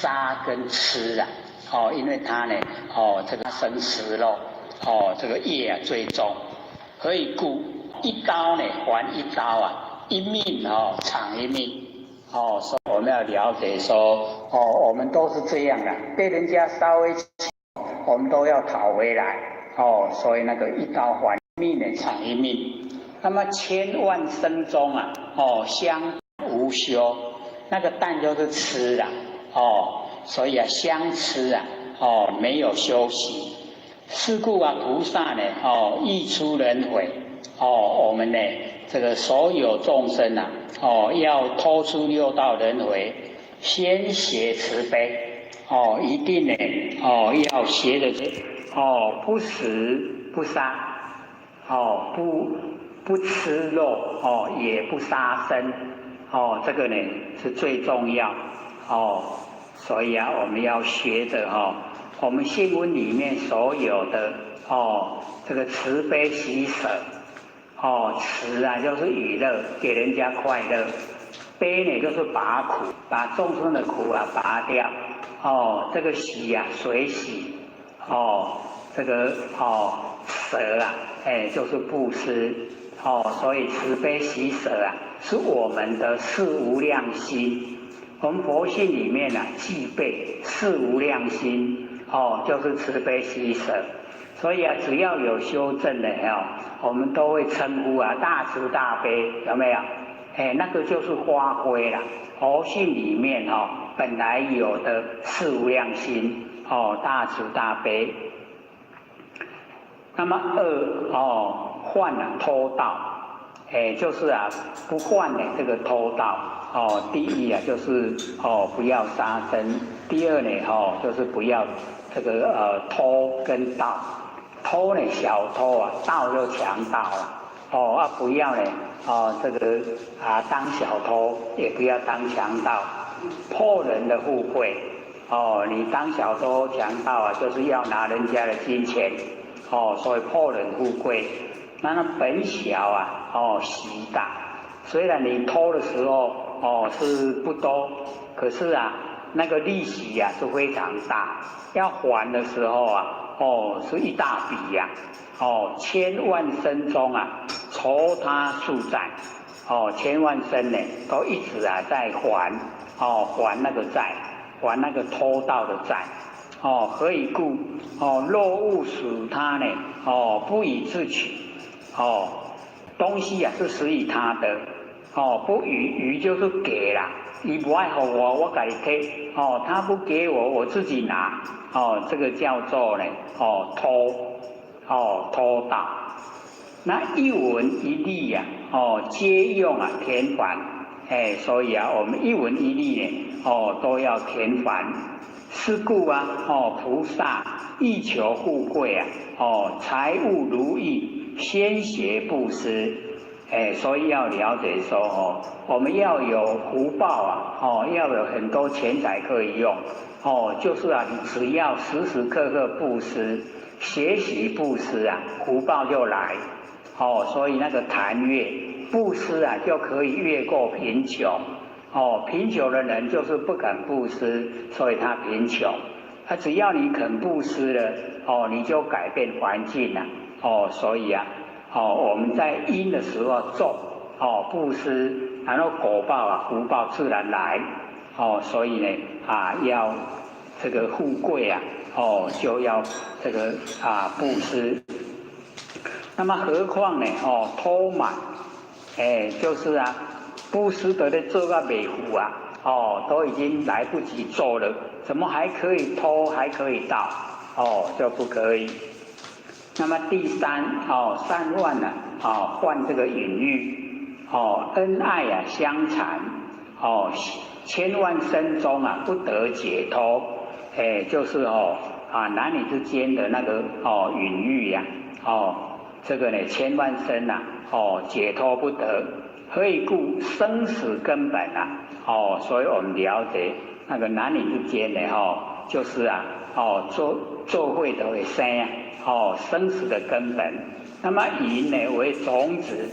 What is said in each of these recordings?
杀跟吃啊，因为它呢，这个生食肉，这个业啊最重，何以故？一刀呢还一刀啊，一命偿一命，所以我们要了解说，我们都是这样的，被人家稍微我们都要讨回来，所以那个一刀还一命呢偿一命。那么千万生中啊，相无休，那个淡就是吃啦，所以啊相吃啊，没有休息。是故啊菩萨呢，欲出轮回，我们呢这个所有众生啊，要脱出六道轮回，先学慈悲，一定呢，要学的是，不食不杀，不吃肉，也不杀生，这个呢是最重要，所以啊，我们要学的我们新闻里面所有的这个慈悲喜舍，慈啊就是娱乐，给人家快乐；悲呢就是拔苦，把众生的苦啊拔掉。这个喜啊随喜，这个舍啊，就是布施，所以慈悲喜舍啊是我们的四无量心。我们佛性里面啊具备四无量心。就是慈悲喜舍，所以啊，只要有修正的我们都会称呼啊大慈大悲，有没有？那个就是发挥了佛性里面本来有的四无量心，大慈大悲。那么犯偷盗，就是啊不犯的这个偷盗。第一啊就是不要杀生，第二呢就是不要这个偷跟盗，偷呢小偷啊，盗就强盗了，不要呢这个当小偷，也不要当强盗，破人的富贵，你当小偷强盗啊，就是要拿人家的金钱，所以破人富贵。那本小啊，习大，虽然你偷的时候是不多，可是啊那个利息啊是非常大，要还的时候啊是一大笔呀，千万生中啊酬他数债，千万生呢都一直啊在还，还那个债，还那个偷盗的债，何以故？若物属他呢，不以自取，东西啊是属于他的，不予就是给啦。你不爱给我，我给你，他不给我，我自己拿，这个叫做呢，偷盗。那一文一利呀，皆用啊田凡，所以啊，我们一文一利呢，都要田凡。是故啊，菩萨欲求富贵啊，财物如意，先学布施。所以要了解说我们要有福报啊，要有很多钱财可以用，就是啊，你只要时时刻刻布施，学习布施啊，福报就来，所以那个谈越布施啊，就可以越过贫穷，贫穷的人就是不肯布施，所以他贫穷，只要你肯布施了，你就改变环境了，所以啊。我们在因的时候种，布施，然后果报啊，福报自然来，所以呢，要这个富贵啊，就要这个布施。那么何况呢，偷满，就是啊，布施得的做个美福啊，都已经来不及做了，怎么还可以偷，还可以盗，就不可以。那么第三，善乱呢，患这个隐喻，恩爱啊相残，千万生中啊不得解脱，就是男女之间的那个隐喻呀，这个呢千万生啊，解脱不得，何以故？生死根本啊，所以我们了解那个男女之间呢，就是啊，做会的会生啊。生死的根本，那么淫呢为种子，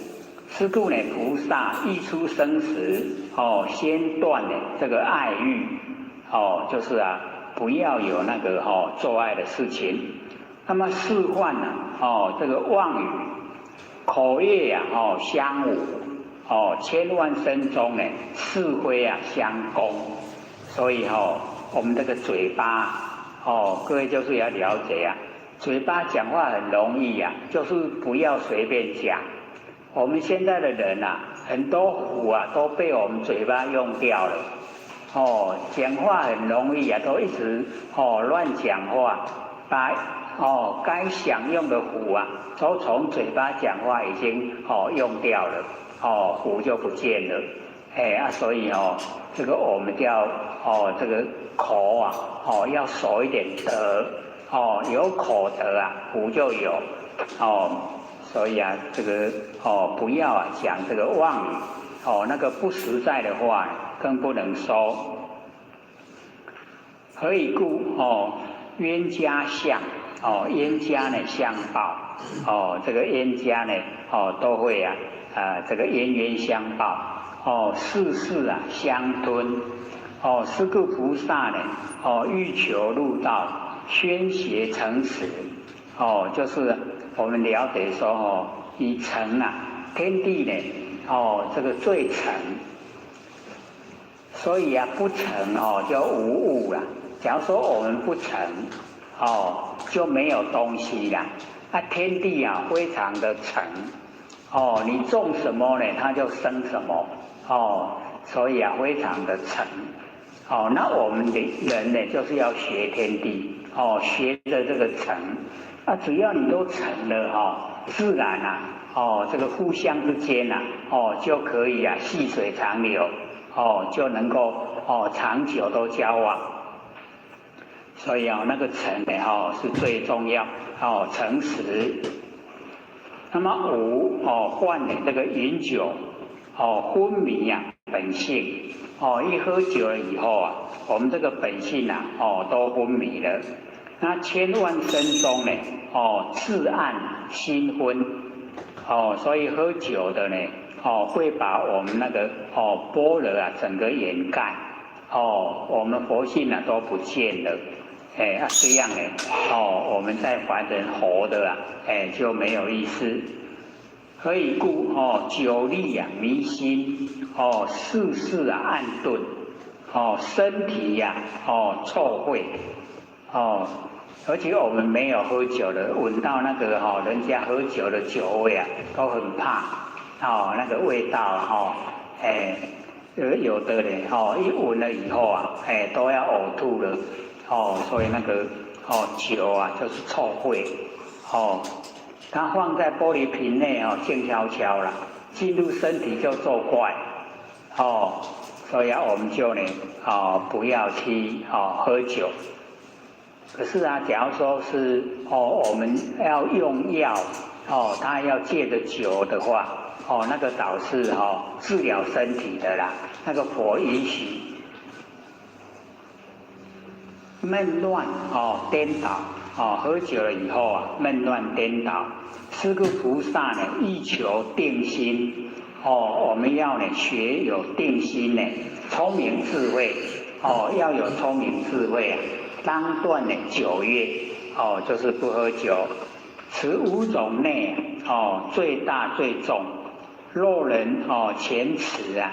是故呢菩萨一出生时，先断了这个爱欲，就是不要有那个做爱的事情。那么示范这个妄语，口业相侮，千万声中呢是非相攻。所以我们这个嘴巴各位就是要了解嘴巴讲话很容易就是不要随便讲。我们现在的人很多福都被我们嘴巴用掉了。讲话很容易都一直乱讲话，把该享用的福都从嘴巴讲话已经用掉了，福就不见了。所以这个我们叫这个口要守一点德，有口德福就有。所以这个不要讲这个妄语，那个不实在的话更不能说。何以故？冤家相，冤家呢相报，这个冤家呢都会这个冤冤相报，世事相吞。是故菩萨呢欲求入道，宣邪诚实。就是我们了解说以诚天地呢这个最诚，所以不诚就无物了。假如说我们不诚就没有东西啦。天地非常的诚，你种什么呢它就生什么，所以非常的诚。那我们的人呢就是要学天地，学的这个诚。只要你都诚了自然这个互相之间就可以细水长流，就能够长久都交往。所以那个诚呢是最重要，诚实。那么五患这个饮酒昏迷本性，一喝酒了以后我们这个本性都昏迷了。那千万声中呢自暗心昏，所以喝酒的呢会把我们那个般若整个掩盖，我们佛性都不见了。这样呢我们在凡人活的就没有意思。何以故？酒力迷心，世事暗钝，身体臭秽，而且我们没有喝酒的，闻到那个人家喝酒的酒味都很怕，那个味道有的人一闻了以后都要呕吐了，所以那个酒就是臭秽，它放在玻璃瓶内静悄悄了，进入身体就作怪，所以我们就呢不要去喝酒。可是假如说是我们要用药他要借着酒的话那个倒是治疗身体的啦，那个佛允许。闷乱颠倒喝酒了以后闷乱颠倒。是故菩萨呢欲求定心，我们要呢学有定心呢，聪明智慧要有聪明智慧当断呢酒业就是不喝酒。此五种内最大最重。若人前持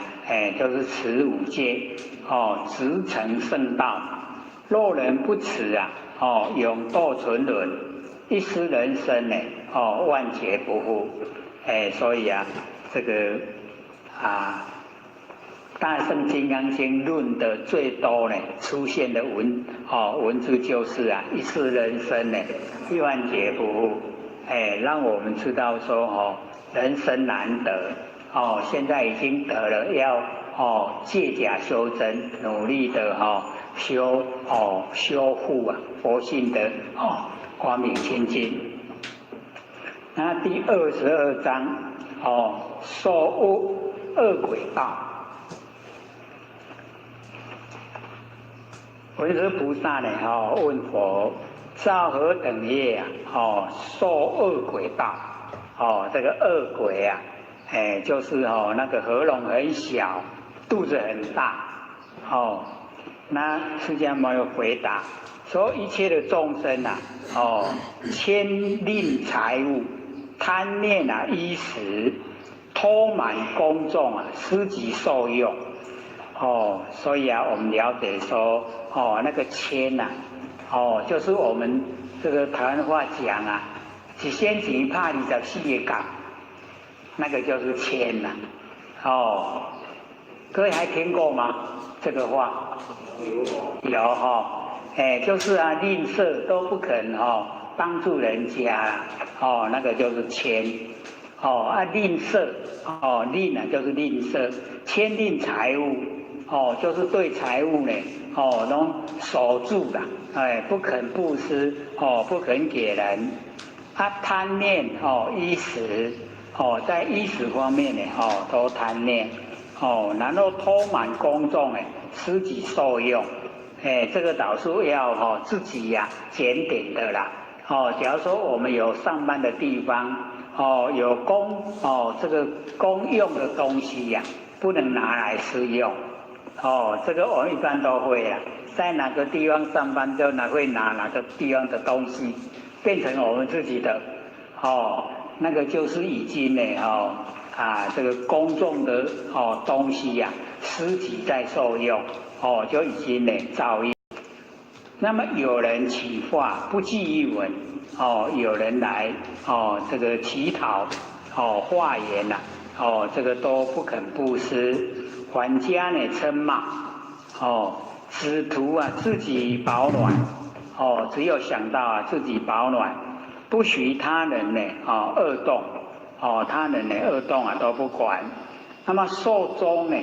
就是持五戒直成圣道。若人不持永堕沉沦，一失人生呢万劫不复。所以这个大圣金刚经论的最多呢出现的文字就是一世人生呢万劫不复。让我们知道说人生难得现在已经得了，要借假修真，努力的修复佛性的光明清净。那第22章受恶鬼道。文殊菩萨呢问佛：造何等业受恶鬼道？这个恶鬼就是那个喉咙很小，肚子很大那释迦牟尼回答说：一切的众生啊，牵吝财物，贪念啊衣食，偷满宫众啊，施己受用。所以啊，我们了解说，那个牵呐，就是我们这个台湾话讲啊，一仙钱拍24个角，那个就是牵呐。各位还听过吗？这个话有就是啊，吝啬都不肯帮助人家那个就是牵。吝啬吝啊就是吝啬，牵吝财物就是对财物呢能守住的，不肯布施不肯给人。贪念衣食在衣食方面呢都贪念然后偷满宫众施己受用。这个倒是要自己呀检点的啦。假如说我们有上班的地方有这个公用的东西呀，不能拿来使用。这个我们一般都会啊，在哪个地方上班就会拿哪个地方的东西，变成我们自己的那个就是已经呢这个公众的东西呀，施己在受用就已经呢造业。那么有人起话不记一文有人来这个乞讨化缘呐这个都不肯布施，还家呢称骂只图啊自己保暖只有想到自己保暖，不许他人呢恶动他人的恶动都不管。那么寿终呢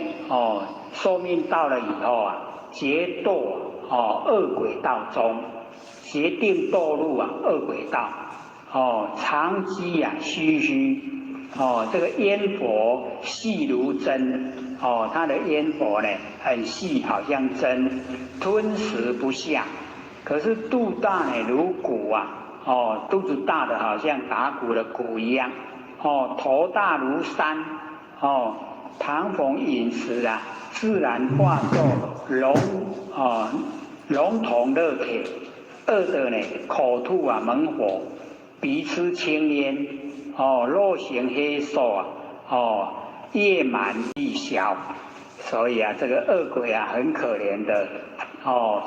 寿命到了以后决堕恶鬼道中，决定堕入恶鬼道长期虚虚这个烟火细如针它的烟火呢很细，好像针，吞食不下。可是肚大呢如鼓肚子大的好像打鼓的鼓一样头大如山唐逢饮食自然化作龙铜热铁。饿的呢口吐猛火，鼻吃青烟肉形黑瘦夜满地消。所以这个恶鬼很可怜的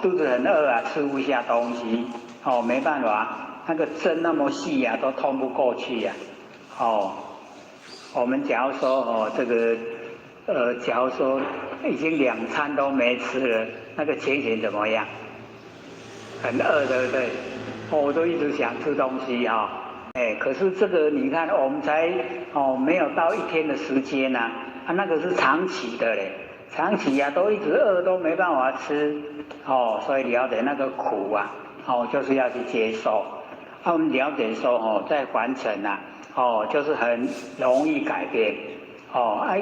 肚子很饿吃不下东西没办法，那个针那么细都通不过去我们假如说这个假如说已经2餐都没吃了，那个情形怎么样？很饿，对不对？我都一直想吃东西可是这个你看，我们才没有到1天的时间那个是长期的嘞，长期都一直饿都没办法吃所以了解那个苦就是要去接受。我们了解说在凡尘就是很容易改变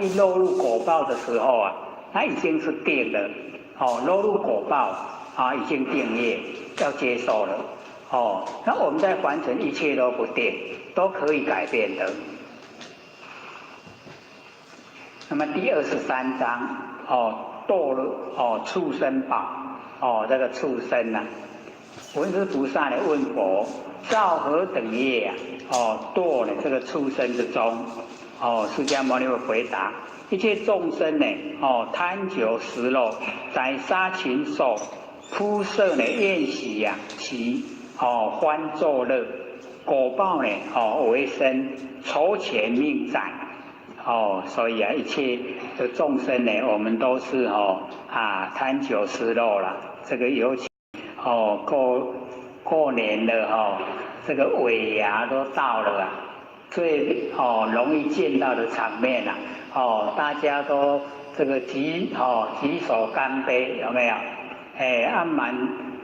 一落入果报的时候它已经是定了落入果报已经定业，要接受了那我们在凡尘一切都不定，都可以改变的。那么第23章堕入畜生宝这个畜生文殊菩萨问佛：造何等业堕了这个畜生之中？释迦牟尼会回答：一切众生呢贪酒食肉，宰杀禽兽，铺设宴席其欢作乐，果报呢为生，酬钱命宰所以一切的众生呢，我们都是贪酒食肉了。这个尤其过年了这个尾牙都到了最容易见到的场面大家都这个举手干杯，有没有？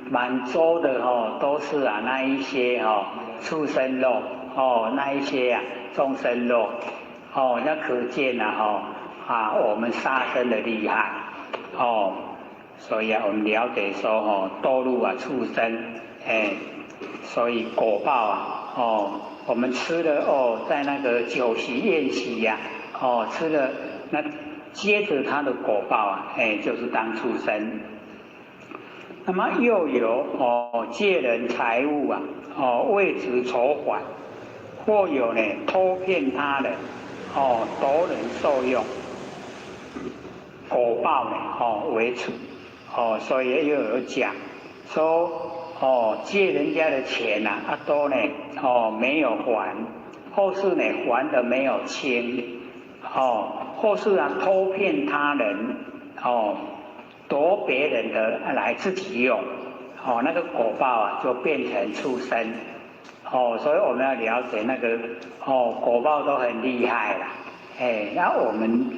满桌的都是那一些畜生肉那一些众生肉那可见我们杀生的厉害所以我们了解说堕入畜生所以果报我们吃了在那个酒席宴席吃了那接着它的果报就是当畜生那么又有借人财物啊，为之筹还，或有呢偷骗他人，夺人受用，果报呢为此，所以又有讲说借人家的钱呐，都呢没有还，或是呢还的没有清，或是啊偷骗他人，夺别人的来自己用，那个果报啊就变成畜生，所以我们要了解那个果报都很厉害啦，那我们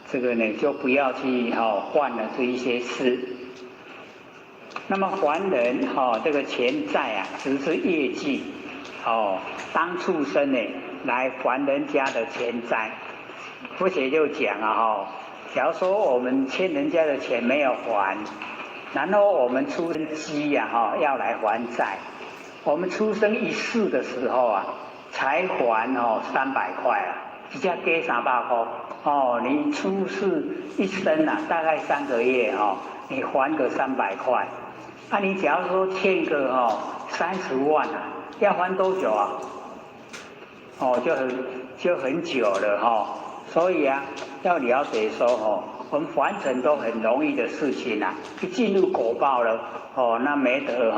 这个呢就不要去犯了这一些事。那么还人这个钱债啊，只是业绩，当畜生呢来还人家的钱债。佛学就讲啊假如说我们欠人家的钱没有还，然后我们出生机呀要来还债，我们出生一世的时候啊才还300块啊，一下给300块你出世一生啊大概3个月你还个300块，你假如说欠个30万啊，要还多久啊？就很久了所以啊，要了解说我们凡尘都很容易的事情啊，一进入果报了那没得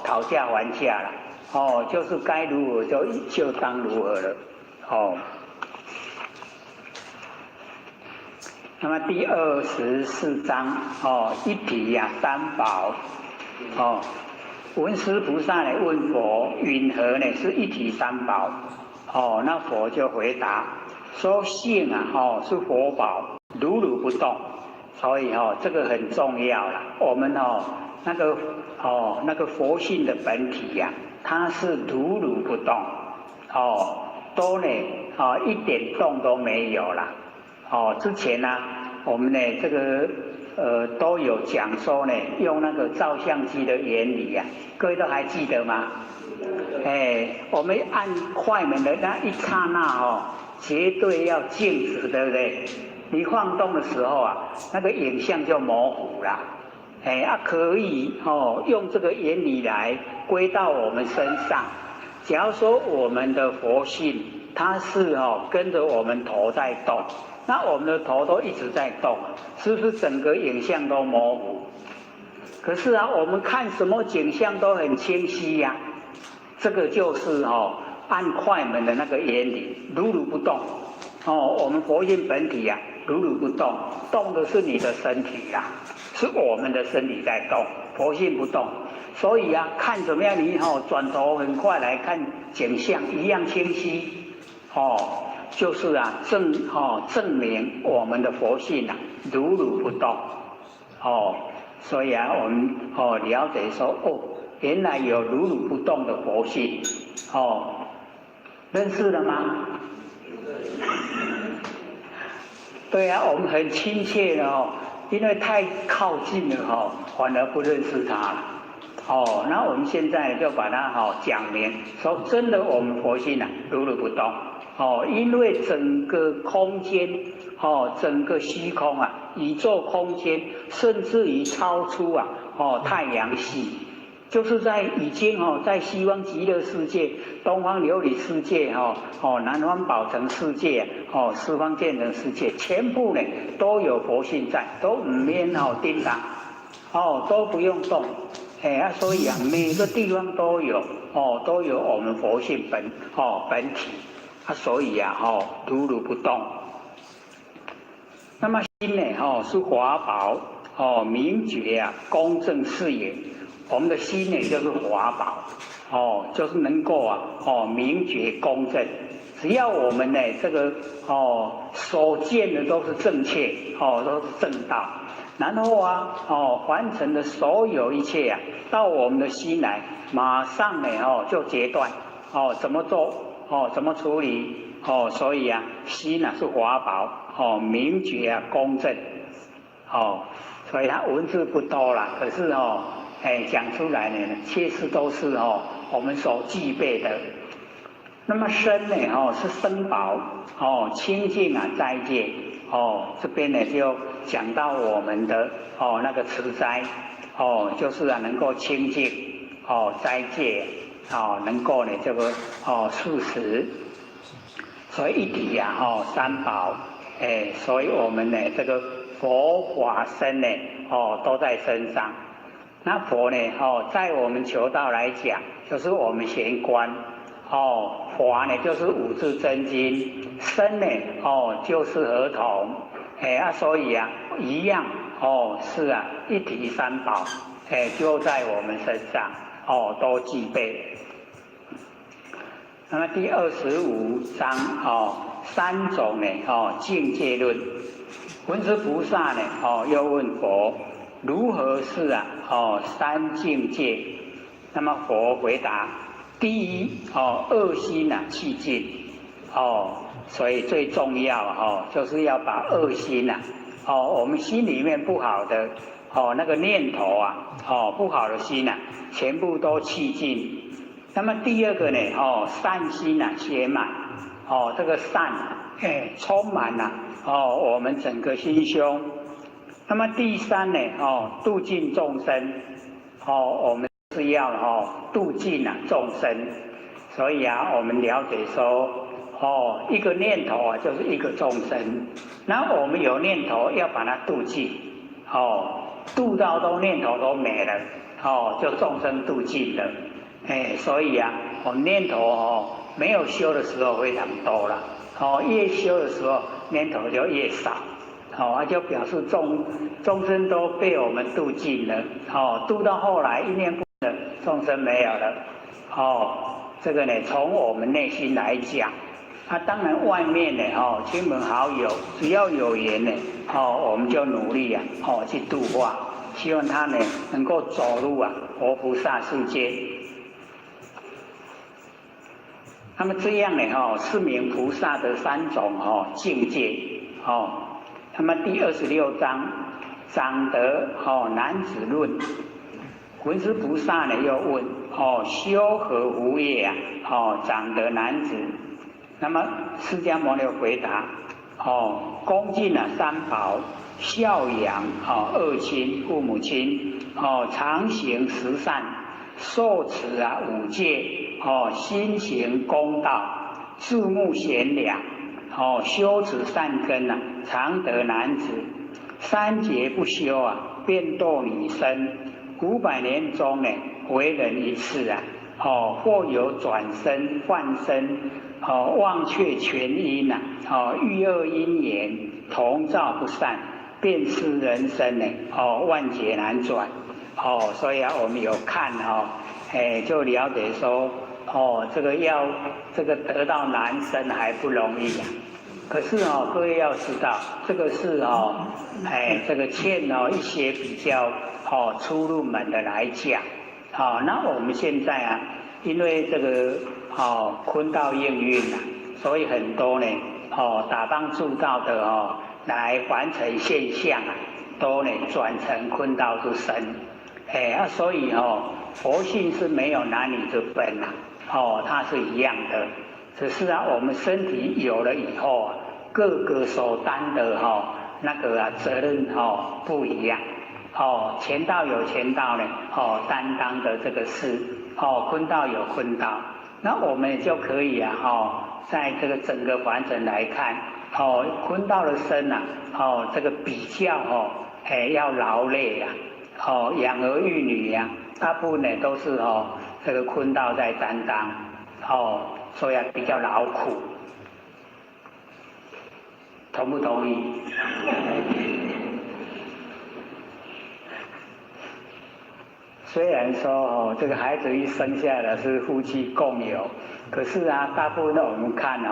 讨价还价了就是该如何就当如何了那么第24章一体呀三宝文殊菩萨呢问佛，云何呢是一体三宝？那佛就回答说性啊是佛宝，如如不动，所以这个很重要了。我们那个佛性的本体呀，它是如如不动都呢一点动都没有了之前呢我们呢这个都有讲说呢，用那个照相机的原理呀，各位都还记得吗？我们按快门的那一刹那绝对要静止，对不对？你晃动的时候啊，那个影像就模糊了。可以用这个原理来归到我们身上。假如说我们的佛性，它是跟着我们头在动，那我们的头都一直在动，是不是整个影像都模糊？可是啊，我们看什么景象都很清晰呀。这个就是按快门的那个原理，如如不动我们佛性本体呀，如如不动，动的是你的身体呀，是我们的身体在动，佛性不动。所以啊，看怎么样你转头很快来看景象一样清晰就是啊证明我们的佛性如如不动所以啊我们了解说原来有如如不动的佛性认识了吗？对啊，我们很亲切的因为太靠近了反而不认识它了那我们现在就把它讲明说真的我们佛性如如不动因为整个空间整个虚空宇宙空间甚至于超出太阳系，就是已经在西方极乐世界、东方琉璃世界南方宝成世界四方见成世界，全部呢都有佛性在，都唔免叮当都不用动所以每个地方都有我们佛性本体所以如如不动。那么心呢是华宝明觉公正是也。我们的心呢就是华宝就是能够明觉公正。只要我们呢这个所见的都是正确都是正道，然后完成的所有一切到我们的心来，马上呢就决断怎么做怎么处理所以心是华宝明觉公正所以它文字不多啦，可是讲出来呢确实都是我们所具备的。那么身呢是身宝清净斋戒这边呢就讲到我们的那个持斋就是能够清净斋戒能够呢这个素食，所以一体三宝，所以我们呢这个佛法僧呢都在身上。那佛呢在我们求道来讲，就是我们玄关，法呢就是五字真经，僧呢就是合同，所以一样是一体三宝，就在我们身上都具备。那么第25章三种呢境界论，文殊菩萨呢又问佛如何是三境界？那么佛回答：第一恶心去尽，所以最重要就是要把恶心我们心里面不好的那个念头不好的心全部都去尽。那么第二个呢善心写满这个善充满我们整个心胸。那么第三呢度尽众生我们是要度尽众生，所以我们了解说一个念头就是一个众生，那我们有念头要把它度尽度到都念头都没了就众生度尽了。所以我们念头没有修的时候非常多了越修的时候念头就越少就表示众生都被我们度尽了度到后来一念不了，众生没有了这个呢从我们内心来讲，当然外面呢亲朋好友只要有缘呢我们就努力去度化，希望他呢能够走入佛菩萨世界。那么这样呢是名菩萨的三种境界那么第26章长得男子论，文殊菩萨呢又问修何福业长得男子？那么释迦牟尼回答恭敬三宝，孝养二亲父母亲常行十善，受持五戒心行公道，注目贤良修持善根常得男子。三劫不修便堕女身，500年中呢为人一次或有转身换身忘却全因欲恶因缘同造不善，便是人生呢万劫难转所以我们有看就了解说这个要得到男生还不容易可是各位要知道，这个是这个欠一些比较初入门的来讲那我们现在因为这个坤道应运所以很多呢打帮助道的来完成现象都呢转成坤道之身所以佛性是没有男女之分它是一样的，只是我们身体有了以后各个所担的那个责任不一样乾道有乾道呢担当的这个事坤道有坤道，那我们就可以在这个整个完整来看坤道的身这个比较要劳累养儿育女大部分呢都是这个坤道在担当所以比较劳苦，同不同意？虽然说这个孩子一生下来是夫妻共有，可是大部分我们看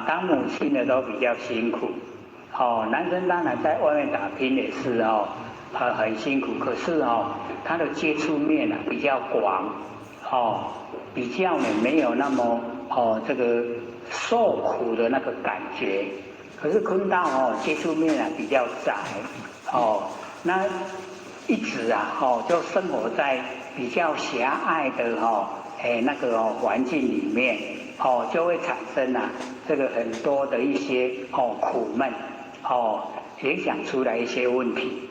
当母亲的都比较辛苦男生当然在外面打拼也是很辛苦，可是他的接触面比较广比较呢没有那么这个受苦的那个感觉。可是坤道接触面比较窄那一直就生活在比较狭隘的那个环境里面就会产生这个很多的一些苦闷影响出来一些问题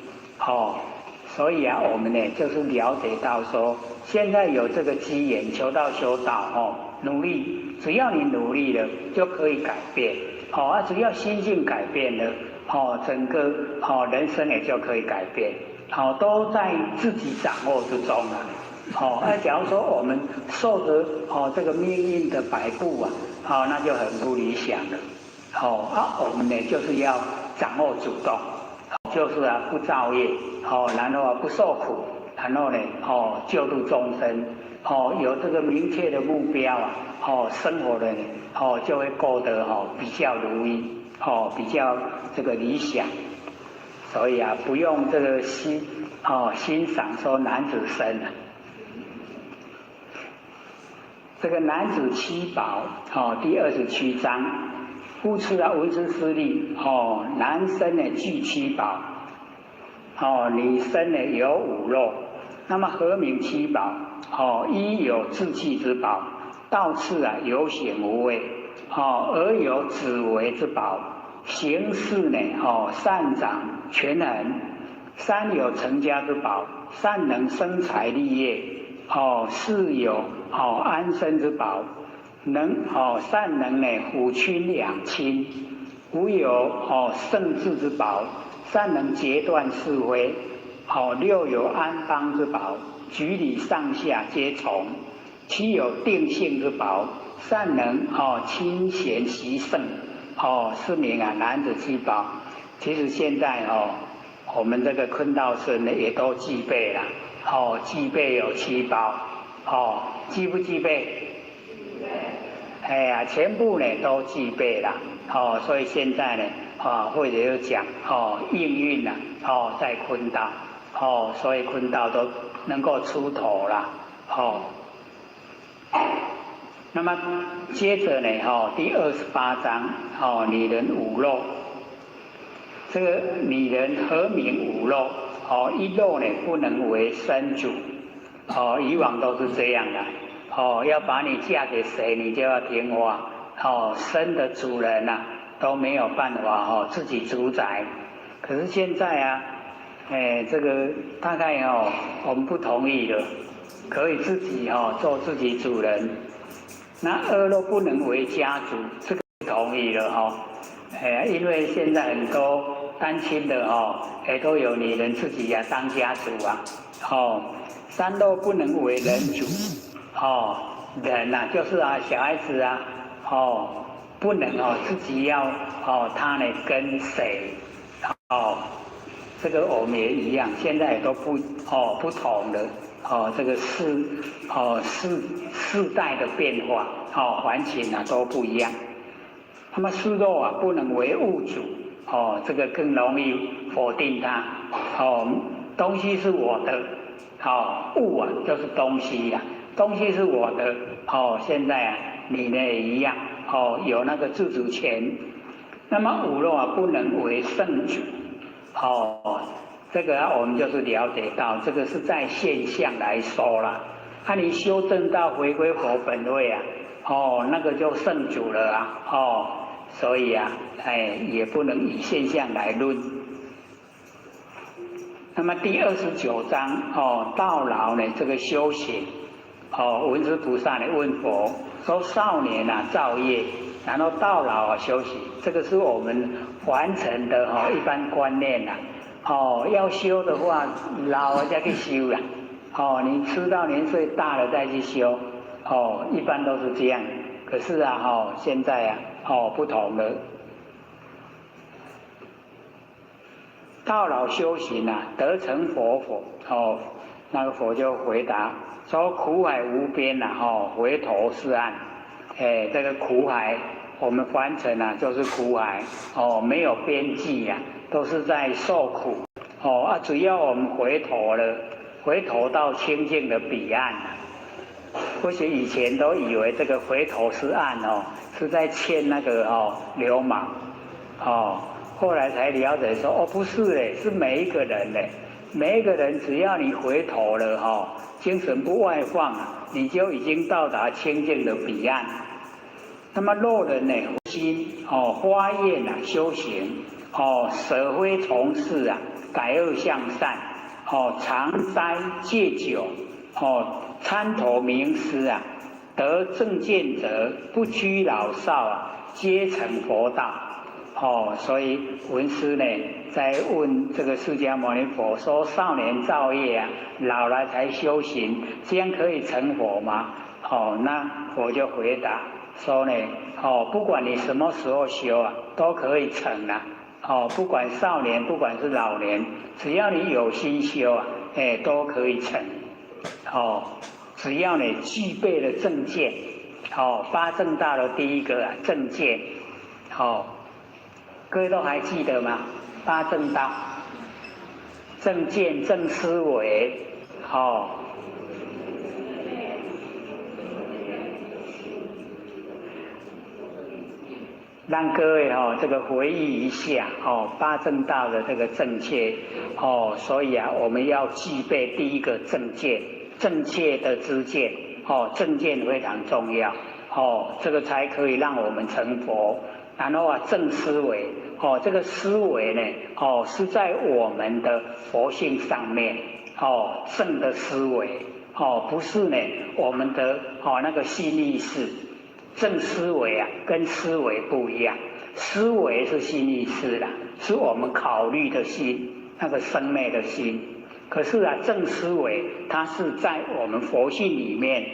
所以啊，我们呢就是了解到说，现在有这个机缘，求道修道哦，努力，只要你努力了，就可以改变。好啊，只要心境改变了，好，整个好人生也就可以改变。好，都在自己掌握之中了。好，那假如说我们受着这个命运的摆布啊，好，那就很不理想了。好啊，我们呢就是要掌握主动。就是啊，不造业，然后啊不受苦，然后呢，救度众生，有这个明确的目标啊，生活的呢，就会过得比较如意，比较这个理想，所以啊，不用这个欣赏说男子身啊，这个男子七宝，第27章。故此啊，文思思虑，男生呢具七宝，女生呢有五肉。那么何名七宝？一有志气之宝，道次啊有显无畏，而有子为之宝。行事呢，善长权衡。三有成家之宝，善能生财立业。四有安身之宝。善能呢抚亲养亲，五有圣智之宝，善能截断是非。六有安邦之宝，局里上下皆从。七有定性之宝，善能清闲习圣。是名啊男子七宝。其实现在我们这个坤道生呢也都具备了，具备有七宝，具不具备？哎呀，全部呢都具备了，所以现在呢，或者就讲，应运呐，在坤道，所以坤道都能够出头了，那么接着呢，第28章，女人五肉，这个女人何名五肉？一肉呢不能为生主，以往都是这样的。要把你嫁给谁，你就要听话。生的主人啊都没有办法自己主宰。可是现在啊，这个大概我们不同意了，可以自己做自己主人。那二肉不能为家主，这个同意了因为现在很多单亲的都有女人自己当家主啊。三肉不能为人主。人呐，就是啊，小孩子啊，不能自己要他呢跟谁，这个我们也一样，现在也都不同的这个世代的变化，环境啊都不一样。那么四肉啊，不能为物主，这个更容易否定它，东西是我的，物啊就是东西呀。东西是我的，现在啊，你呢也一样，有那个自主权。那么五肉啊，不能为圣主，这个我们就是了解到，这个是在现象来说啦。你修正到回归佛本位啊，那个就圣主了啊，所以啊，也不能以现象来论。那么第29章，到老呢这个修行。文殊菩萨来问佛说：“少年啊造业，然后到老啊修行，这个是我们凡尘的一般观念呐。要修的话，老了再去修啦。你吃到年岁大了再去修。一般都是这样。可是啊，现在啊，不同了。到老修行啊，得成佛果。那个佛就回答。”说苦海无边呐，回头是岸。这个苦海，我们凡尘啊，就是苦海，没有边际呀，都是在受苦。只要我们回头了，回头到清净的彼岸或许以前都以为这个回头是岸是在欠那个流氓，后来才了解说不是嘞，是每一个人嘞。每一个人只要你回头了精神不外放你就已经到达清净的彼岸。那么若人呢，心发愿修行舍非从事改恶向善常斋戒酒，参头名师啊，得正见者，不拘老少皆成佛道。所以文师呢在问这个释迦牟尼佛说：少年造业老来才修行，这样可以成佛吗？那佛就回答说呢，不管你什么时候修都可以成不管少年，不管是老年，只要你有心修都可以成。只要你具备了正见，八正道的第一个正见，各位都还记得吗？八正道，正见、正思维，让各位这个回忆一下八正道的这个正确所以我们要具备第一个正见，正确的知见正见非常重要这个才可以让我们成佛。然后正思维这个思维呢是在我们的佛性上面正的思维不是呢我们的那个心意识。正思维跟思维不一样，思维是心意识啦，是我们考虑的心，那个生灭的心。可是正思维它是在我们佛性里面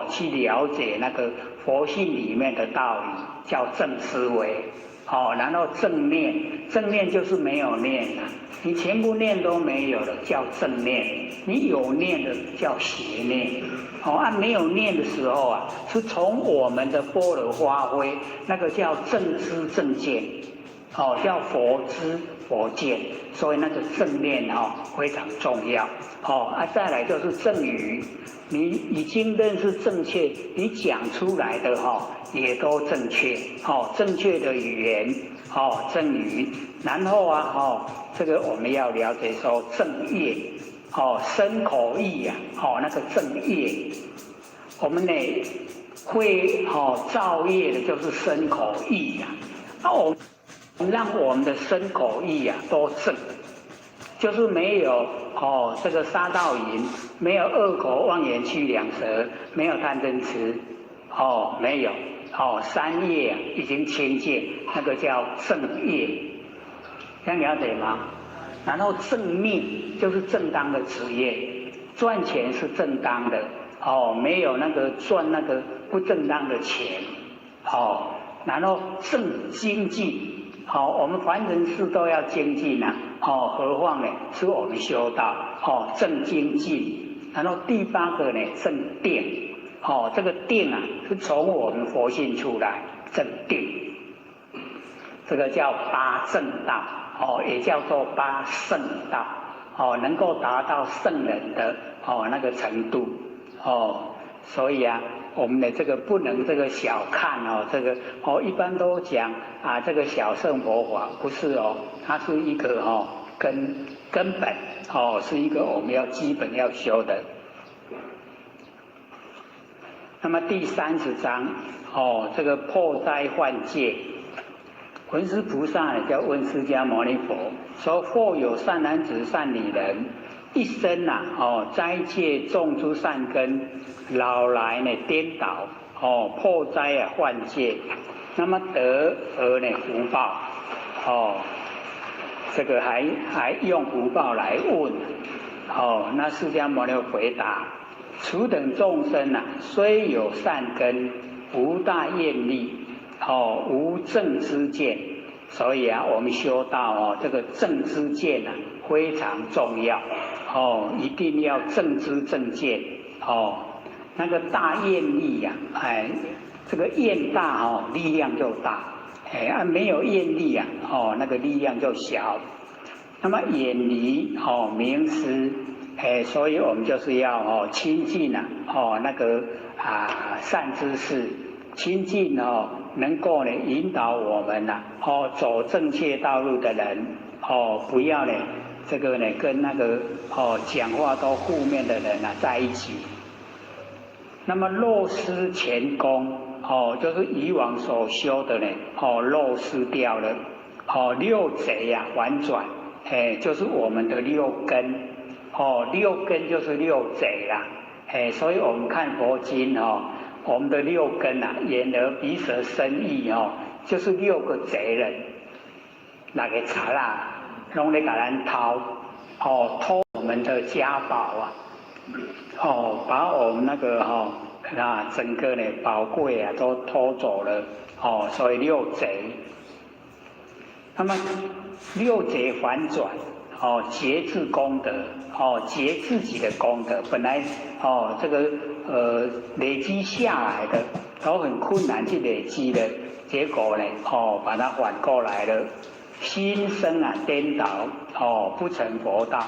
去了解那个佛性里面的道理，叫正思维然后正念，正念就是没有念你全部念都没有了叫正念，你有念的叫邪念没有念的时候是从我们的般若发挥，那个叫正知正见叫佛知佛见，所以那个正念非常重要再来就是正语，你已经认识正确，你讲出来的也都正确正确的语言正语。然后这个我们要了解说正业身口意那个正业，我们呢会造业的就是身口意我们让我们的身口意都正，就是没有这个杀盗淫，没有恶口妄言虚两舌，没有贪嗔痴没有三业已经清净，那个叫正业，这样了解吗？然后正命就是正当的职业，赚钱是正当的没有那个赚那个不正当的钱然后正精进我们凡人事都要精进何况呢是我们修道正精进。然后第八个呢正定这个定是从我们佛性出来，正定，这个叫八正道也叫做八圣道能够达到圣人的那个程度所以我们的这个不能这个小看这个一般都讲这个小乘佛法不是它是一个根本是一个我们要基本要修的。那么第30章这个破灾幻戒，文殊菩萨叫问释迦牟尼佛说：或有善男子善女人，一生斋戒种诸善根，老来呢颠倒破灾幻戒，那么得何呢福报这个还用福报来问那释迦牟尼回答：此等众生虽有善根，无大愿力无正知见。所以我们修道这个正知见非常重要一定要正知正见那个大愿力这个愿大力量就大没有愿力那个力量就小。那么远离名师所以我们就是要亲近那个善知识，亲近能够呢引导我们走正确道路的人不要呢这个呢跟那个讲话都负面的人在一起。那么漏失前功就是以往所修的呢漏失掉了六贼反转就是我们的六根六根就是六贼啦，所以我们看佛经我们的六根啊，眼耳鼻舌身意就是六个贼人，那个贼啦，拢咧甲咱偷，偷我们的家宝啊，把我们那个整个呢宝贵啊都偷走了，所以六贼。那么六贼反转，节制功德，节自己的功德，本来这个累积下来的都很困难去累积的，结果呢把它反过来了，心生颠倒，不成佛道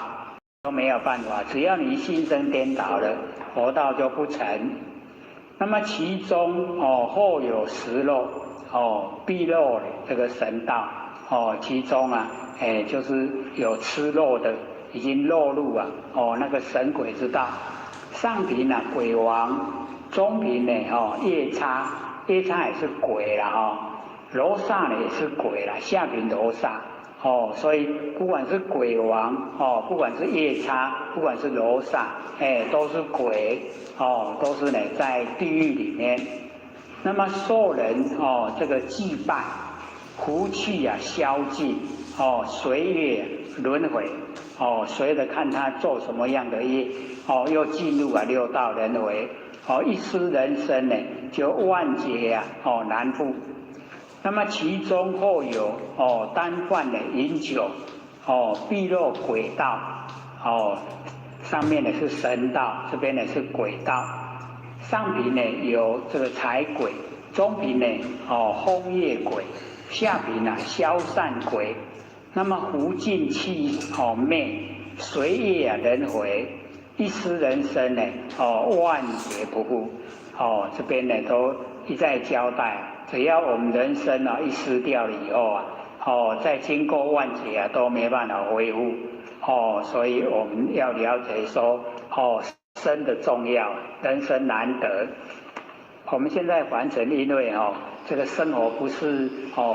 都没有办法，只要你心生颠倒了，佛道就不成。那么其中后有食肉，必肉这个神道。其中就是有吃肉的，已经落入那个神鬼之道。上品鬼王，中品呢夜叉，夜叉也是鬼啦罗刹呢也是鬼啦，下品罗刹所以不管是鬼王不管是夜叉，不管是罗刹，都是鬼都是呢在地狱里面。那么受人这个祭拜。福气消尽随业轮回随着看他做什么样的业又进入六道轮回一失人生呢就万劫难复。那么其中后有单贩的饮酒必落鬼道上面呢是神道，这边呢是鬼道。上品呢有这个财鬼，中品呢风业鬼，下品消散鬼。那么福尽气灭，随业轮回，一失人生呢万劫不复这边呢都一再交代，只要我们人生一失掉了以后再经过万劫都没办法恢复所以我们要了解说生的重要，人生难得。我们现在凡尘因为这个生活不是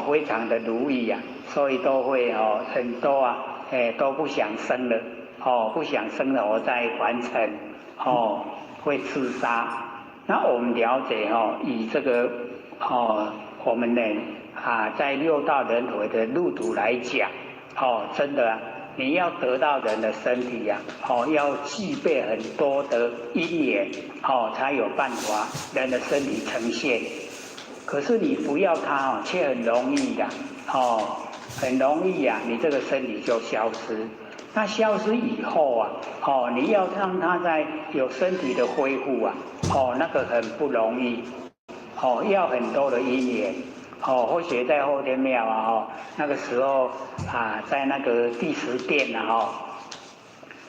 非常的如意所以都会很多都不想生了不想生了，我在凡尘会自杀。那我们了解以这个我们呢在六道轮回的路途来讲真的你要得到人的身体要具备很多的因缘才有办法人的身体呈现。可是你不要它却很容易很容易你这个身体就消失。那消失以后你要让它在有身体的恢复那个很不容易要很多的因缘或许在后天庙那个时候在那个第10殿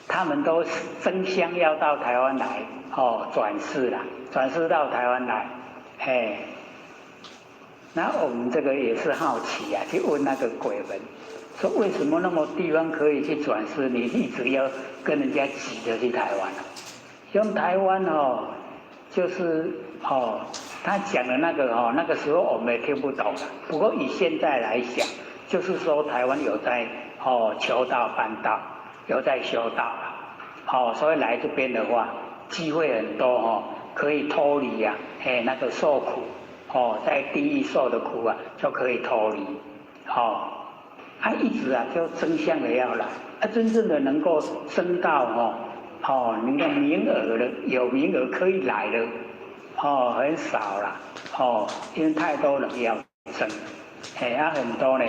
他们都争相要到台湾来转世到台湾来那我们这个也是好奇去问那个鬼魂，说为什么那么地方可以去转世，你一直要跟人家挤着去台湾用台湾就是他讲的那个那个时候我们也听不懂不过以现在来讲，就是说台湾有在求道办道，有在修道所以来这边的话机会很多可以脱离那个受苦在地狱受的苦就可以脱离一直就争相的要来真正的能够升到你看名额了，有名额可以来了很少啦因为太多人要升很多呢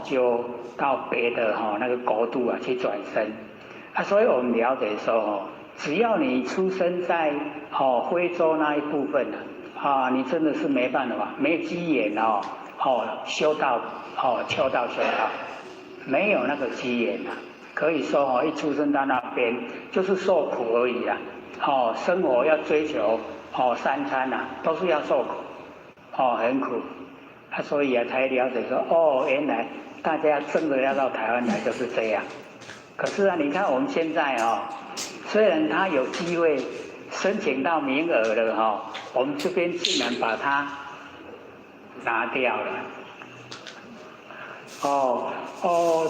就到别的那个国度去转生所以我们了解说只要你出生在非洲那一部分你真的是没办法，没机缘修道求道修道，没有那个机缘可以说一出生到那边就是受苦而已生活要追求三餐都是要受苦很苦所以才了解说原来大家真的要到台湾来就是这样。可是你看我们现在虽然他有机会申请到名额了我们这边竟然把它拿掉了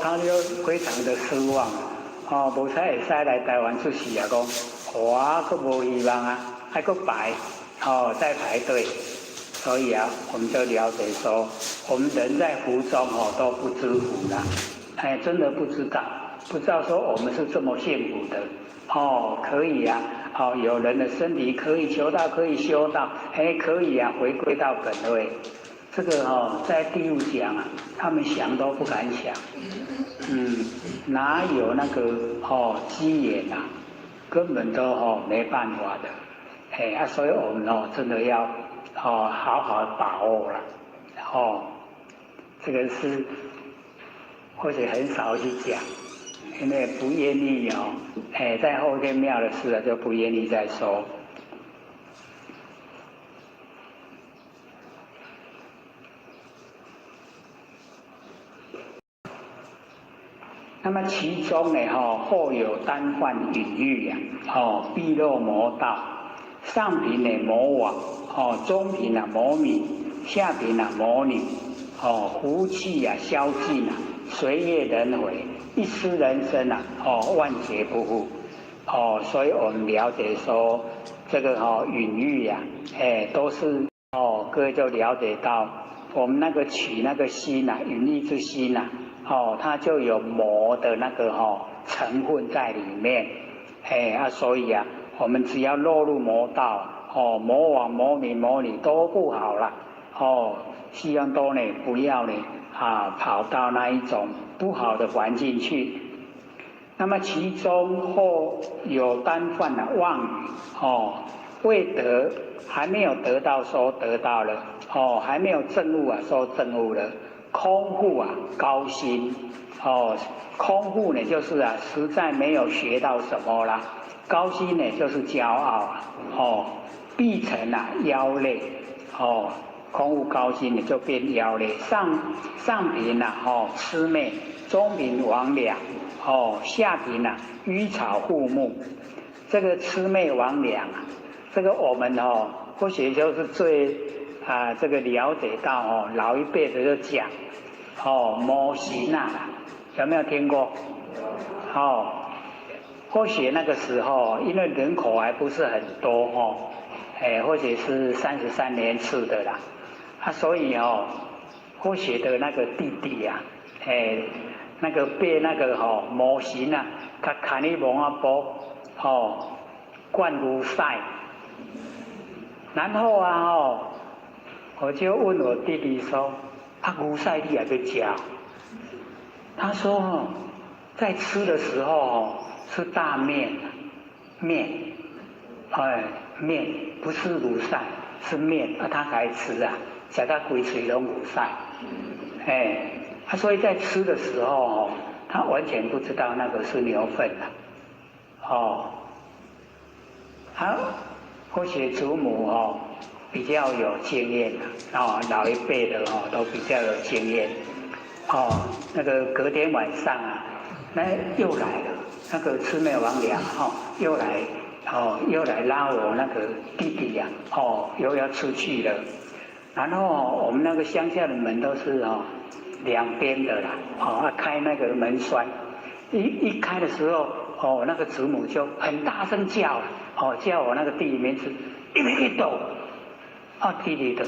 他就非常的失望无才会使来台湾出世啊，讲我佫无希望啊，还佫排，在排队。所以啊，我们就了解说，我们人在福中都不知福啦，真的不知道，不知道说我们是这么幸福的，可以啊，有人的身体可以求道，可以修道，可以啊，回归到本位。这个在地狱讲啊，他们想都不敢想，哪有那个机缘啊，根本都没办法的，所以我们真的要好好把握了，这个是或者很少去讲，因为不愿意在后天庙的事就不愿意再说。那么其中呢，或有单幻隐喻呀，碧落魔道，上品呢魔王，中品啊魔女，下品啊魔女，福气啊消尽啊，随业轮回，一失人生啊，万劫不复，所以我们了解说这个隐喻呀，都是各位就了解到我们那个取那个心啊，隐喻之心啊。它就有魔的那个成分在里面，所以啊，我们只要落入魔道，魔王、魔民、魔女都不好了，希望都呢不要呢跑到那一种不好的环境去。那么其中或有单泛的妄语，未得还没有得到说得到了，还没有证悟啊说证悟了。空腹啊，高薪，空腹呢就是啊，实在没有学到什么啦。高薪呢就是骄傲啊，必成啊妖类，空腹高薪呢就变妖类。上品啊，魑魅；中品魍魉，下品啊迂草护木。这个魑魅魍魉啊，这个我们或许就是最。这个了解到老一辈的就讲，魔神啊，有没有听过？或许那个时候因为人口还不是很多或许是33年次的啦，所以或许的那个弟弟呀，那个被那个魔神啊，他看你蒙阿波灌如塞，然后我就问我弟弟说：“牛塞你也要吃？”他说：“在吃的时候是大面，面不是牛塞，是面他才吃啊，吃到规嘴都牛塞。所以在吃的时候他完全不知道那个是牛粪好，或许祖母比较有经验老一辈的都比较有经验那个隔天晚上啊，那又来了那个魑魅魍魉又来拉我那个弟弟呀又要出去了，然后我们那个乡下的门都是两边的啦开那个门栓，一开的时候那个祖母就很大声叫叫我那个弟弟名字，一抖。弟弟的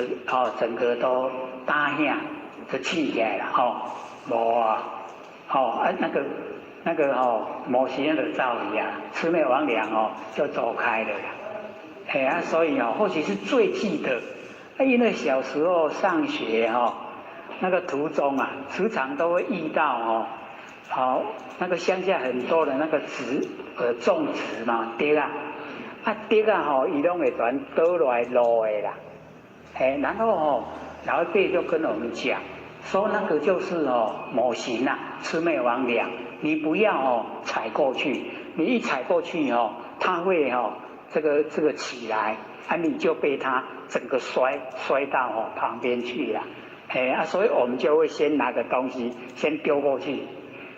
整个都打响，就气起来了无那个魔神的道理啊，魑魅魍魉就走开了啦。所以或许是最记得，因为小时候上学那个途中啊，时常都会遇到那个乡下很多的那个种植嘛，竹啊，竹啊伊拢会全倒落来路的啦。然后老一辈就跟我们讲说那个就是魔神啊，魑魅魍魉，你不要踩过去，你一踩过去它会这个起来你就被它整个摔到旁边去了所以我们就会先拿个东西先丢过去，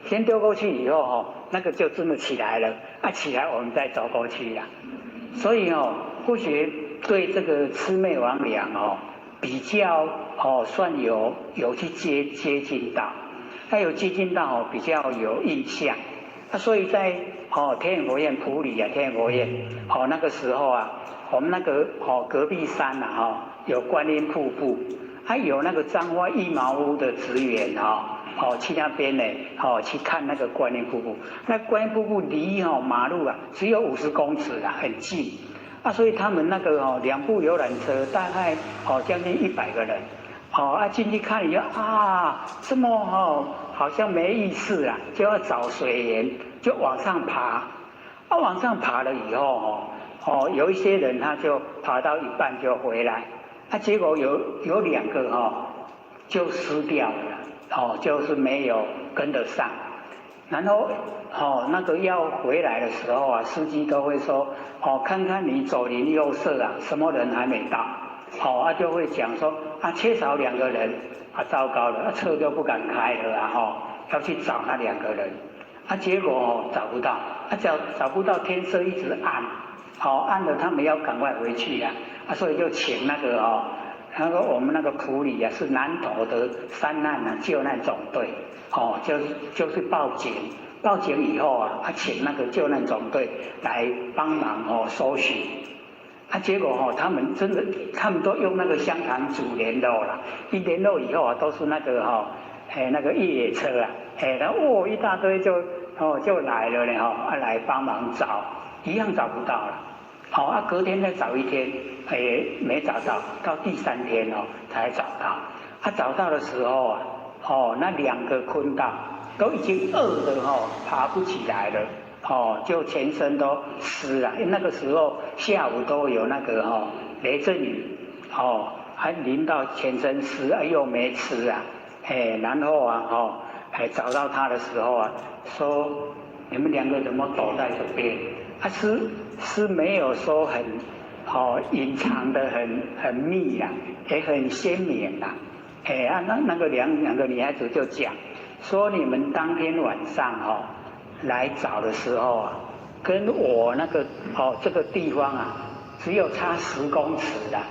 先丢过去以后那个就真的起来了起来我们再走过去了。所以或许对这个魑魅魍魉比较算有去接近到，他有接近到比较有印象所以在天眼佛院埔里天眼佛院那个时候啊，我们那个隔壁山有观音瀑布，还有那个彰化一毛屋的职员去那边呢去看那个观音瀑布。那观音瀑布离马路只有50公尺很近所以他们那个2部游览车大概将近100个人进去看以后这么好像没意思就要找水源，就往上爬往上爬了以后有一些人他就爬到一半就回来结果有2个就失掉了就是没有跟得上。然后那个要回来的时候司机都会说看看你左邻右舍什么人还没到就会讲说缺少2个人糟糕了车就不敢开了要去找那2个人结果找不到找不到，天色一直暗暗了他们要赶快回去所以就请那个我们那个埔里是南投的山难救难总队就是报警以后请那个救难总队来帮忙搜寻结果他们都用那个香肠煮莲肉啦，一联络以后都是那个那个越野车然后一大堆就来了呢来帮忙找，一样找不到了隔天再找一天没找到，到第3天才找到找到的时候那2个坤道都已经饿得爬不起来了就全身都湿了，因为那个时候下午都有那个雷阵雨还淋到全身湿又没吃然后找到他的时候说你们2个怎么躲在这边是没有说很隐藏的很密也很鲜明那个两个女孩子就讲说你们当天晚上来找的时候跟我那个这个地方只有差10公尺啦。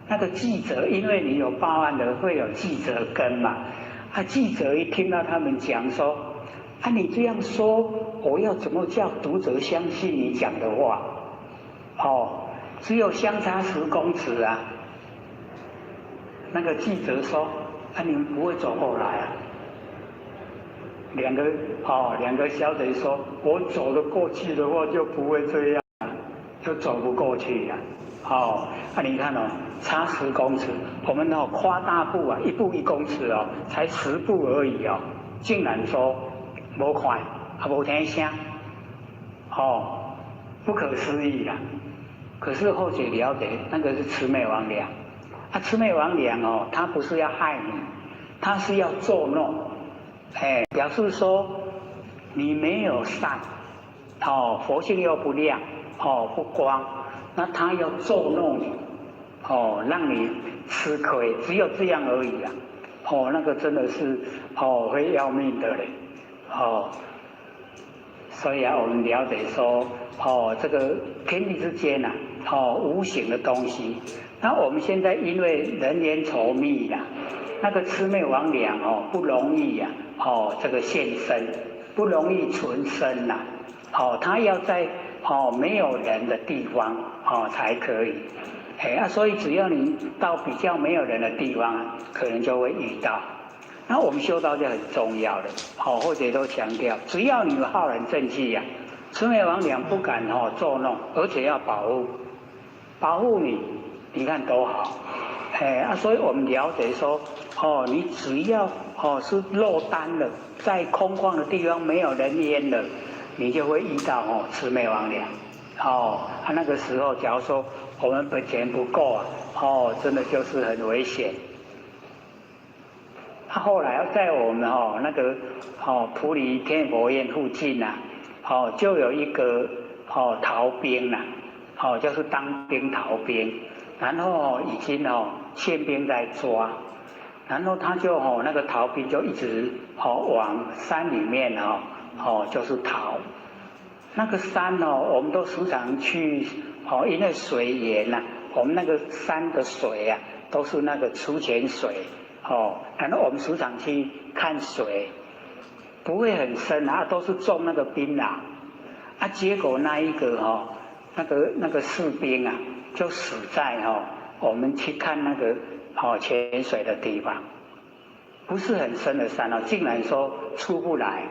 那个记者因为你有报案的会有记者跟嘛记者一听到他们讲说你这样说我要怎么叫读者相信你讲的话只有相差10公尺那个记者说你们不会走过来两个小姐说我走得过去的话就不会这样就走不过去你看差10公尺，我们夸大步1步1公尺才10步而已竟然说没看没听声不可思议可是后者了解那个是魑魅魍魉魑魅魍魉他不是要害你，他是要作弄表示说你没有善佛性又不亮不光，那他要作弄你让你吃亏，只有这样而已那个真的是会要命的嘞所以我们了解说这个天地之间无形的东西，那我们现在因为人烟稠密那个魑魅魍魉不容易这个现身，不容易存身他要在没有人的地方才可以所以只要你到比较没有人的地方可能就会遇到。那我们修道就很重要了或者都强调只要你有浩然正气魑魅魍魉不敢作弄，而且要保护你，你看多好所以我们了解说你只要是落单了，在空旷的地方没有人烟了，你就会遇到魑魅魍魉那个时候假如说我们本钱不够真的就是很危险后来在我们那个埔里天眼佛院附近就有一个逃兵就是当兵逃兵，然后已经宪兵在抓，然后他就那个逃兵就一直往山里面就是逃。那个山我们都时常去因为水源我们那个山的水都是那个出泉水然后我们时常去看水不会很深啊，都是种那个槟榔啊，结果那一个那个士兵啊，就死在我们去看那个潜水的地方，不是很深的山竟然说出不来。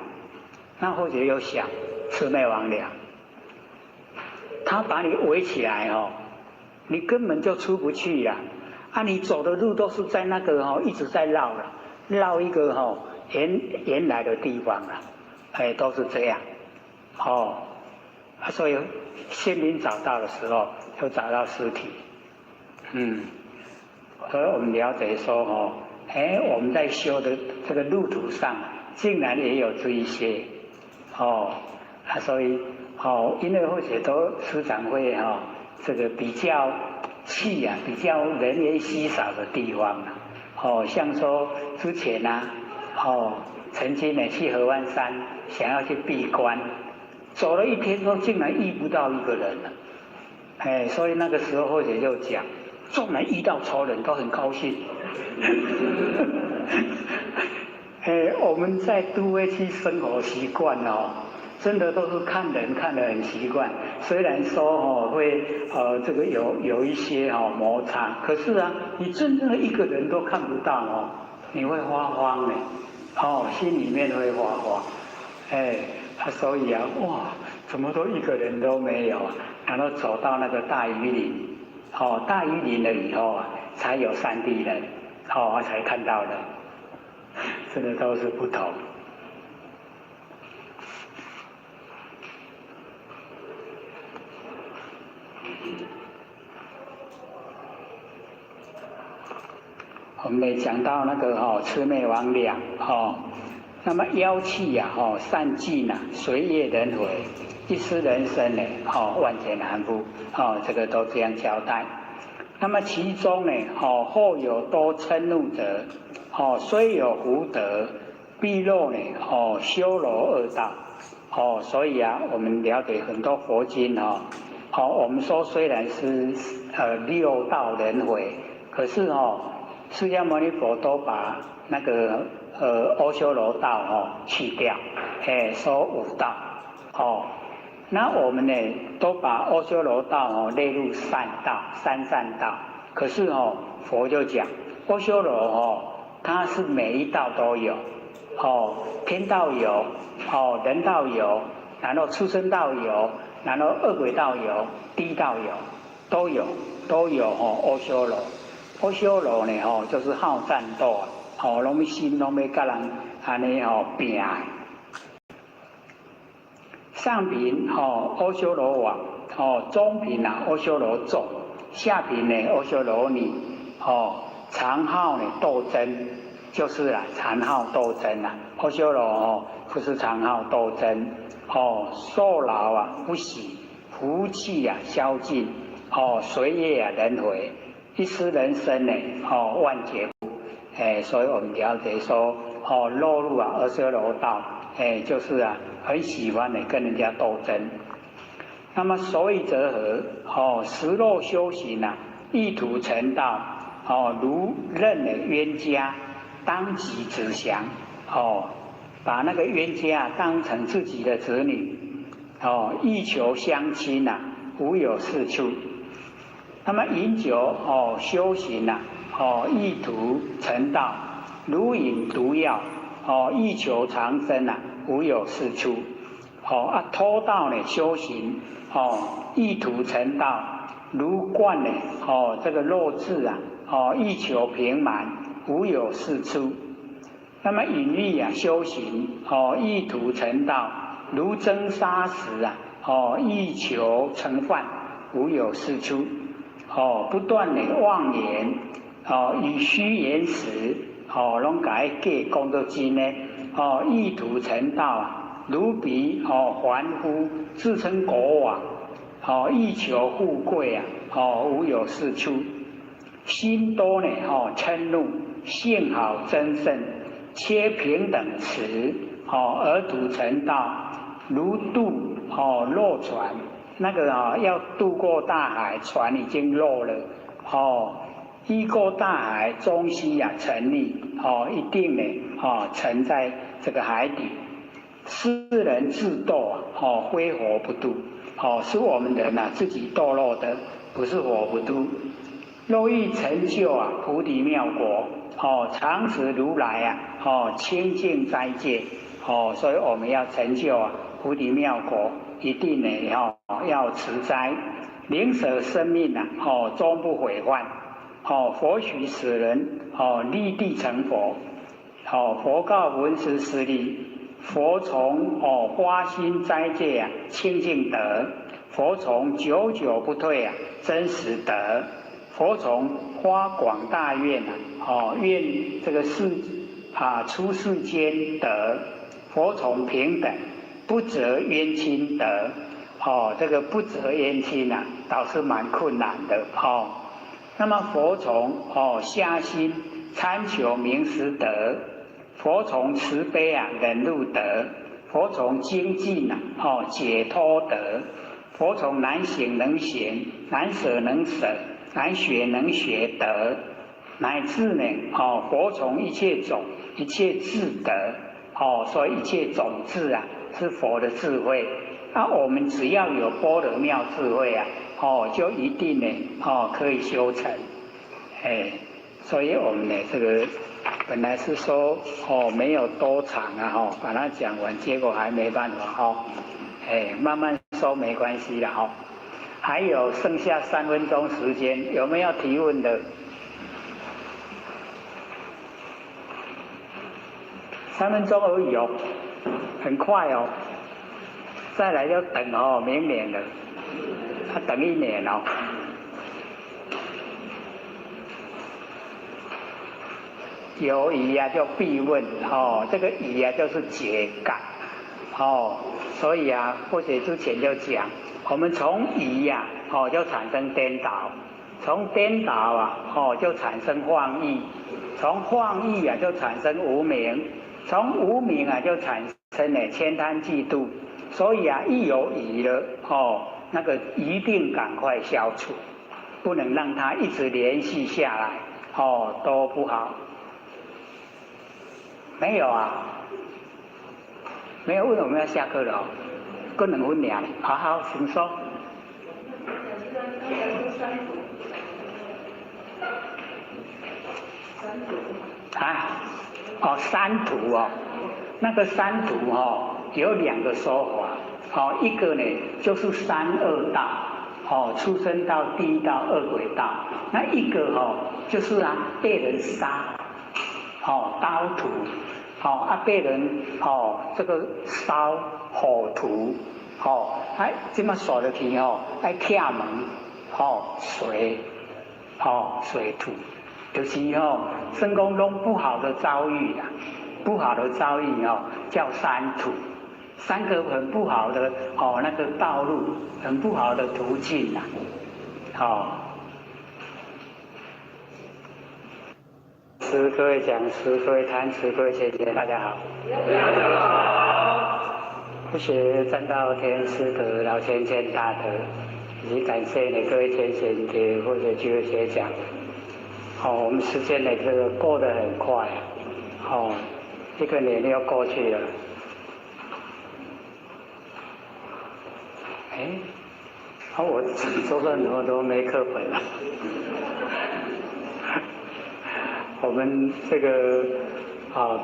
那或者又想魑魅魍魉，他把你围起来你根本就出不去呀！你走的路都是在那个一直在绕一个原来的地方都是这样所以先民找到的时候就找到尸体，所以我们了解说我们在修的这个路途上竟然也有这一些所以因为或者都时常会这个比较去比较人烟稀少的地方像说之前曾经呢去合欢山想要去闭关，走了一天后竟然遇不到一个人了，所以那个时候或者就讲，纵然遇到仇人都很高兴。我们在都会区生活习惯真的都是看人看得很习惯，虽然说会这个有一些摩擦，可是你真正的一个人都看不到你会发慌心里面会发慌，所以哇，怎么都一个人都没有然后走到那个大禹岭，大禹岭了以后才有3地人才看到的，真的都是不同。我们也讲到那个魑魅魍魉那么妖气善尽随业人回，一失人生万劫难复这个都这样交代。那么其中后有多嗔怒者虽有福德，必落修罗恶道所以我们了解很多佛经我们说虽然是6道轮回，可是释迦牟尼佛都把那个阿修罗道去掉，说5道那我们呢都把阿修罗道列入善道、三善道，可是佛就讲阿修罗它是每一道都有天道有人道有，然后畜生道有，然后恶鬼道有，地道有，都有阿修罗。阿修罗呢就是好战斗拢要心拢要甲人安尼拼上品阿修罗王中品阿修罗众，下品呢阿修罗女常好呢斗争，就是常好斗争阿修罗就是常好斗争受劳不喜，福气消尽随业轮回，一失人生呢万劫所以我们了解说落入阿修罗道就是很喜欢跟人家斗争。那么所以则何实若修行意图成道如任冤家当己子祥把那个冤家当成自己的子女欲求相亲无有是处。那么饮酒修行意图成道，如饮毒药欲求长生无有是处。偷盗修行意图成道，如灌这个肉质欲求平满无有是处。那么隐喻修行意图成道，如蒸砂石欲求成饭无有是处。不断妄言以虚言实拢甲伊假讲到真意图成道如彼凡夫自称国王欲求富贵无有是处。心多嗔怒，性好争胜，切平等持而图成道，如渡落船。那个要渡过大海，船已经落了依过大海，终须沉溺一定沉在这个海底世人自堕啊，非佛不度，是我们人自己堕落的，不是佛不度。若欲成就菩提妙果，常持如来清净斋戒，所以我们要成就菩提妙果，一定呢要持斋，宁舍生命终不毁患，佛许使人立地成佛，佛告文殊师利，佛从花心斋戒清净德，佛从久久不退真实德。佛从发广大愿愿这个出世间得，佛从平等不择冤亲得，这个不择冤亲倒是蛮困难的那么佛从下心参求明实德，佛从慈悲忍辱德，佛从精进解脱德，佛从难行能行，难舍能舍，难学能学德，乃至呢佛从一切种一切智德所以一切种智是佛的智慧。我们只要有般若妙智慧就一定呢可以修成。所以我们呢这个本来是说没有多长把它讲完，结果还没办法慢慢说没关系了还有剩下3分钟时间，有没有提问的？3分钟而已很快再来就等明年了，等1年有疑就必问这个疑就是解感所以或者之前就讲，我们从疑就产生颠倒，从颠倒就产生妄意，从妄意就产生无明，从无明就产生悭贪嫉妒。所以一有疑了那个一定赶快消除，不能让它一直连续下来都不好。没有没有，为什么要下课了还2分钟，好请说。三途那个三途有2个说法一个呢就是3恶道出生到地狱道、恶鬼道，那一个就是被人杀刀徒被人这个烧火屠这么说的去爱跳门水土，就是生功中不好的遭遇不好的遭遇叫三途，3个很不好的那个道路，很不好的途径各位讲师、各位坛师、各位学姐，大家好。不学占道天师德、老千千大德，以及感谢各位天贤姐或者几位学长。我们时间这个过得很快1个年又过去了。我说了那么多没课本了。我们这个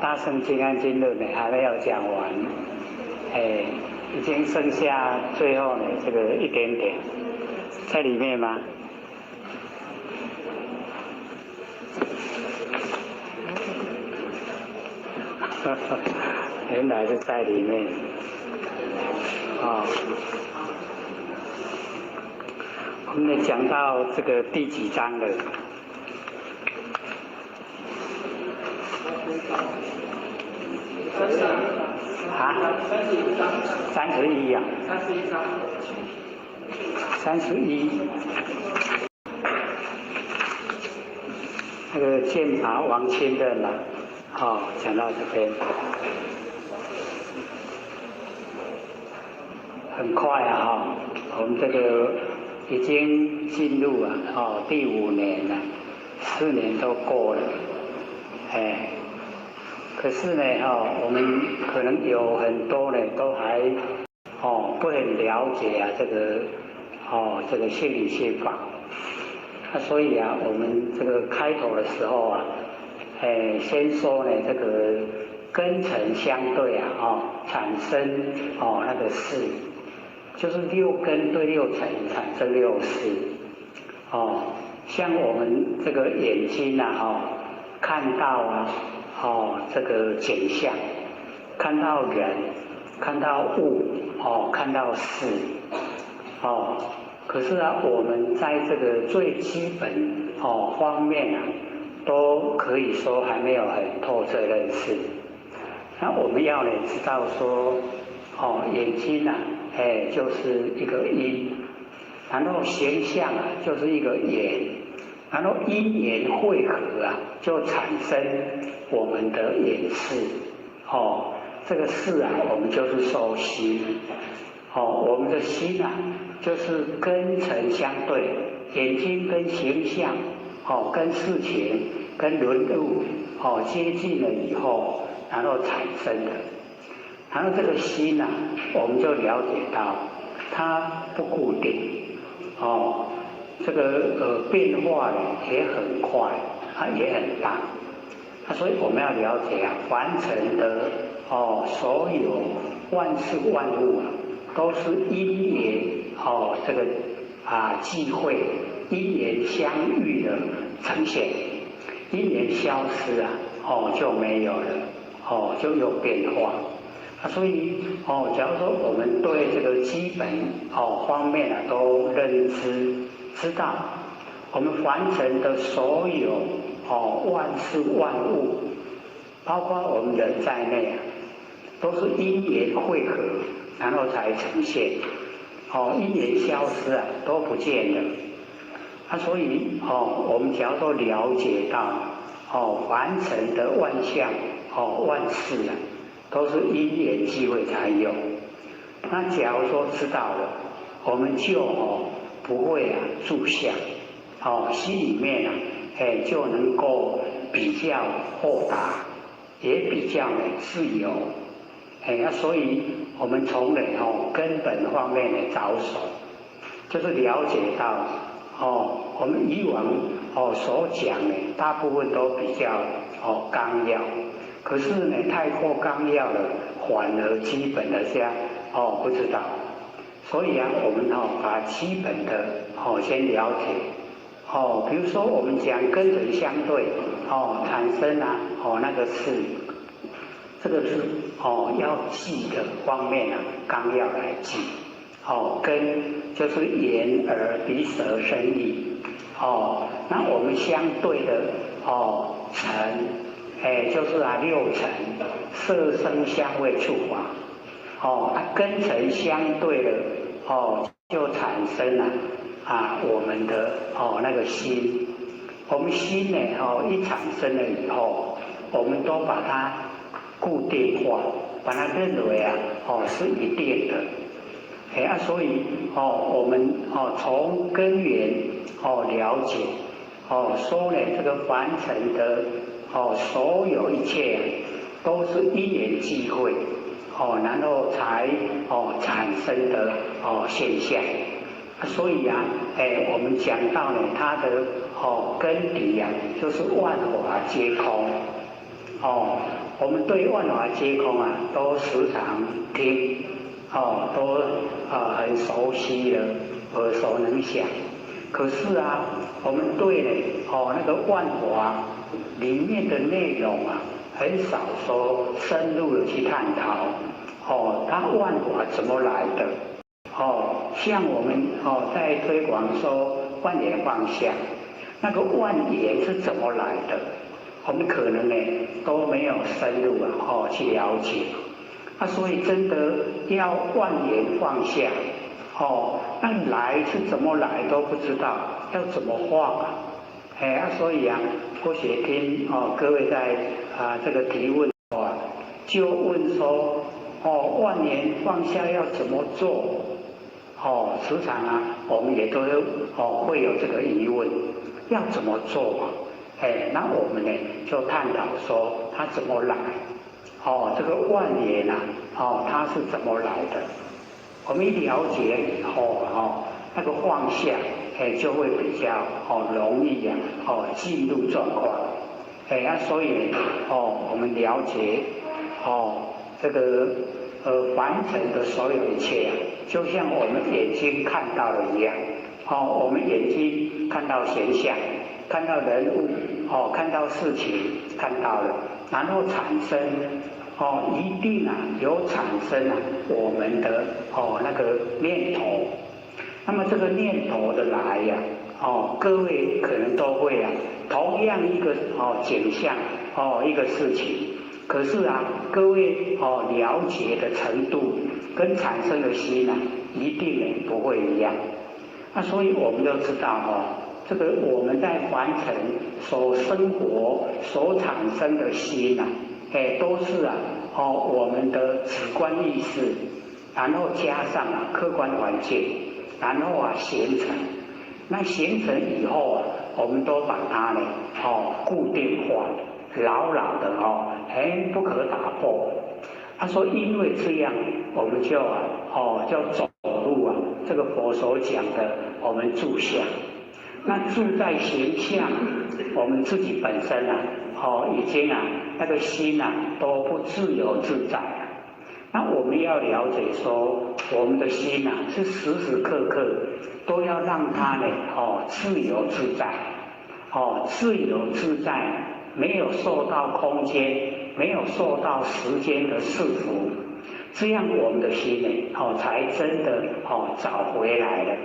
大乘经安经论还没有讲完，已经剩下最后这个一点点，在里面吗？原来是在里面我们讲到这个第几章了？31啊，31那个剑拔王亲任了讲到这边很快我们这个已经进入第5年了，4年都过了可是呢，我们可能有很多呢，都还不很了解啊，这个心理学法。所以啊，我们这个开头的时候啊，先说呢，这个根尘相对啊，产生那个事，就是六根对六尘产生六事。像我们这个眼睛啊，看到啊，这个景象，看到人，看到物，看到事，可是啊，我们在这个最基本方面啊，都可以说还没有很透彻认识。那我们要呢知道说，眼睛啊，就是一个因，然后形象啊就是一个缘，然后因缘汇合啊，就产生我们的眼识。这个事啊，我们就是说心。我们的心啊，就是跟尘相对，眼睛跟形象，跟事情、跟人物，接近了以后，然后产生的。然后这个心啊，我们就了解到，它不固定，这个变化呢也很快，它也很大。所以我们要了解啊，凡尘的所有万事万物啊，都是因缘这个际会，因缘相遇的呈现，因缘消失啊，就没有了，就有变化。所以假如说我们对这个基本方面啊都认知知道，我们凡尘的所有万事万物，包括我们人在内啊，都是因缘汇合，然后才呈现。因缘消失啊，都不见了。所以我们假如说了解到凡尘的万象万事啊，都是因缘际会才有。那假如说知道了，我们就不会住相，心里面啊，就能够比较豁达，也比较自由。所以我们从根本方面着手，就是了解到我们以往所讲的大部分都比较纲要，可是呢太过纲要了，反而基本的下不知道。所以啊，我们把基本的先了解。比如说我们讲根尘相对产生啊那个是这个是要记的方面啊，纲要来记。根就是眼耳鼻舌身意。那我们相对的尘，就是六尘，色声香味触法。根尘相对的就产生了我们的那个心。我们心呢一产生了以后，我们都把它固定化，把它认为是一定的。所以我们从根源了解说呢，这个凡尘的所有一切都是因缘际会然后才产生的现象。所以我们讲到呢，它的根底就是万法皆空。我们对万法皆空都时常听。都很熟悉了，耳熟能详。可是我们对那个万法里面的内容很少说深入的去探讨。它万法怎么来的？像我们在推广说万缘放下，那个万缘是怎么来的？我们可能都没有深入去了解。所以真的要万缘放下，那来是怎么来都不知道，要怎么放所以或许听各位在这个提问就问说万缘放下要怎么做？时常我们也都会有这个疑问，要怎么做？那我们呢就探讨说它怎么来，这个万缘啊，它是怎么来的？我们一了解以后，那个放下，就会比较容易啊，进入状况，所以我们了解，这个凡尘的所有一切啊，就像我们眼睛看到的一样，我们眼睛看到现象，看到人物，看到事情，看到了，然后产生。一定啊有产生啊我们的那个念头，那么这个念头的来呀，各位可能都会啊，同样一个景象一个事情，可是啊各位了解的程度跟产生的心啊，一定呢不会一样。那所以我们都知道这个我们在凡尘所生活所产生的心啊。都是啊，我们的主观意识，然后加上客观环境，然后形成。那形成以后啊，我们都把它呢，固定化，牢牢的不可打破。他说，因为这样，我们就就走入这个佛所讲的我们住相。那住在形象，我们自己本身已经那个心都不自由自在了。那我们要了解说，我们的心是时时刻刻都要让它呢自由自在，自由自在，没有受到空间，没有受到时间的束缚，这样我们的心呢才真的找回来了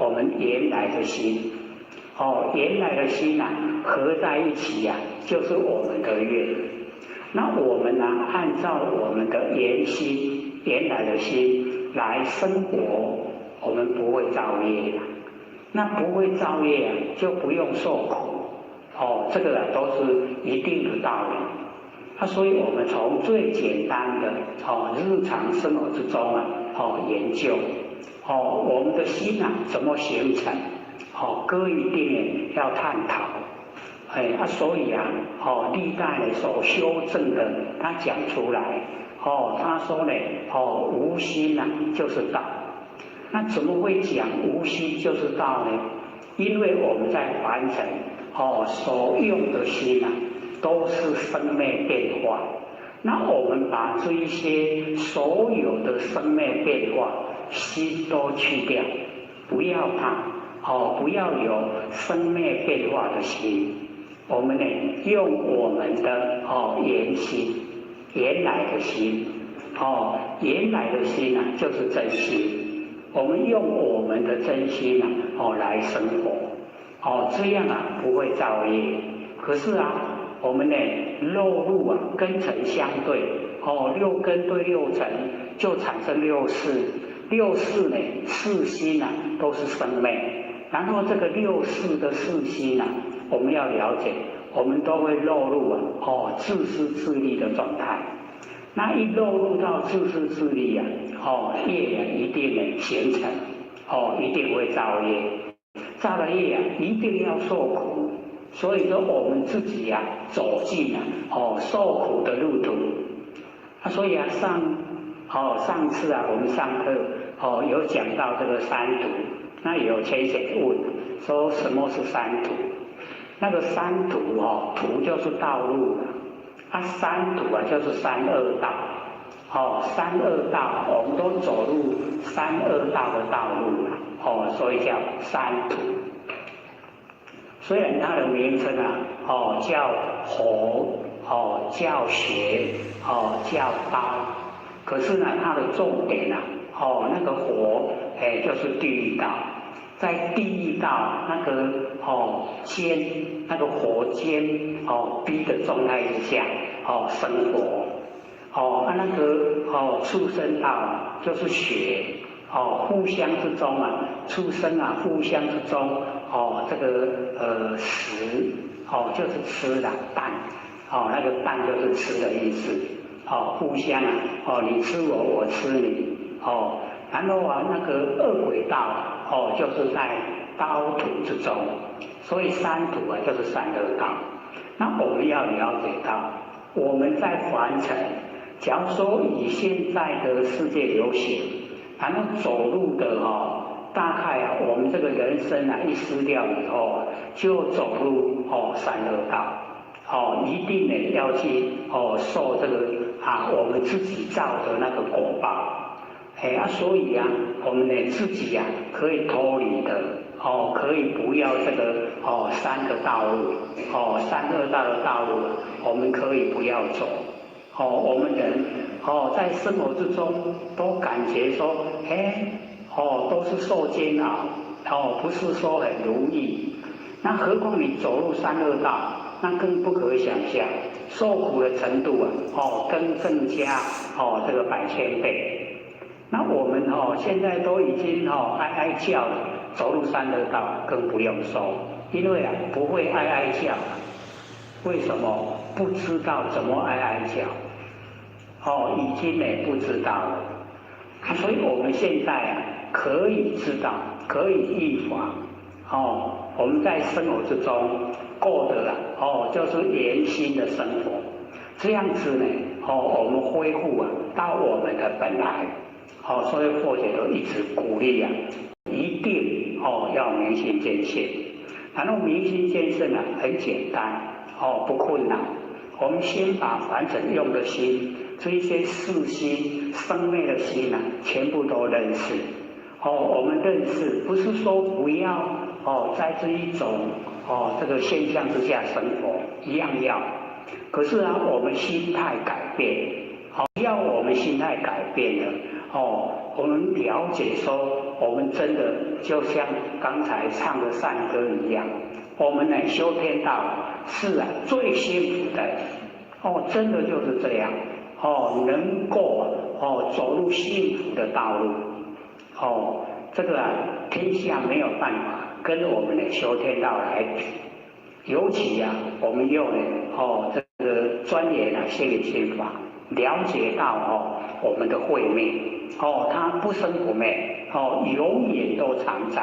我们原来的心。原来的心合在一起就是我们的愿。那我们按照我们的原心、原来的心来生活，我们不会造业。那不会造业就不用受苦。这个都是一定的道理。所以我们从最简单的日常生活之中研究，我们的心怎么形成？各位一定要探讨，所以历代所修正的，他讲出来，他说呢，无心就是道。那怎么会讲无心就是道呢？因为我们在凡尘，所用的心都是生灭变化。那我们把这一些所有的生灭变化，心都去掉，不要怕。不要有生灭变化的心，我们呢用我们的原心，原来的心，原来的心就是真心，我们用我们的真心来生活，这样不会造业。可是我们呢落入根尘相对，六根对六尘就产生六识，六识呢四心都是生灭。然后这个六识的四心我们要了解，我们都会落入自私自利的状态。那一落入到自私自利业一定形成，一定会造业，造了业一定要受苦。所以说我们自己走进受苦的路途。所以上次我们上课有讲到这个三途。那有先生问说什么是三途？那个三途途就是道路，三途就是三恶道，三恶道我们都走入三恶道的道路所以叫三途。虽然它的名称叫佛，叫学，叫道，可是它的重点那个佛就是地狱道，在地狱道那个煎那个火煎逼的状态之下生活，那个畜生道就是血，互相之中畜生互相之中这个食就是吃的蛋，那个蛋就是吃的意思，互相你吃我，我吃你，然后那个恶鬼道就是在刀途之中，所以三途啊就是三恶道。那我们要了解到，我们在凡尘，假如说以现在的世界流行，然后走路的大概啊，我们这个人生啊一失掉以后啊，就走入三恶道，一定呢要去受这个我们自己造的那个果报。所以啊，我们呢自己啊可以脱离的可以不要这个三个道路三恶道的道路，我们可以不要走。我们人在生活之中都感觉说，都是受煎熬，不是说很如意。那何况你走入三恶道，那更不可想象，受苦的程度更加这个百千倍。那我们现在都已经哀哀叫了，走入三恶道更不用说，因为不会哀哀叫，为什么？不知道怎么哀哀叫，已经不知道了。所以我们现在可以知道，可以预防，我们在生活之中过的就是严心的生活，这样子呢，我们恢复到我们的本来。所以佛姐都一直鼓励一定要明心见性。然后明心见性很简单不困难。我们先把凡尘用的心，这一些世心、生灭的心全部都认识。我们认识不是说不要在这一种这个现象之下生活，一样要。可是我们心态改变，只要我们心态改变了。我们了解说，我们真的就像刚才唱的善歌一样，我们修天道是最幸福的。真的就是这样。能够走入幸福的道路。这个天下没有办法跟我们的修天道来比。尤其我们用这个钻研心理心法，了解到我们的慧命它不生不灭永远都常在。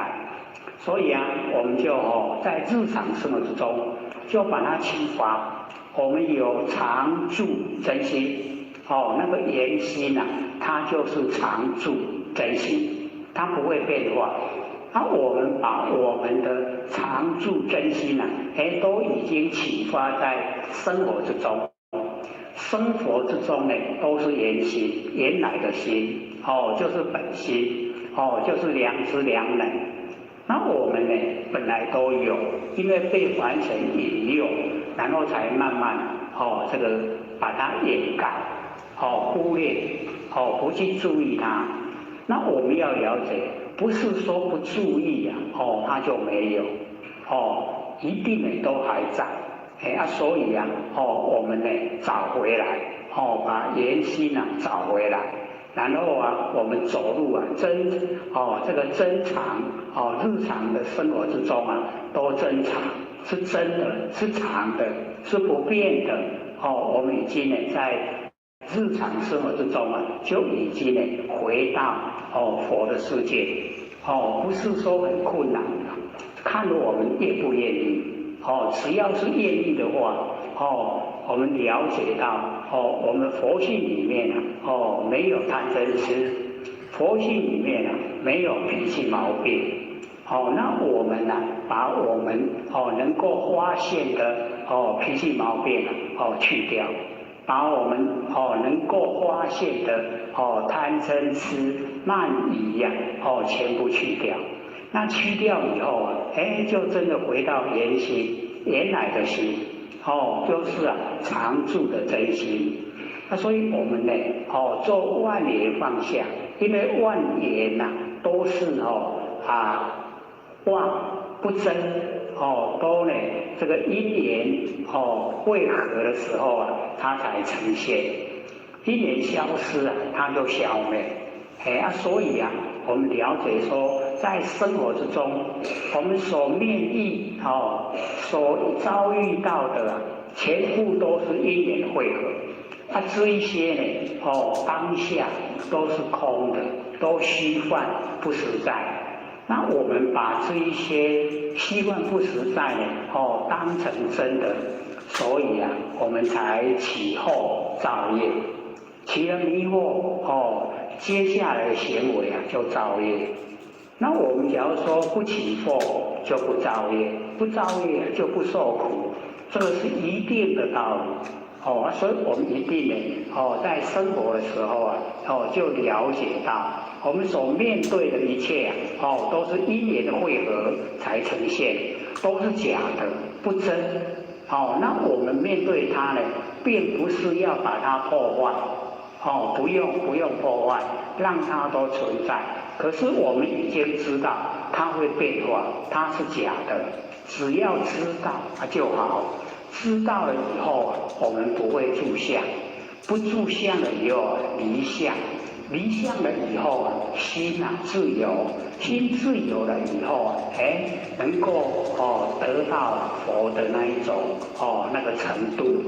所以我们就在日常生活之中就把它启发。我们有常住真心那个言心它就是常住真心，它不会变化。我们把我们的常住真心都已经启发在生活之中。生活之中都是原心，原来的心就是本心就是良知良能。那我们本来都有，因为被凡尘引诱，然后才慢慢这个把它掩盖忽略不去注意它。那我们要了解，不是说不注意它就没有一定都还在。所以我们找回来把原心找回来。然后我们走路这个真常日常的生活之中都真常，是真的，是常的，是不变的我们已经在日常生活之中就已经回到佛的世界不是说很困难看我们愿不愿意只要是愿意的话我们了解到我们佛性里面没有贪嗔痴，佛性里面没有脾气毛病那我们把我们能够发现的脾气毛病去掉，把我们能够发现的贪嗔痴慢疑全部去掉。那去掉以后就真的回到原心，原来的心就是常住的真心。那所以我们做万缘放下，因为万缘都是妄不真都这个因缘汇合的时候它才呈现。因缘消失它就消灭。所以我们了解说，在生活之中，我们所面遇所遭遇到的全部都是因缘汇合。这一些当下都是空的，都虚幻不实在。那我们把这一些虚幻不实在呢，当成真的，所以啊，我们才起后造业，起了迷惑，接下来的行为啊就造业。那我们假如说不起惑就不造业，不造业就不受苦，这个是一定的道理。所以我们一定呢，在生活的时候啊，就了解到我们所面对的一切啊，都是因缘的汇合才呈现，都是假的，不真。那我们面对它呢，并不是要把它破坏，不用破坏，让它都存在。可是我们已经知道它会变化，它是假的，只要知道就好。知道了以后啊，我们不会住相，不住相了以后啊，离相，离相了以后啊，心啊自由，心自由了以后啊，能够得到佛的那一种那个程度。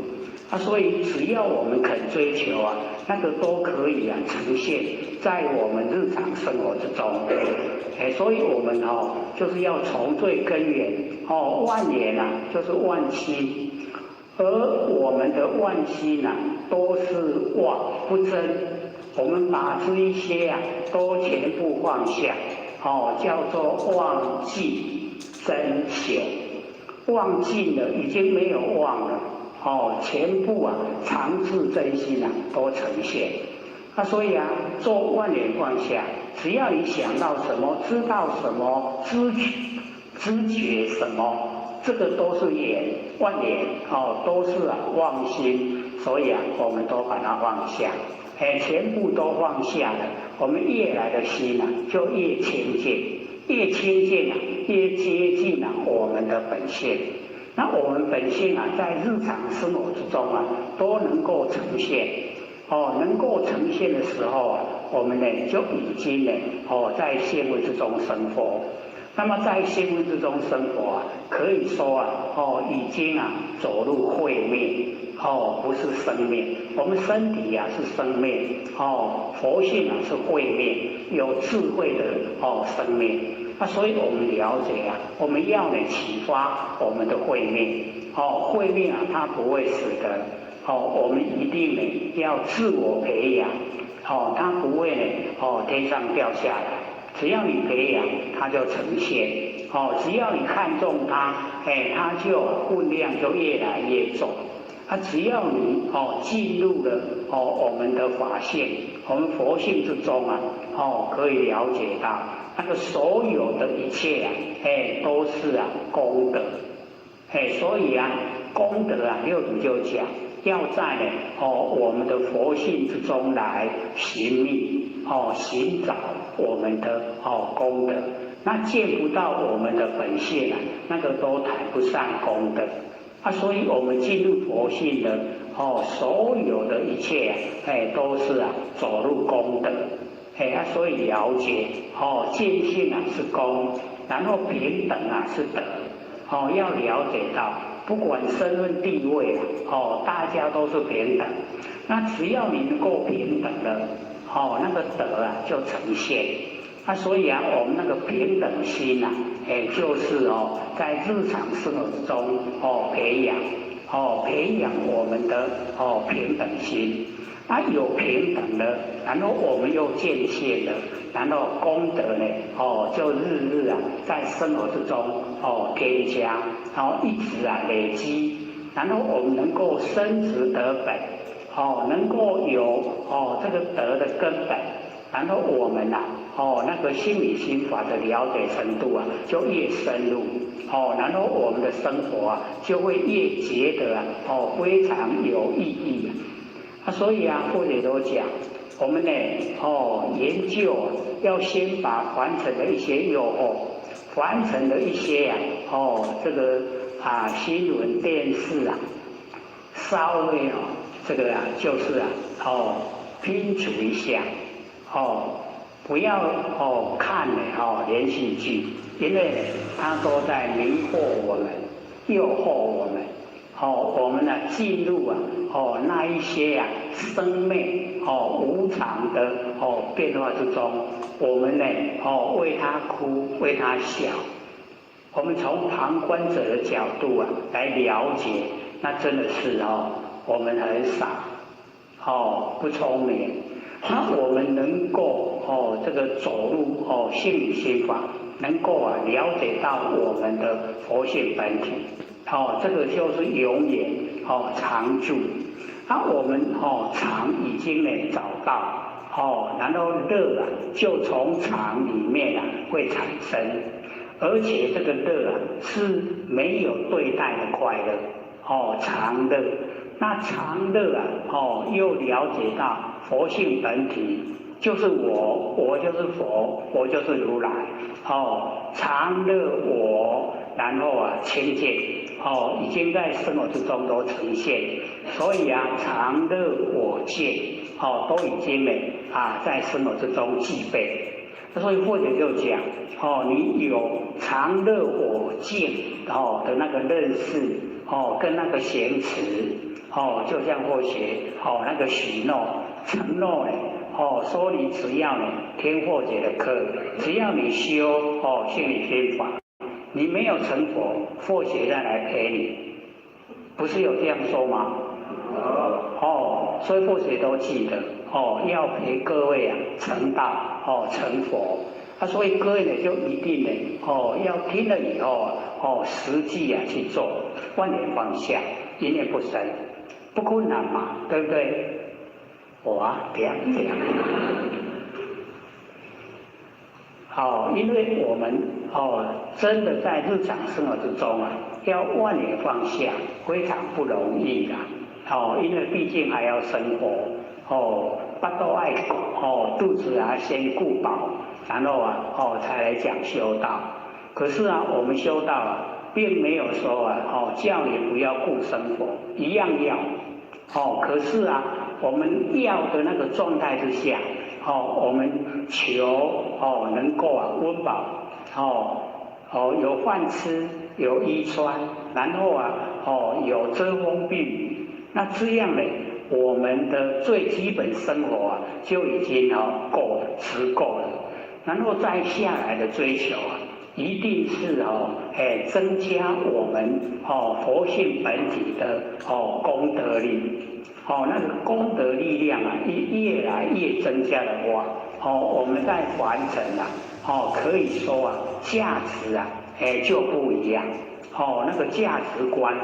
所以只要我们肯追求啊，那个都可以啊呈现在我们日常生活之中。所以我们就是要从最根源万缘啊，就是万心。而我们的万心啊，都是妄不真。我们把这一些啊，都全部放下，叫做忘尽真显。忘尽了，已经没有忘了，全部啊，常自真心啊，都呈现。所以啊，做万缘放下，只要你想到什么，知道什么，知觉什么。这个都是缘，万缘都是妄心，所以啊，我们都把它放下，全部都放下了，我们越来的心啊，就越清净，越清净啊，越接近我们的本性。那我们本性啊，在日常生活之中啊，都能够呈现，能够呈现的时候啊，我们呢就已经呢，在现位之中生活。那么在现位之中生活啊，可以说啊，已经啊走入慧命，不是生命。我们身体啊是生命，佛性啊是慧命，有智慧的生命。所以我们了解啊，我们要呢启发我们的慧命，慧命啊它不会死的，我们一定呢要自我培养，它不会呢天上掉下来。只要你培养，它就呈现；只要你看重它，它就分量就越来越重。只要你进入了我们的法性，我们佛性之中啊，可以了解到那个所有的一切啊，都是功德。所以啊，功德啊，六祖就讲，要在呢我们的佛性之中来寻觅，寻找我们的功德。那见不到我们的本性啊，那个都谈不上功德。所以我们进入佛性的所有的一切都是走入功德。所以了解见性啊是功，然后平等啊是德。要了解到，不管身份地位大家都是平等。那只要你能够平等的，那个德啊就呈现。所以我们那个平等心啊，就是在日常生活之中培养我们的平等心。有平等了，然后我们又见性了，然后功德呢就日日在生活之中添加，一直累积，然后我们能够升值得本，能够有这个德的根本，然后我们那个心理心法的了解程度就越深入，然后我们的生活就会越觉得非常有意义。所以或者都讲，我们呢研究要先把凡尘的一些诱惑，凡尘的一些这个新闻电视稍微这个就是拼除一下，不要看连续剧，因为它都在迷惑我们，诱惑我们。我们进入那一些生命无常的变化之中，我们呢为他哭，为他笑。我们从旁观者的角度来了解，那真的是我们很傻，不聪明。那我们能够这个走入心理心法，能够了解到我们的佛性本体，这个就是永远常住。那我们常已经找到然后乐就从常里面会产生，而且这个乐是没有对待的快乐常乐。那常乐又了解到佛性本体就是我，我就是佛，我就是如来常乐我，然后清净已经在生活之中都呈现，所以常乐我净都已经在生活之中具备。所以或者就讲你有常乐我净的那个认识跟那个行持就像或学那个许诺承诺说你只要听或者的课，只要你修心理心法，你没有成佛，或学再来陪你，不是有这样说吗？所以或学都记得要陪各位成道成佛。所以各位就一定要听了以后实际去做，万念放下，一念不生，不困难嘛，对不对？这样因为我们真的在日常生活之中要万念放下，非常不容易因为毕竟还要生活巴肚爱肚子先顾饱，然后才来讲修道。可是我们修道并没有说叫你不要顾生活，一样要可是我们要的那个状态之下我们求能够温饱有饭吃，有衣穿，然后有遮风避雨。那这样我们的最基本生活就已经够了，足够了。然后再下来的追求一定是增加我们佛性本体的功德力那个功德力量越来越增加的话我们在凡尘可以说价值就不一样那个价值观，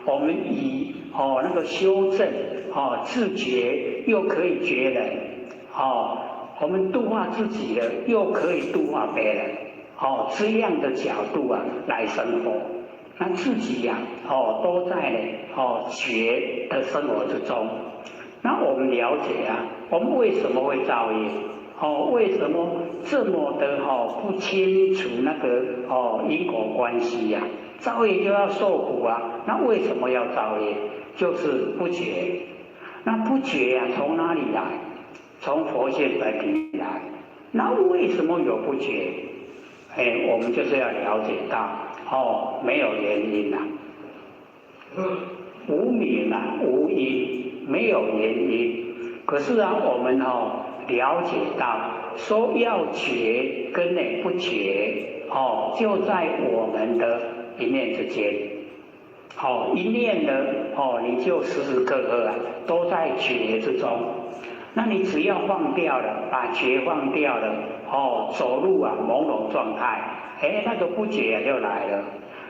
我们以那个修正自觉又可以觉人我们度化自己了，又可以度化别人这样的角度来生活，那自己都在觉的生活之中。那我们了解我们为什么会造业为什么这么的不清楚那个因果关系造业就要受苦那为什么要造业？就是不觉。那不觉从哪里来？从佛性本体来。那为什么有不觉？我们就是要了解到没有原因无明无因，没有原因。可是我们了解到说要觉跟不觉就在我们的一念之间一念呢你就时时刻刻都在觉之中。那你只要放掉了，把觉放掉了走入朦胧状态那个不觉就来了。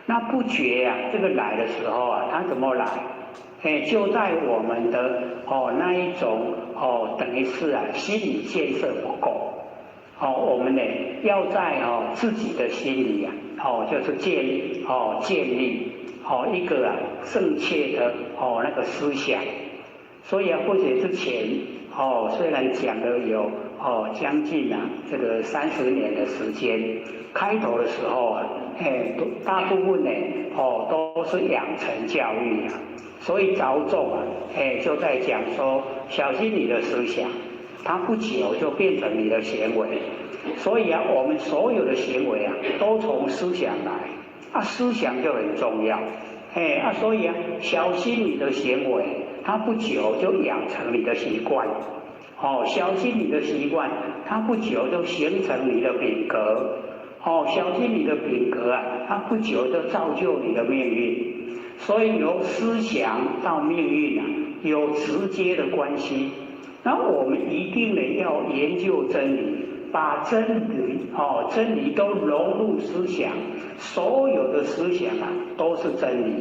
那不觉这个来的时候它怎么来？就在我们的那一种等于是心理建设不够我们要在自己的心里就是建立一个正确的那个思想。所以或者之前虽然讲了有将近这个30年的时间，开头的时候大部分都是养成教育所以着重就在讲说小心你的思想，它不久就变成你的行为。所以我们所有的行为都从思想来思想就很重要所以小心你的行为，它不久就养成你的习惯小心你的习惯，它不久就形成你的品格。小心你的品格啊，它不久就造就你的命运。所以由思想到命运啊，有直接的关系。那我们一定呢要研究真理，把真理都融入思想，所有的思想啊都是真理。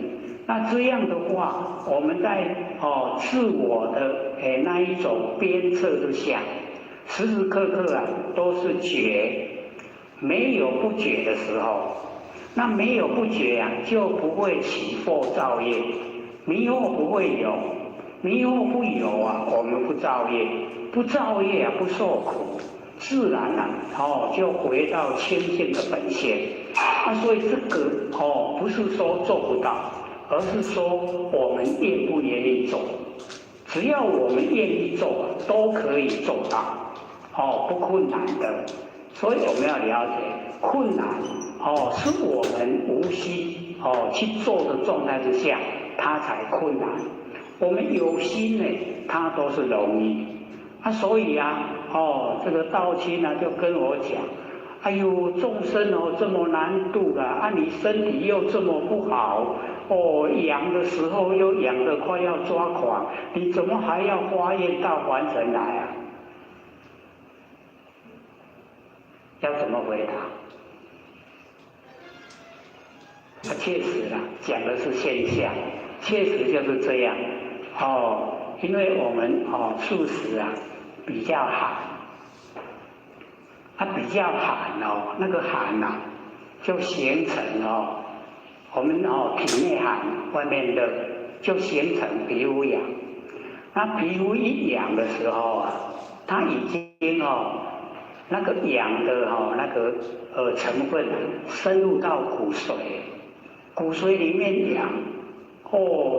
那这样的话，我们在自我的那一种鞭策之下，时时刻刻啊都是觉，没有不觉的时候。那没有不觉啊，就不会起惑造业，迷惑不会有，迷惑不有啊，我们不造业，不造业啊，不受苦，自然啊，就回到清净的本性。所以这个不是说做不到，而是说我们愿不愿意做。只要我们愿意做，都可以做到，不困难的。所以我们要了解，困难是我们无心去做的状态之下，它才困难。我们有心呢，它都是容易。所以啊，这个道亲啊就跟我讲，哎呦，众生这么难度啦，你身体又这么不好，养的时候又养得快要抓狂，你怎么还要发愿到凡尘来啊？要怎么回答？确实啦，讲的是现象，确实就是这样。因为我们素食啊比较寒，比较寒那个寒啊就形成我们体内寒，外面热，就形成皮肤痒。那皮肤一痒的时候啊，它已经那个氧的那个成分深入到骨髓，骨髓里面氧，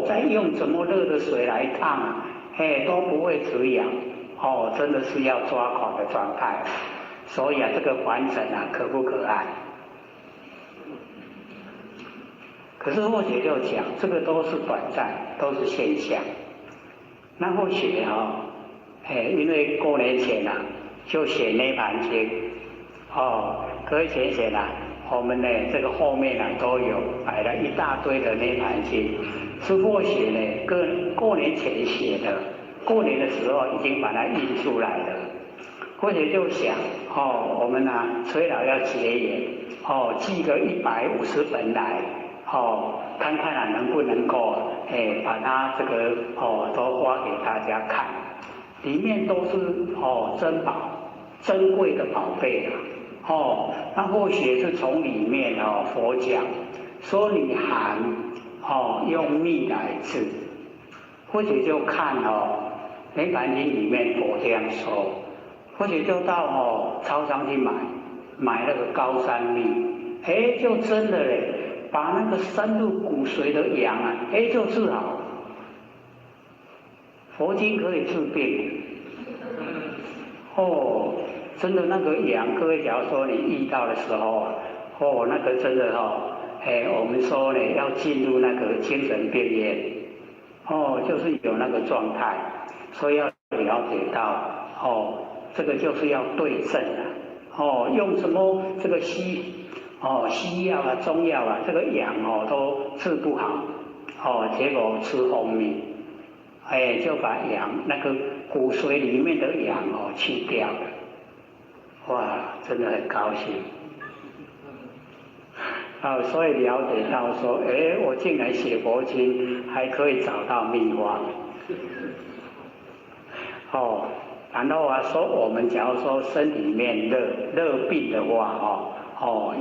再用怎么热的水来烫啊，都不会止痒，真的是要抓狂的状态。所以啊，这个凡尘啊，可不可爱？可是或许就讲，这个都是短暂，都是现象。那或许因为过年前啊。就写涅盘经，各位前写啦，我们呢这个后面都有摆了一大堆的涅盘经，是或许呢过年前写的，过年的时候已经把它印出来了。或许就想我们崔老要结缘，寄个150本来，看看能不能够把它这个都发给大家看。里面都是珍宝、珍贵的宝贝那或许是从里面佛讲说你寒用蜜来治，或许就看涅盘经里面佛这样说，或许就到超商去买那个高山蜜，就真的嘞，把那个深入骨髓的痒就治好。佛经可以治病，真的那个痒，各位假如说你遇到的时候，那个真的我们说呢要进入那个精神病院，就是有那个状态，所以要了解到，这个就是要对症用什么这个西药啊、中药啊，这个痒都治不好，结果吃蜂蜜。就把氧那个骨髓里面的氧去掉了，哇，真的很高兴。所以了解到说，我竟然写佛经还可以找到秘方。然后说我们假如说身体里面热病的话，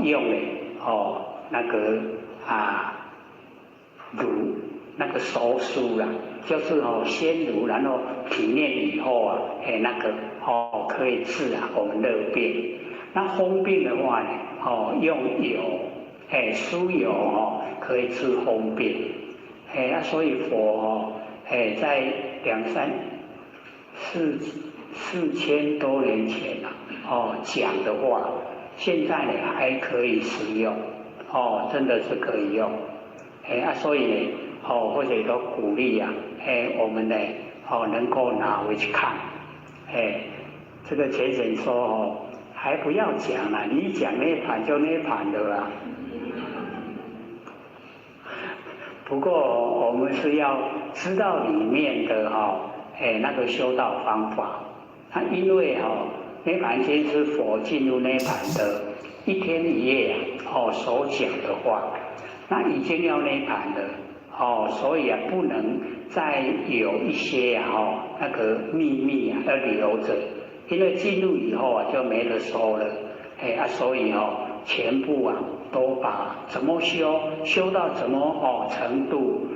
用那个乳那个熟酥啦。就是鲜乳，然后提炼以后那个可以治我们热病。那风病的话呢，用油，酥油可以治风病。所以佛在4000多年前讲的话，现在呢还可以使用，真的是可以用。所以呢。或者都鼓励我们呢能够拿回去看，这个浅显说哦，还不要讲了，你讲涅槃就涅槃的啦。不过我们是要知道里面的那个修道方法。因为涅槃经是佛进入涅槃的一天一夜所讲的话，那已经要涅槃了所以不能再有一些那个秘密要留着，因为进入以后就没得说了，所以全部都把怎么修到怎么程度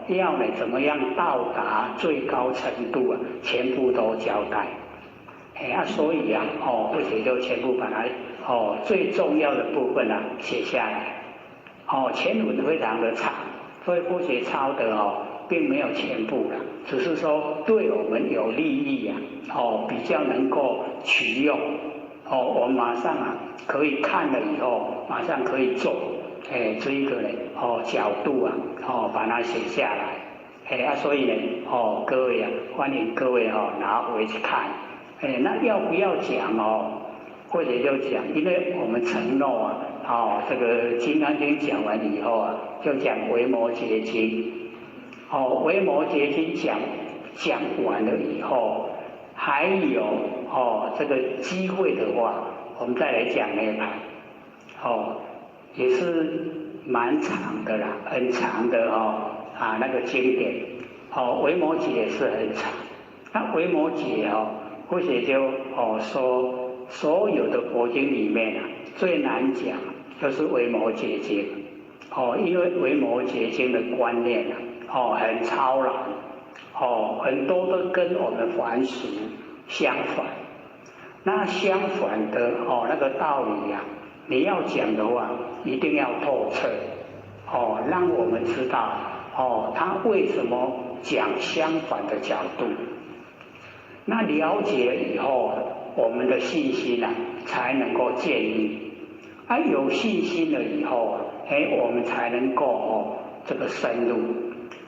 要怎么样到达最高程度全部都交代。所以或者就全部把它最重要的部分写下来。前文非常的长，所以或许抄的并没有全部了，只是说对我们有利益比较能够取用。我们马上可以看了以后，马上可以做，这一个呢角度把它写下来，所以呢各位欢迎各位拿回去看，那要不要讲或者就讲，因为我们承诺这个《金刚经》讲完以后就讲《维摩诘经》，《维摩诘经》讲完了以后，还有这个机会的话，我们再来讲涅槃，也是蛮长的啦，很长的那个经典，维摩诘也是很长。那维摩诘或者就说所有的佛经里面最难讲就是维摩诘经，因为维摩诘经的观念很超然，很多都跟我们凡俗相反。那相反的那个道理你要讲的话，一定要透彻，让我们知道他为什么讲相反的角度。那了解以后我们的信心才能够建立，有信心了以后我们才能够这个深入。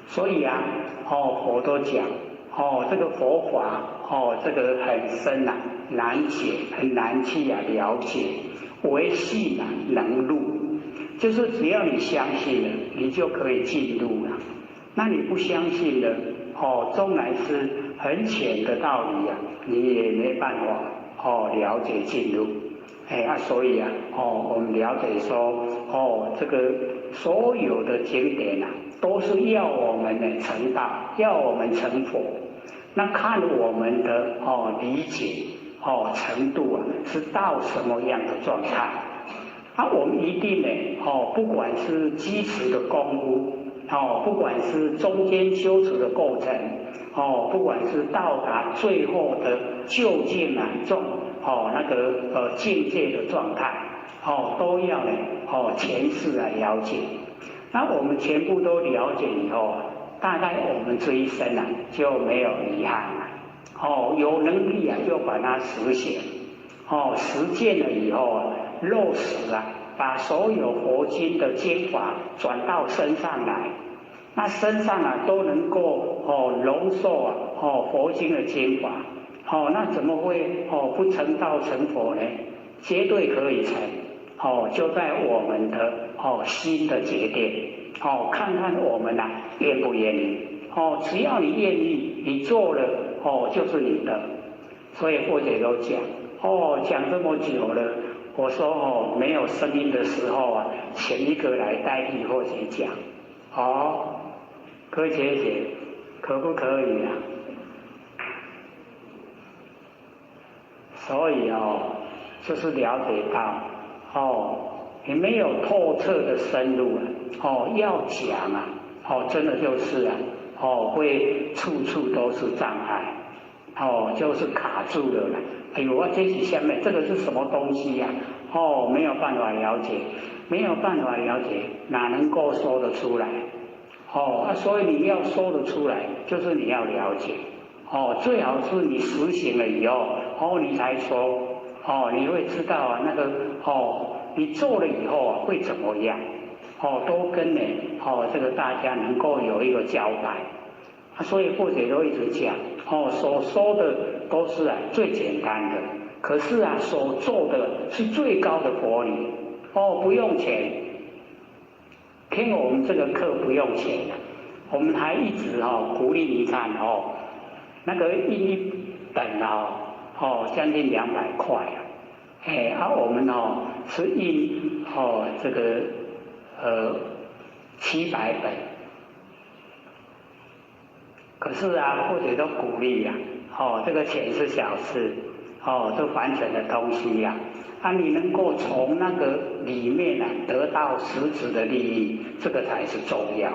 所以佛都讲这个佛法这个很深难解，很难去了解，唯信能入，就是只要你相信了，你就可以进入了。那你不相信的纵然是很浅的道理你也没办法了解进入。所以我们了解说这个所有的经典都是要我们成道，要我们成佛。那看我们的理解程度是到什么样的状态，我们一定不管是基础的功夫不管是中间修持的过程不管是到达最后的究竟那个境界的状态都要前世了解。那我们全部都了解以后大概我们这一生就没有遗憾了。有能力就把它实现，实践了以后落实把所有佛经的经法转到身上来，那身上都能够容受佛经的经法，那怎么会不成道成佛呢？绝对可以成，就在我们的心的节点，看看我们愿不愿意，只要你愿意，你做了就是你的。所以或者都讲讲这么久了，我说没有声音的时候请一个来代替或者讲，柯姐姐可不可以所以就是了解到你没有透彻的深入要讲真的就是会处处都是障碍，就是卡住了哎呦这是下面这个是什么东西没有办法了解，没有办法了解，哪能够说得出来所以你要说得出来，就是你要了解最好是你实行了以后你才说你会知道那个你做了以后会怎么样都跟这个大家能够有一个交代所以或者都一直讲，所说的都是最简单的，可是所做的是最高的佛理，不用钱，听我们这个课不用钱，我们还一直鼓励你看那个印一本将近200块我们是印这个700本。可是或者都鼓励这个钱是小事，这凡尘的东西你能够从那个里面得到实质的利益，这个才是重要，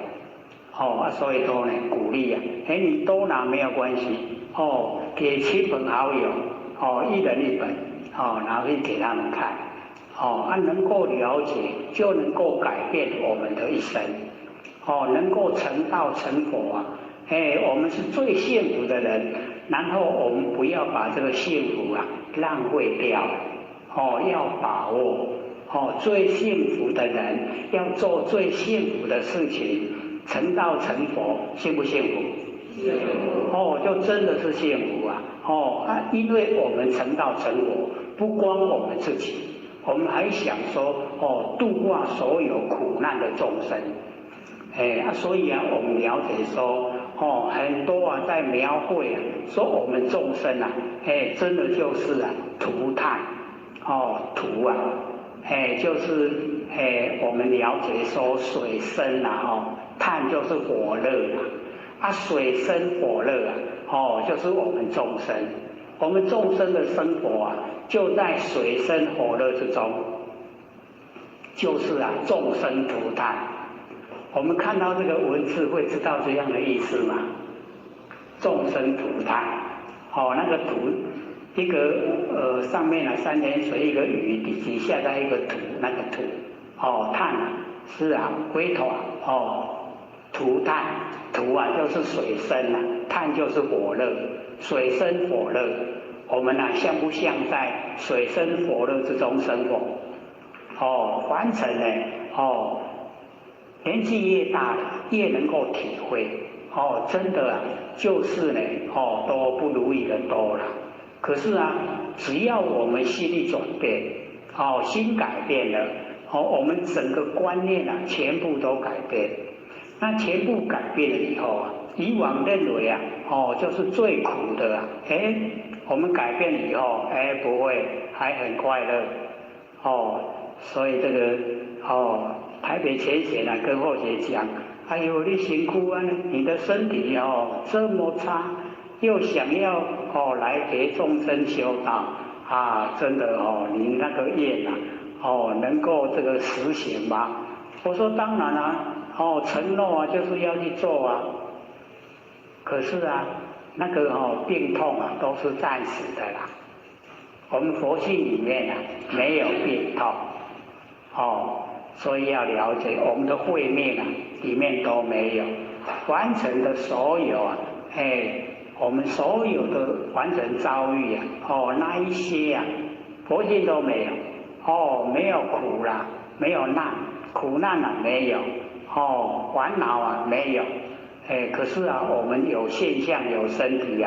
所以说呢，鼓励你多拿没有关系，给亲朋好友，一人1本，拿去给他们看，能够了解，就能够改变我们的一生，能够成道成佛我们是最幸福的人，然后我们不要把这个幸福浪费掉，要把握，最幸福的人要做最幸福的事情，成道成佛，幸不幸福？就真的是幸福因为我们成道成佛，不光我们自己，我们还想说度化所有苦难的众生，所以我们了解说。很多在描绘说我们众生真的就是涂炭，涂就是我们了解说水生炭就是火热水生火热就是我们众生，我们众生的生活就在水生火热之中，就是众生涂炭。我们看到这个文字会知道这样的意思吗？众生涂炭，那个涂一个上面3点水一个雨，底下再一个土，那个土炭是龟头涂炭，土就是水生炭就是火热，水生火热，我们像不像在水生火热之中生活？凡尘呢年纪越大越能够体会真的就是呢都不如意的多了。可是只要我们心里转变心改变了我们整个观念全部都改变。那全部改变了以后以往认为就是最苦的我们改变以后不会还很快乐所以这个台北前贤跟后学讲，哎呦，你辛苦你的身体这么差，又想要来给众生修道真的你那个愿能够这个实行吗？我说当然承诺就是要去做可是那个病痛都是暂时的啦。我们佛性里面没有病痛所以要了解我们的慧命里面都没有凡尘的所有我们所有的凡尘遭遇那一些佛性都没有没有苦啦，没有难，苦难没有烦恼没有可是我们有现象有身体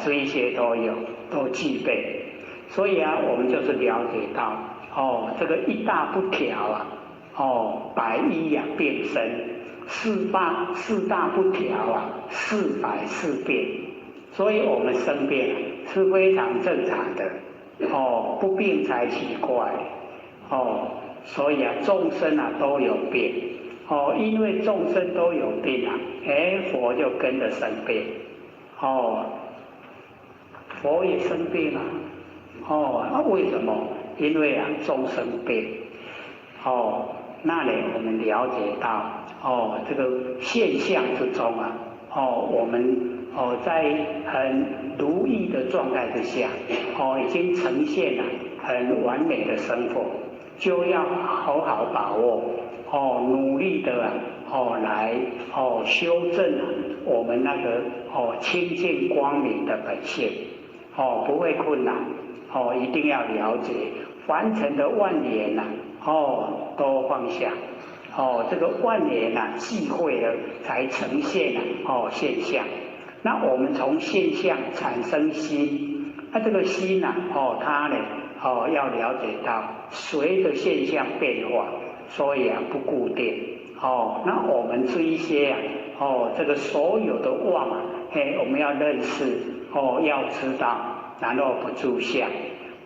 这一些都有，都具备。所以我们就是了解到这个一大不调百一变生，四大不调四百四变。所以我们生病是非常正常的不病才奇怪所以众生都有病因为众生都有病佛就跟着生病佛也生病为什么？因为众生病那里我们了解到这个现象之中我们在很如意的状态之下已经呈现了很完美的生活，就要好好把握努力的来修正我们那个清净光明的本性不会困难一定要了解凡尘的万缘都放下这个万年际会了才呈现现象。那我们从现象产生心，那这个心它呢要了解到随着现象变化，所以不固定。那我们这一些这个所有的妄我们要认识要知道，然后不住相。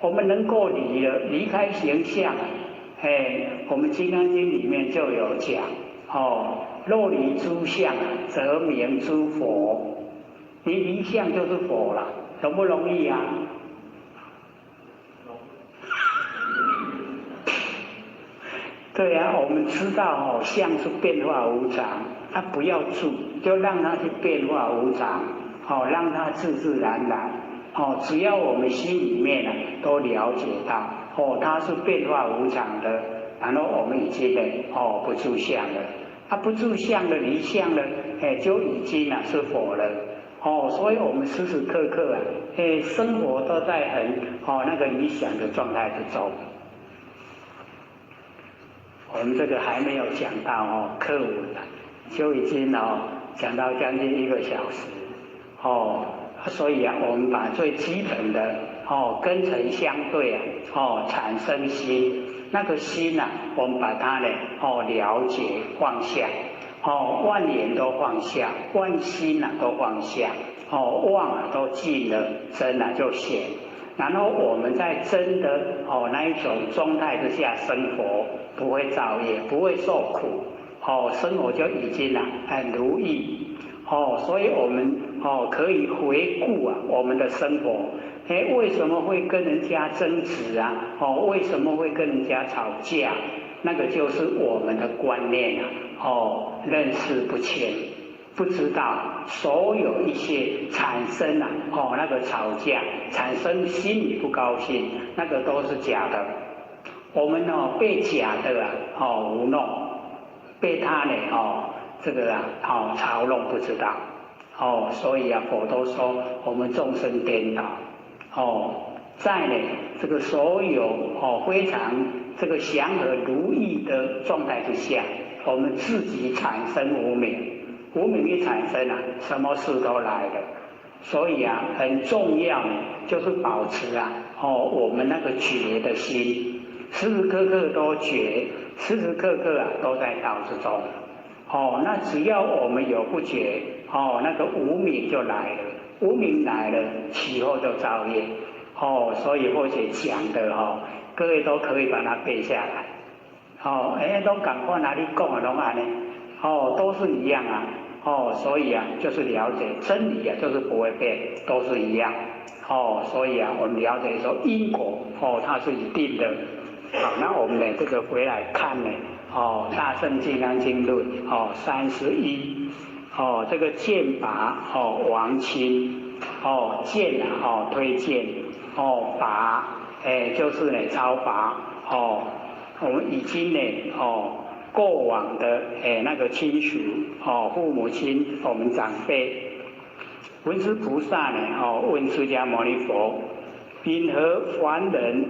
我们能够离开形象我们《金刚经》里面就有讲若离诸相则名诸佛。你离相就是佛了，容不容易啊？对啊，我们知道相是变化无常，不要住，就让它去变化无常，让它自自然然。只要我们心里面都了解到它是变化无常的，然后我们已经不住相了，不住相了，离相了，就已经是佛了。所以我们时时刻刻生活都在很那个理想的状态之中。我们这个还没有讲到课文就已经讲到将近1个小时所以我们把最基本的根尘相对产生心，那个心我们把它呢了解放下。万言都放下，万心都放下，妄都尽了，真就显。然后我们在真的那一种状态之下生活，不会造业，不会受苦，生活就已经很如意。所以我们可以回顾我们的生活，为什么会跟人家争执为什么会跟人家吵架？那个就是我们的观念认识不清，不知道所有一些产生那个吵架，产生心里不高兴，那个都是假的。我们被假的愚弄，被他呢这个嘲弄不知道所以佛都说我们众生颠倒在呢这个所有非常这个祥和如意的状态之下，我们自己产生无明，无明一产生什么事都来了。所以很重要就是保持我们那个觉的心，时时刻刻都觉，时时刻刻都在道之中。那只要我们有不觉那个无明就来了，无明来了，其后就造业所以或许讲的各位都可以把它背下来都赶快哪里讲都安呢都是一样所以就是了解真理就是不会变，都是一样所以我们了解说因果它是一定的。好，那我们呢这个回来看呢大圣金刚经论31这个剑拔王亲剑推荐拔就是呢超拔我们已经呢过往的那个亲属父母亲，我们长辈，文殊菩萨呢问释迦牟尼佛，因何凡人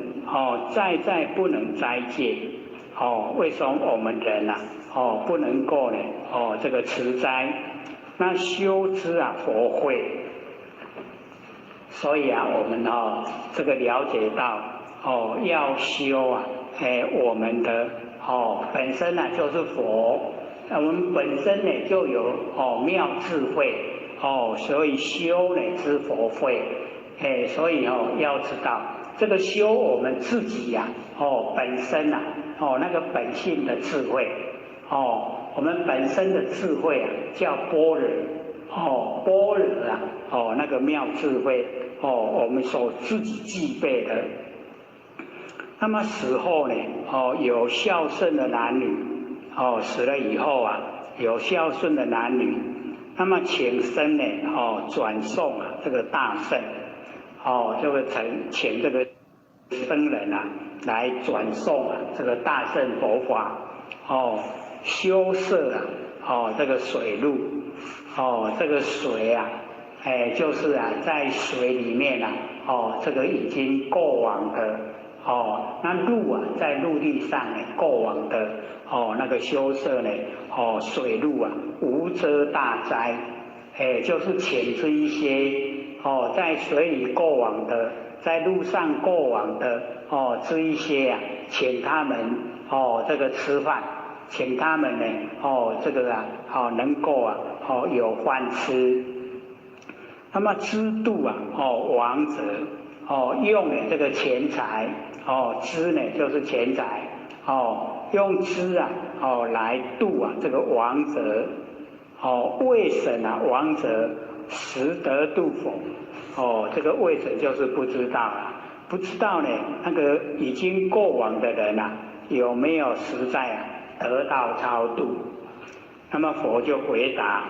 在不能斋戒为什么我们人不能够呢这个持斋？那修之佛慧。所以我们这个了解到要修我们的本身就是佛，我们本身呢就有妙智慧所以修呢知佛慧所以要知道这个修我们自己本身那个本性的智慧我们本身的智慧叫般若般若那个妙智慧我们所自己具备的。那么死后呢有孝顺的男女死了以后有孝顺的男女，那么请生呢转送这个大圣就会请这个僧人来转送这个大圣佛法修设这个水路这个水就是在水里面这个已经过往的那路啊，在陆地上呢，过往的那个修舍呢，水路啊，无遮大灾，就是遣这一些在水里过往的，在路上过往的这一些啊，请他们这个吃饭，请他们呢这个啊能够啊有饭吃。那么资度啊王者用呢这个钱财资呢就是钱财用资啊来度啊这个王者未审啊王者实得度否这个未审就是不知道啊，不知道呢那个已经过往的人啊有没有实在啊得到超度。那么佛就回答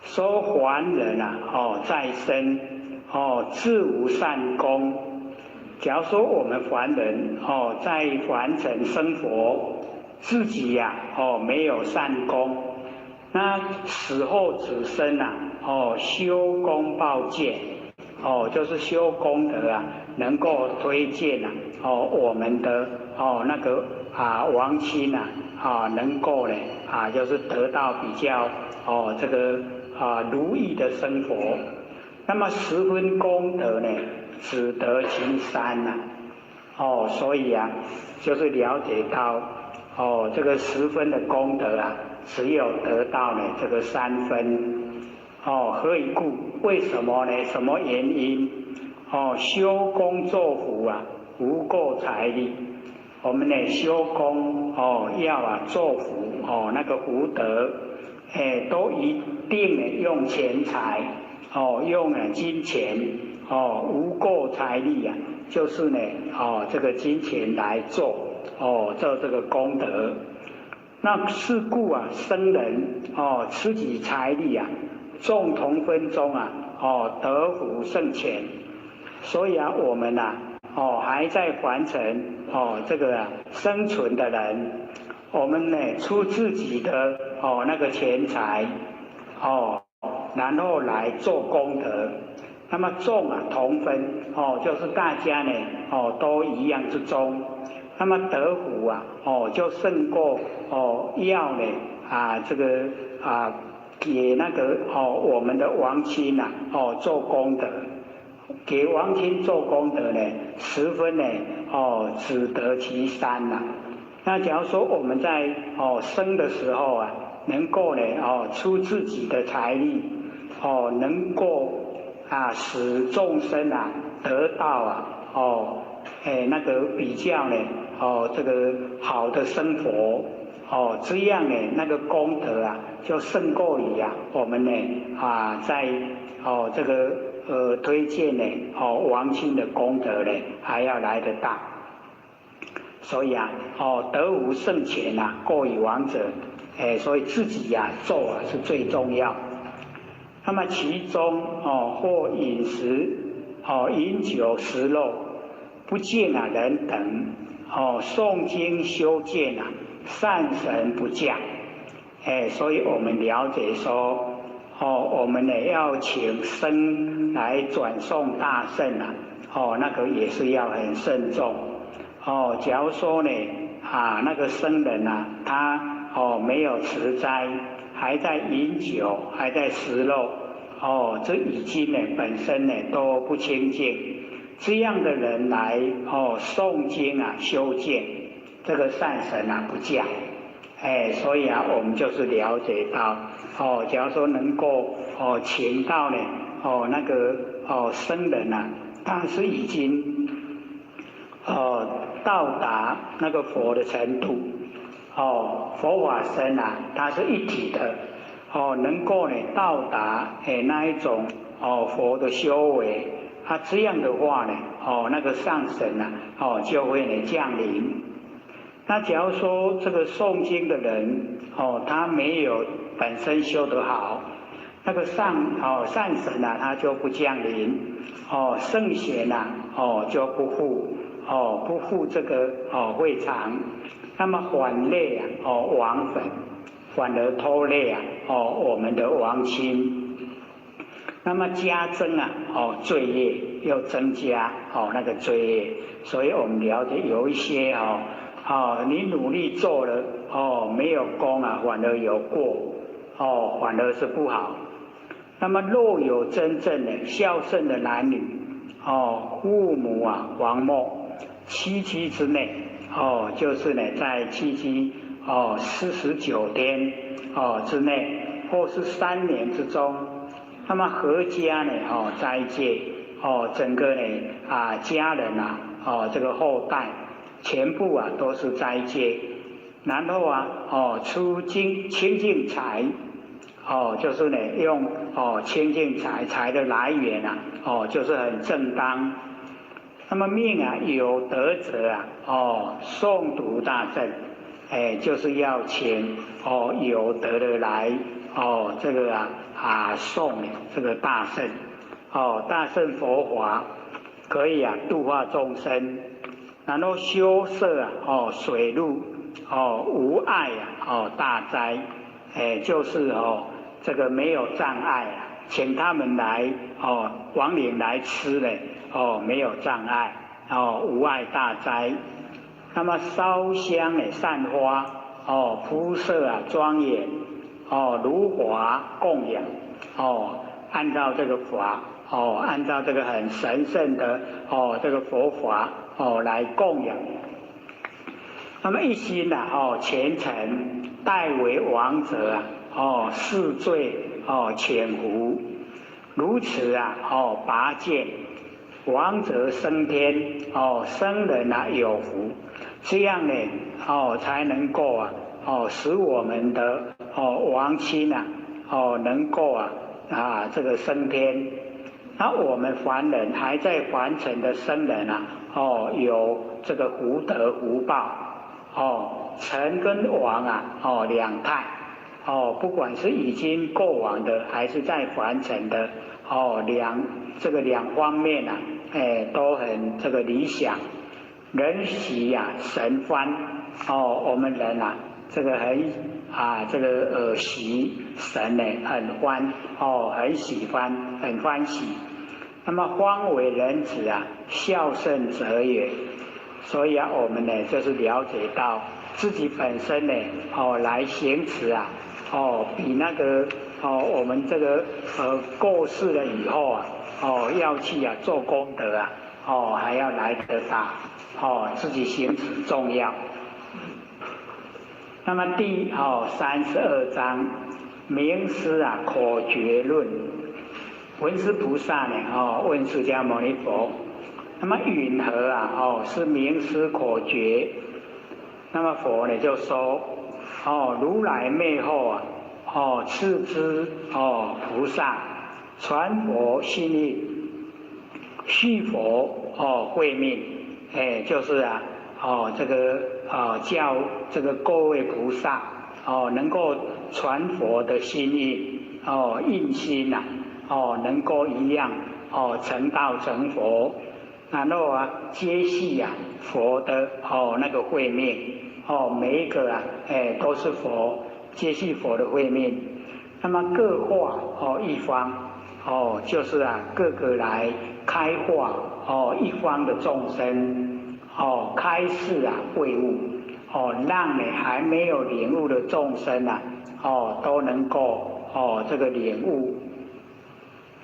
说凡人啊在生自无善功。假如说我们凡人在凡尘生活，自己呀没有善功，那死后子孙啊修功报戒就是修功德啊，能够推荐啊我们的那个亡亲啊能够呢就是得到比较这个如意的生活。那么十分功德呢只得其三所以啊就是了解到这个10分的功德啊只有得到呢这个3分何以故？为什么呢？什么原因修功作福啊无过财力。我们呢修功要作福那个福德都一定呢用钱财用金钱无过财力啊，就是呢这个金钱来做这个功德。那是故啊僧人持己财力啊众同分中啊得福胜钱。所以我们还在凡尘这个生存的人，我们呢出自己的那个钱财然后来做功德。那么众同分就是大家呢都一样之中。那么得福就胜过要呢这个给那个我们的亡亲做功德。给亡亲做功德呢10分呢只得其3那假如说我们在生的时候能够呢出自己的财力能够使众生得到那个比较呢这个好的生活这样呢那个功德就胜过于我们呢在这个推荐呢亡亲的功德呢还要来得大。所以得无胜钱过于亡者所以自己做是最重要。那么其中或饮食饮酒食肉不敬人等诵经修戒善神不降所以我们了解说我们呢要请僧来转诵大圣那个也是要很慎重假如说呢那个僧人他没有持斋，还在饮酒，还在食肉这已经呢本身呢都不清净。这样的人来诵经修戒，这个善神不降所以我们就是了解到假如说能够请到呢那个僧人他是已经到达那个佛的程度佛法僧它是一体的能够呢到达那一种佛的修为这样的话呢那个上神就会呢降临。那假如说这个诵经的人他没有本身修得好，那个善神他就不降临圣贤就不护这个会场，那么反累亡粉，反而拖累我们的亡亲。那么加增啊，罪业又增加那个罪业，所以我们了解有一些你努力做了没有功啊，反而有过反而是不好。那么若有真正的孝顺的男女父母啊亡没7期之内就是呢在7期49天之内，或是3年之中。那么合家呢斋戒整个呢家人啊这个后代全部啊都是斋戒，然后出清净财就是呢用清净财的来源就是很正当。那么命有德者诵读大圣，就是要请有德的来这个诵这个大圣大圣佛法可以度化众生，然后修摄水陆无碍大灾，就是这个没有障碍请他们来亡灵来吃呢没有障碍无碍大灾。那么烧香散花铺设庄严如华供养按照这个法按照这个很神圣的这个佛法来供养。那么一心虔诚代为亡者世罪潜伏，如此拔剑亡者升天生人有福，这样呢才能够使我们的亡亲能够这个升天。那我们凡人还在凡尘的生人有这个福德福报成跟亡两态不管是已经过往的还是在凡尘的这个两方面都很这个理想。人喜神欢我们人这个很这个喜神呢很欢很喜欢很欢喜。那么方为人子孝顺者也。所以我们呢就是了解到自己本身呢来行持比那个我们这个过世了以后要去做功德还要来得大自己行持重要。那么第32章明师口诀论，文殊菩萨呢问释迦牟尼佛，那么云何是明师口诀？那么佛呢就说如来灭后赐之菩萨传佛心意，续佛慧命，就是这个叫这个各位菩萨能够传佛的心意印心能够一样成道成佛，然后接续佛的那个慧命每一个都是佛接续佛的慧命。那么各化一方就是各个来开化一方的众生开示慧悟让还没有领悟的众生都能够这个领悟。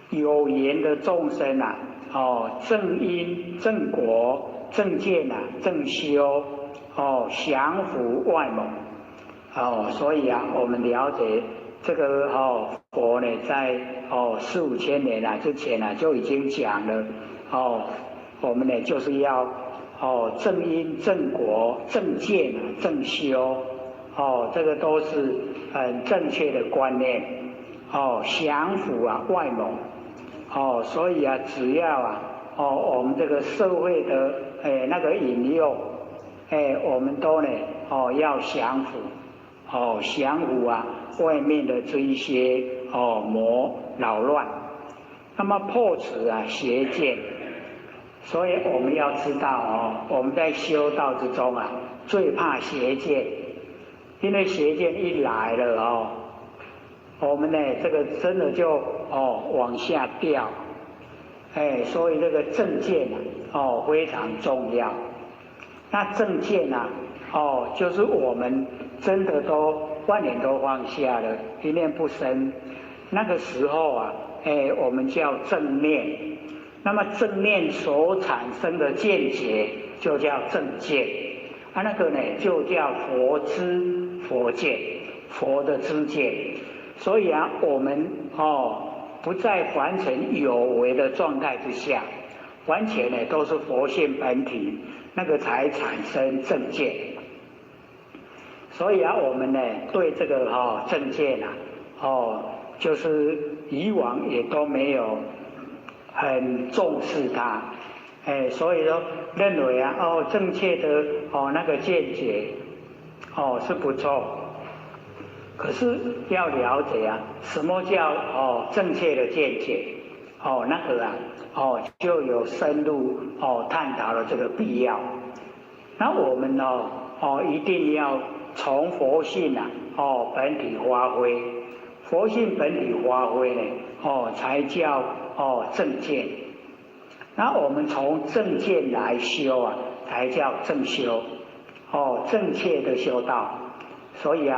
有缘的众生正因正果正见正修降伏外蒙所以我们了解这个佛呢在4、5千年之前就已经讲了我们呢就是要正因正果正见正修这个都是很正确的观念降伏外蒙所以只要我们这个社会的那个引诱我们都呢要降伏降伏外面的这一些魔扰乱，那么破除邪见。所以我们要知道我们在修道之中最怕邪见，因为邪见一来了我们呢这个真的就往下掉，所以这个正见非常重要。那正见就是我们真的都万念都放下了，一念不生，那个时候我们叫正念。那么正念所产生的见解就叫正见，那个呢就叫佛知佛见，佛的知见。所以我们不在凡尘有为的状态之下，完全呢都是佛性本体，那个才产生正见。所以我们呢对这个正见就是以往也都没有很重视它，所以说认为正确的那个见解是不错，可是要了解什么叫正确的见解，那个就有深入探讨的这个必要。那我们一定要从佛性本体发挥，佛性本体发挥呢才叫正见。那我们从正见来修才叫正修，正确的修道。所以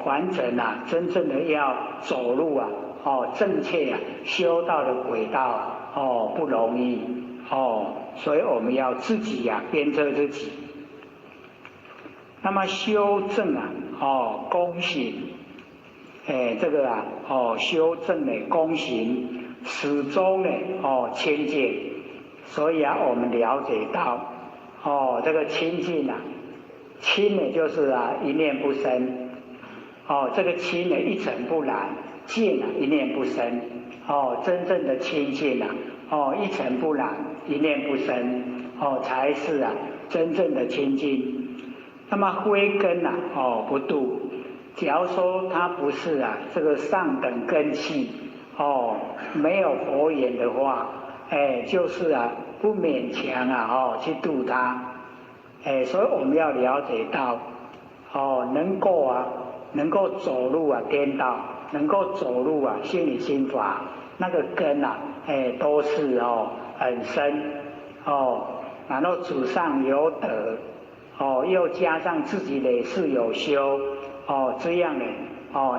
凡尘真正的要走入正确修道的轨道不容易所以我们要自己鞭策自己。那么修正功行，这个修正的功行始终清净。所以我们了解到这个清净清呢就是一念不生，这个清呢一尘不染，净一念不生，真正的清净一尘不染，一念不生，才是真正的清净。那么慧根不度，假如说它不是这个上等根器没有佛缘的话，就是不勉强去度它。所以我们要了解到能够走入颠倒，能够走入心理心法，那个根都是很深然后祖上有德又加上自己累世有修这样呢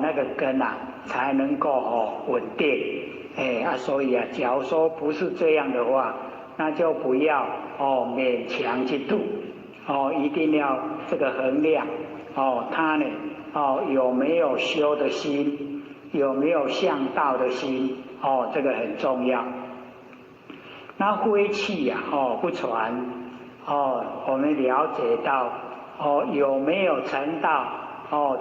那个根才能够稳定。所以假如说不是这样的话，那就不要勉强去度一定要这个衡量他呢有没有修的心，有没有向道的心这个很重要。那灰气不传我们了解到有没有成道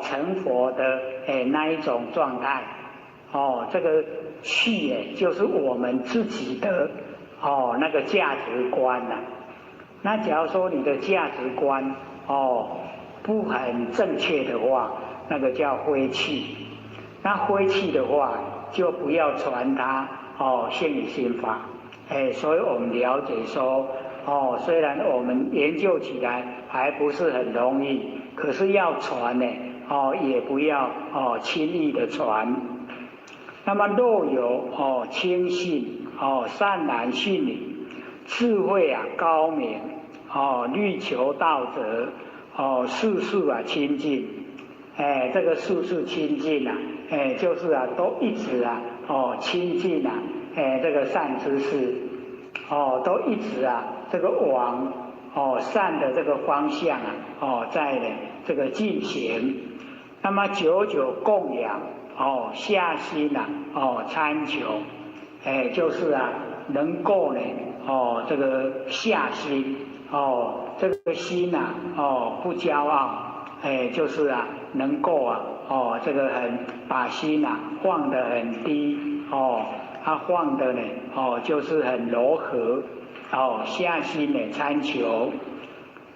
成佛的那一种状态这个气就是我们自己的那个价值观那假如说你的价值观不很正确的话，那个叫灰气。那灰气的话就不要传它心理心法。所以我们了解说虽然我们研究起来还不是很容易，可是要传呢也不要轻易的传。那么若有轻信善男信女，智慧高明欲求道者事事清净。这个事事清净就是都一直亲近这个善知识都一直这个往善的这个方向在这个进行。那么久久供养下心参求，就是能够呢这个下心这个心不骄傲，就是能够这个把心放得很低它放的呢就是很柔和下心呢参求。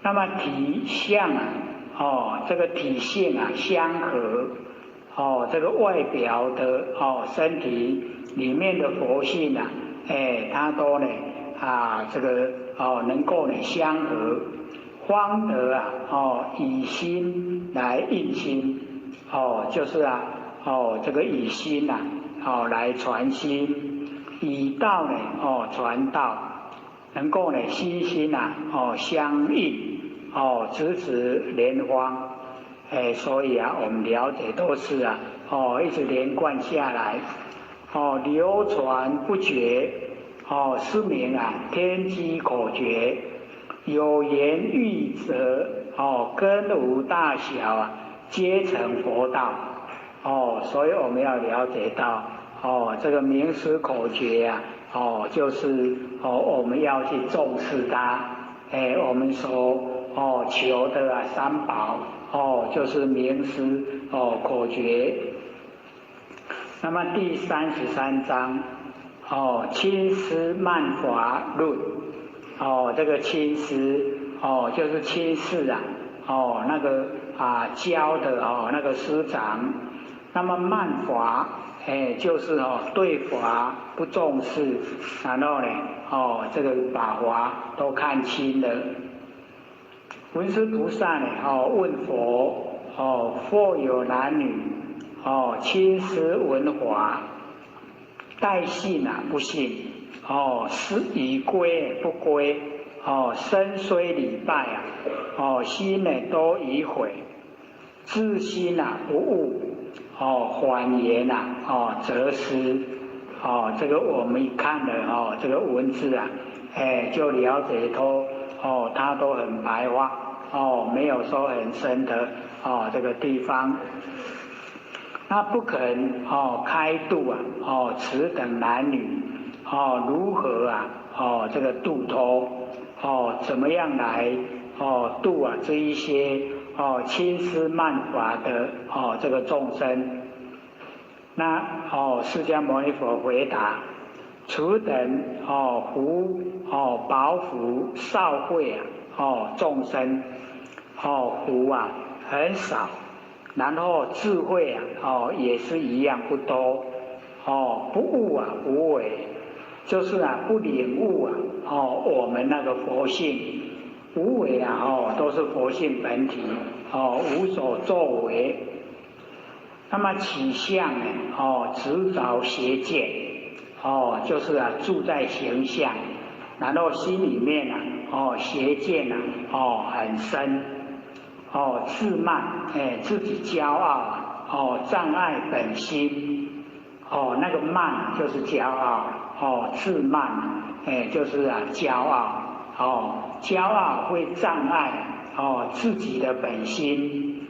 那么体相这个体性相合这个外表的身体里面的佛性它都呢这个能够呢相合，方得以心来印心就是这个以心呐来传心，以道呢传道，能够呢心心呐相应直指莲花。所以啊，我们了解都是啊一直连贯下来流传不绝是名啊天机口诀，有言喻则根无大小啊，皆成佛道所以我们要了解到这个名师口诀啊就是我们要去重视它。我们所求的啊三宝就是名师口诀。那么第33章亲师曼华论这个亲师就是亲师啊那个教的那个师长。那么曼华就是对法不重视，然后呢这个把法都看清了。文殊菩萨呢问佛或有男女亲师闻法，待信不信是已归不归身虽礼拜心呢都已毁，自心不悟缓言则失这个我们一看了这个文字就了解它都很白话没有说很深的这个地方。那不肯开度此等男女如何这个度脱怎么样来度这一些亲师曼法的这个众生？那释迦牟尼佛回答：此等福薄福少慧众生福很少，然后智慧也是一样不多不悟无为，就是不领悟我们那个佛性。无为都是佛性本体无所作为。那么起相呢执着邪见就是住在形象，然后心里面邪见很深自慢自己骄傲障碍本心那个慢就是骄傲自慢就是骄傲骄傲会障碍自己的本心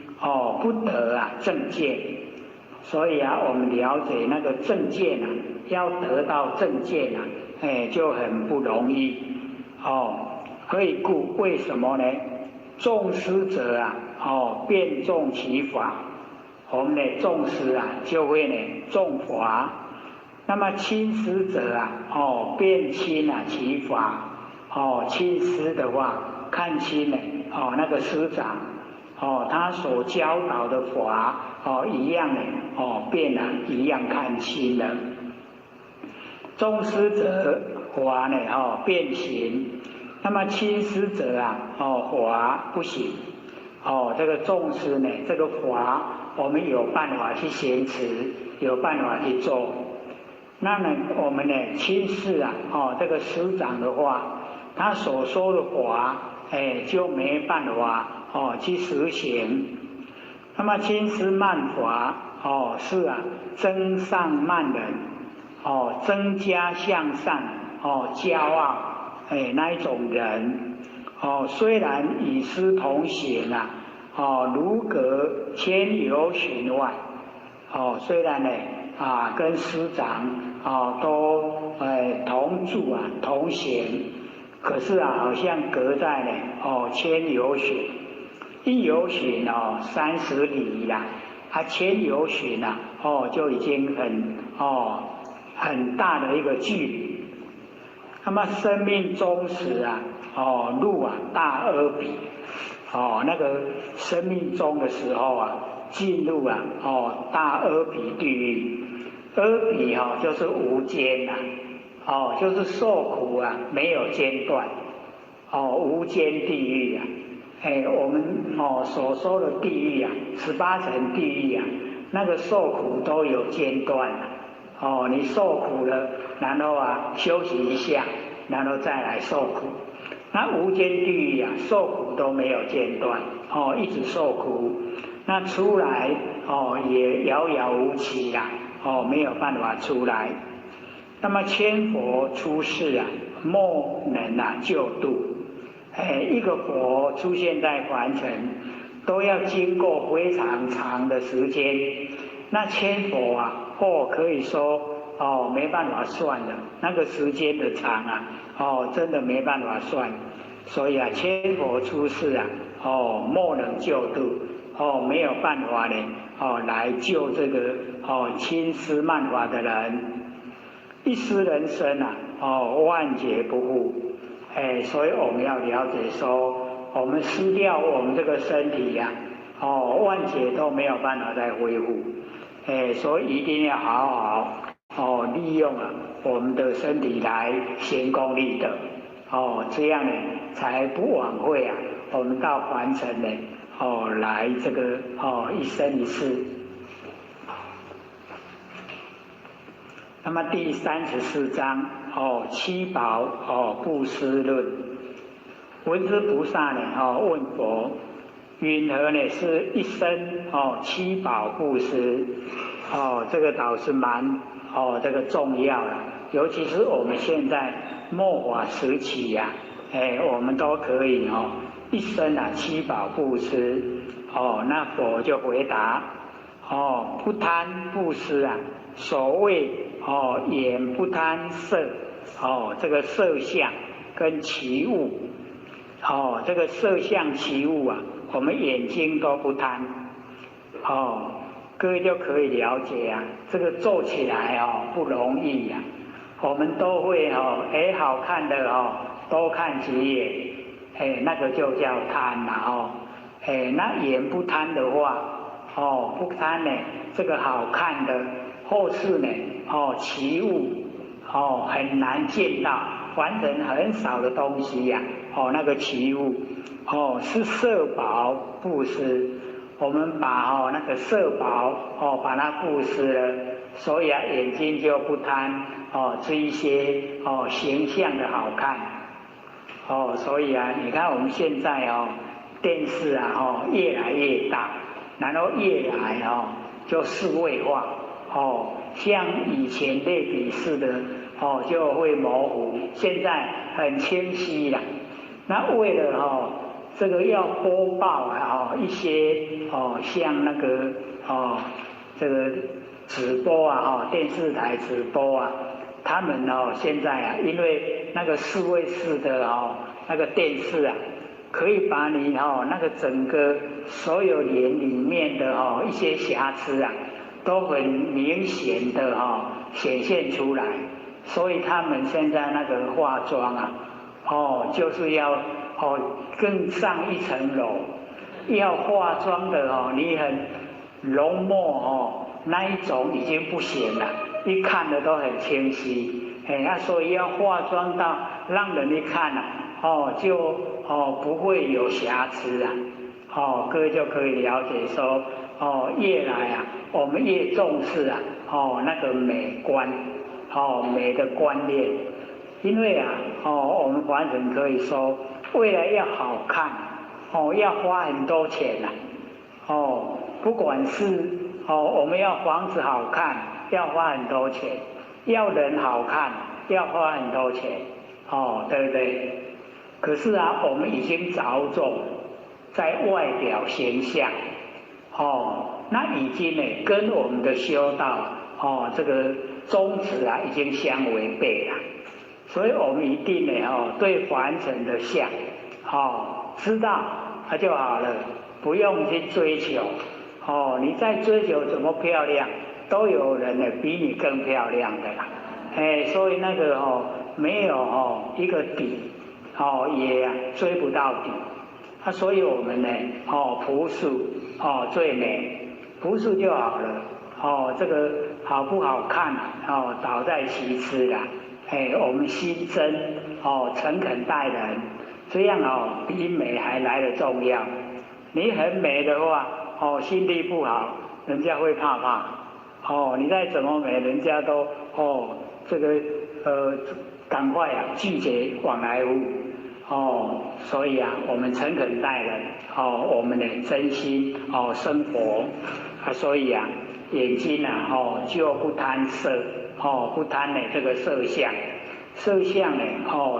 不得正见。所以我们了解那个正见要得到正见就很不容易所以故为什么呢？重师者便重其法，我们的重师就会重法。那么亲师者便亲其法亲师的话看清那个师长他所教导的法一样便一样看清了。重师者法变形，那么亲师者法不行这个重师这个法我们有办法去行持，有办法去做。那我们亲师这个师长的话，他所说的法就没办法去实行。那么亲师曼法是增上慢人增加向上骄傲那一种人虽然与师同行如隔千由旬外虽然跟师长都同住同行，可是好像隔在千由旬，一由旬30里啦千由旬就已经很大的一个距离。那么生命终时入大阿鼻那个生命终的时候进入大阿鼻地狱。阿鼻就是无间就是受苦没有间断无间地狱我们所说的地狱18层地狱那个受苦都有间断了。哦，你受苦了，然后休息一下，然后再来受苦。那无间地狱受苦都没有间断，一直受苦。那出来也遥遥无期啦，没有办法出来。那么千佛出世莫能救度。一个佛出现在凡尘，都要经过非常长的时间。那千佛可以说没办法算的，那个时间的长真的没办法算。所以千佛出世莫能救度，没有办法呢来救这个轻思慢法的人。一失人生万劫不复。所以我们要了解说，我们失掉我们这个身体万劫都没有办法再恢复。所以一定要好好利用我们的身体来行功立德。这样呢才不枉费我们到凡尘呢来这个一生一世。那么第34章七宝布施论。文殊菩萨呢问佛，云何呢是一生七宝布施？这个倒是蛮这个重要了，尤其是我们现在末法时期我们都可以一生七宝布施。那佛就回答不贪布施所谓眼不贪色，这个色相跟其物，这个色相其物我们眼睛都不贪。各位就可以了解这个做起来不容易我们都会好看的多看几眼，那个就叫贪那眼不贪的话，不贪呢这个好看的，或是呢其物很难见到，凡人很少的东西那个其物是色宝布施。我们把那个色宝把它布施了，所以眼睛就不贪这一些形象的好看。所以你看我们现在电视越来越大，然后越来就数位化像以前类比式的就会模糊，现在很清晰了。那为了这个要播报一些像那个这个直播电视台直播他们现在因为那个数位式的那个电视可以把你那个整个所有脸里面的一些瑕疵都很明显的显现出来。所以他们现在那个化妆就是要更上一层楼，要化妆的你很浓墨那一种已经不行了，一看的都很清晰。所以要化妆到让人一看就不会有瑕疵各位就可以了解说越来我们越重视那个美观美的观念。因为我们凡人可以说为了要好看要花很多钱不管是我们要房子好看要花很多钱，要人好看要花很多钱对不对？可是我们已经着重在外表形象那已经呢跟我们的修道这个宗旨已经相违背了。所以我们一定呢对凡尘的相知道就好了，不用去追求你在追求怎么漂亮，都有人呢比你更漂亮的啦。所以那个没有一个底也追不到底所以我们呢朴素最美，朴素就好了这个好不好看倒在其次啦。我们心真诚恳待人，这样比美还来得重要。你很美的话心地不好，人家会怕怕。你再怎么美，人家都这个赶快拒绝往来户。所以我们诚恳待人，我们的真心生活所以眼睛就不贪色，不贪这个色相，色相呢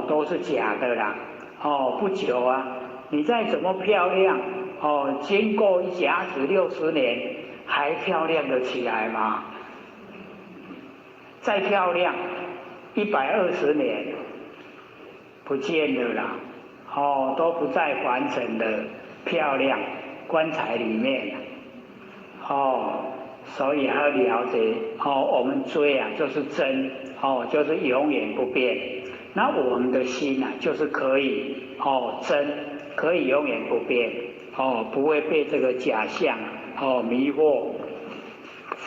都是假的啦。不久你再怎么漂亮经过一甲子60年，还漂亮得起来吗？再漂亮120年不见了啦，都不在凡尘的漂亮棺材里面所以要了解我们追就是真就是永远不变。那我们的心就是可以真，可以永远不变不会被这个假象迷惑。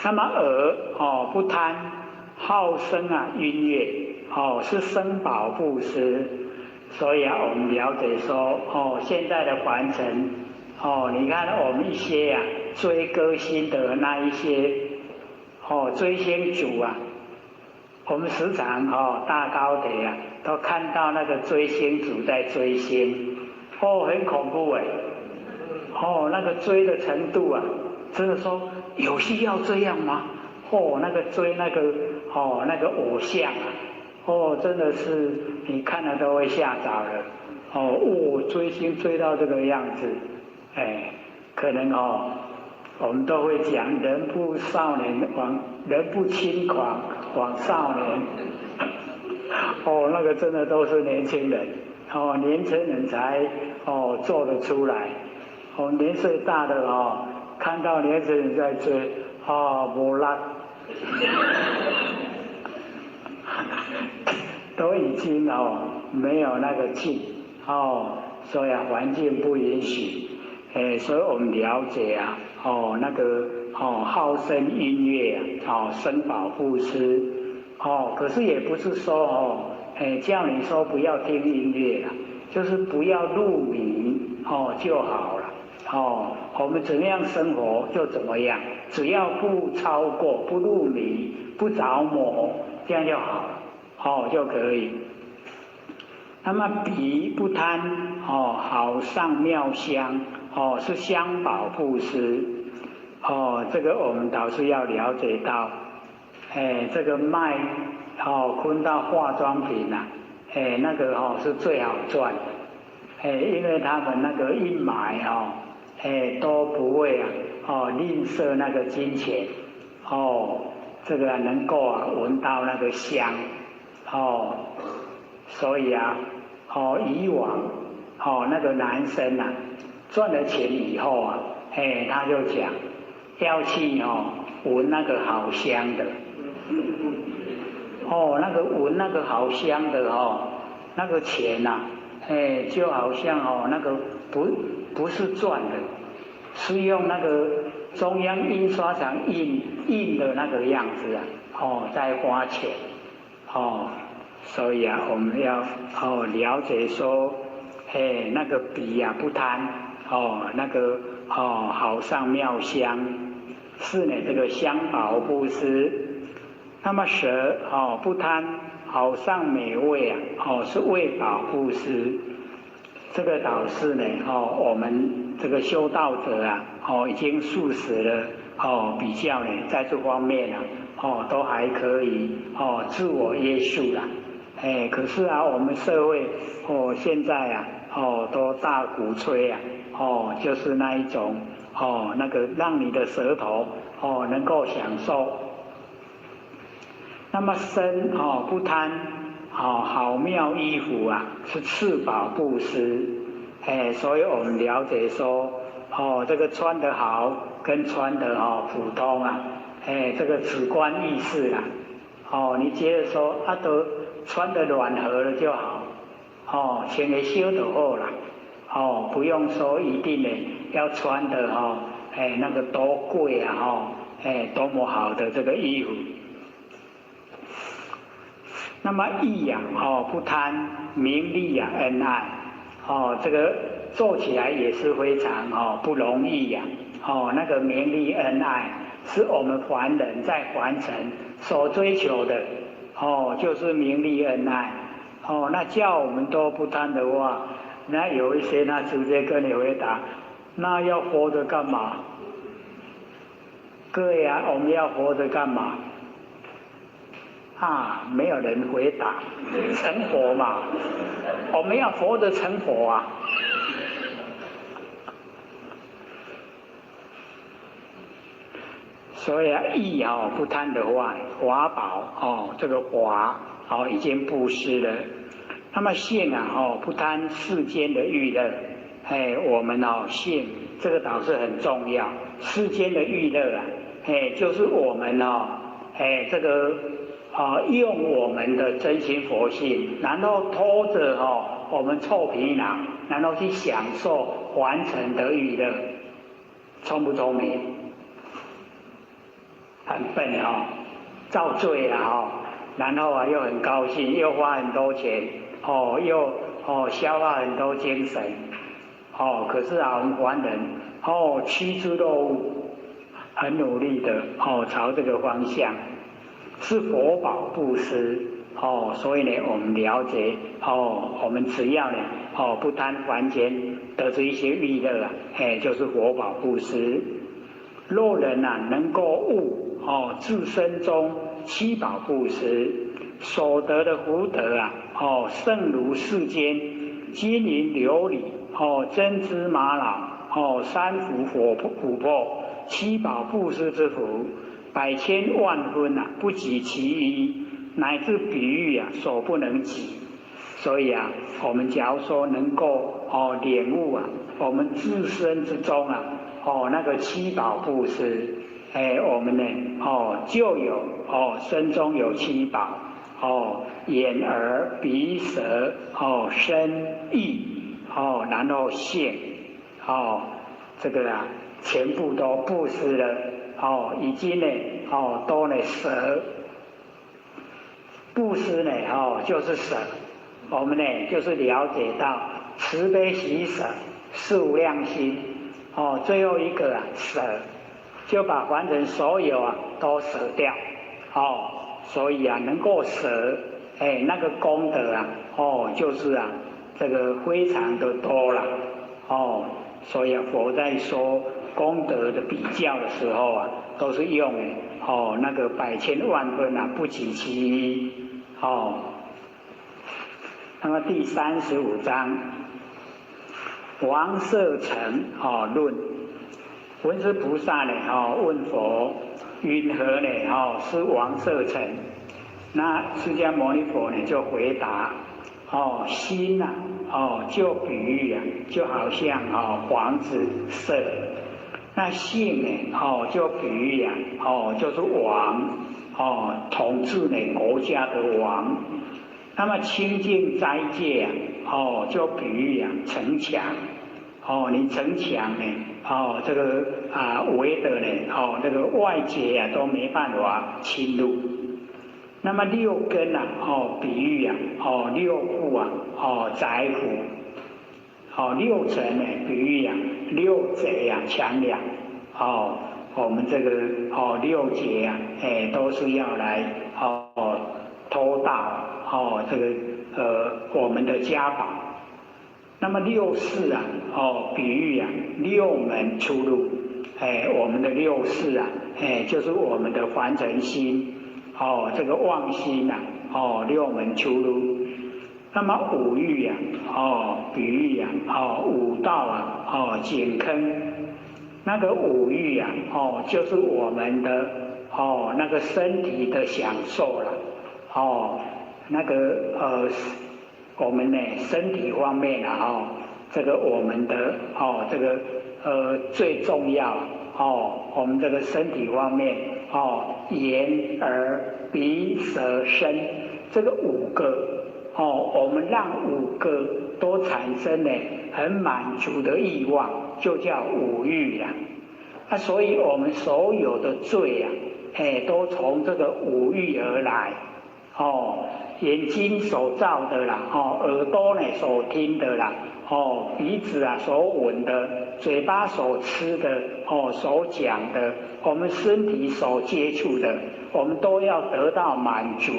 那么耳不贪，好生音乐是生宝布施。所以我们了解说现在的凡尘你看我们一些追歌星的那一些追星族我们时常大高铁都看到那个追星族在追星很恐怖那个追的程度真的说有需要这样吗？那个追那个那个偶像真的是你看了都会吓着了追星追到这个样子可能我们都会讲人不少年人不轻狂枉少年那个真的都是年轻人年轻人才做得出来年岁大的看到年轻人在追没力都已经没有那个劲所以环境不允许所以我们了解那个好生音乐生宝布施可是也不是说叫你说不要听音乐就是不要入迷就好了我们怎么样生活就怎么样，只要不超过不入迷不着魔，这样就好了就可以。那么彼不贪好上妙香是香宝布施这个我们倒是要了解到这个卖昆到化妆品那个是最好赚因为他们那个一买都不会吝啬那个金钱这个能够闻到那个香所以以往那个男生赚了钱以后他就讲要去闻那个好香的那个闻那个好香的那个钱就好像那个不是赚的，是用那个中央印刷厂印的那个样子在花钱所以我们要了解说那个彼不贪那个好上妙香是呢这个香宝布施。那么舌不贪好上美味是味宝布施。这个倒是呢我们这个修道者已经素食了比较呢在这方面都还可以自我约束了可是我们社会现在都大鼓吹就是那一种那个让你的舌头能够享受。那么身不贪好妙衣服是次宝布施所以我们了解说这个穿得好跟穿得普通这个主观意识你觉得说都穿得暖和了就好穿得修就好啦不用说一定要穿得那个多贵多么好的这个衣服。那么义不贪名利恩爱这个做起来也是非常不容易那个名利恩爱是我们凡人在凡尘所追求的，就是名利恩爱，那叫我们都不贪的话，那有一些那直接跟你回答，那要活着干嘛？对呀，我们要活着干嘛？没有人回答，成佛嘛，我们要活着成佛啊。所以义不贪的话，华宝这个华已经布施了。那么信不贪世间的欲乐，我们信这个倒是很重要。世间的欲乐就是我们这个用我们的真心佛性，然后拖着我们臭皮囊，然后去享受凡尘的欲乐，聪不聪明？很笨造罪然后又很高兴，又花很多钱又消耗很多精神可是我们凡人趋之若鹜，很努力的朝这个方向，是佛宝布施所以呢，我们了解我们只要呢不贪凡间得知一些欲乐就是佛宝布施。若人能够悟自身中七宝布施所得的福德胜如世间金银琉璃珍珠玛瑙三福琥珀七宝布施之福，百千万分不及其一，乃至比喻所不能及。所以我们假如说能够领悟我们自身之中那个七宝布施，我们呢就有身中有七宝眼耳鼻舌身意然后性这个全部都布施了已经呢都呢舍布施呢就是舍，我们呢就是了解到慈悲喜舍是无量心最后一个舍，就把凡人所有都舍掉所以能够舍那个功德就是这个非常的多了所以佛在说功德的比较的时候都是用那个百千万分不及其一那么第35章王舍城论，文殊菩萨呢问佛，云何呢是王舍城？那释迦牟尼佛呢就回答心就比喻就好像房子舍，那性呢就比喻就是王统治呢国家的王。那么清净斋戒就比喻城墙你城墙呢这个围的呢这个外界都没办法侵入。那么六根比喻六户宅府六尘呢比喻六贼强梁我们这个六劫都是要来偷盗这个我们的家宝。那么六事比喻六门出入我们的六事就是我们的凡尘心这个妄心六门出入。那么五欲比喻五道井坑。那个五欲就是我们的那个身体的享受了那个我们呢身体方面这个我们的这个最重要我们这个身体方面眼耳鼻舌身这个五个我们让五个都产生很满足的欲望，就叫五欲所以我们所有的罪都从这个五欲而来眼睛所造的啦耳朵呢所听的啦鼻子啊所闻的，嘴巴所吃的，所讲的，我们身体所接触的，我们都要得到满足。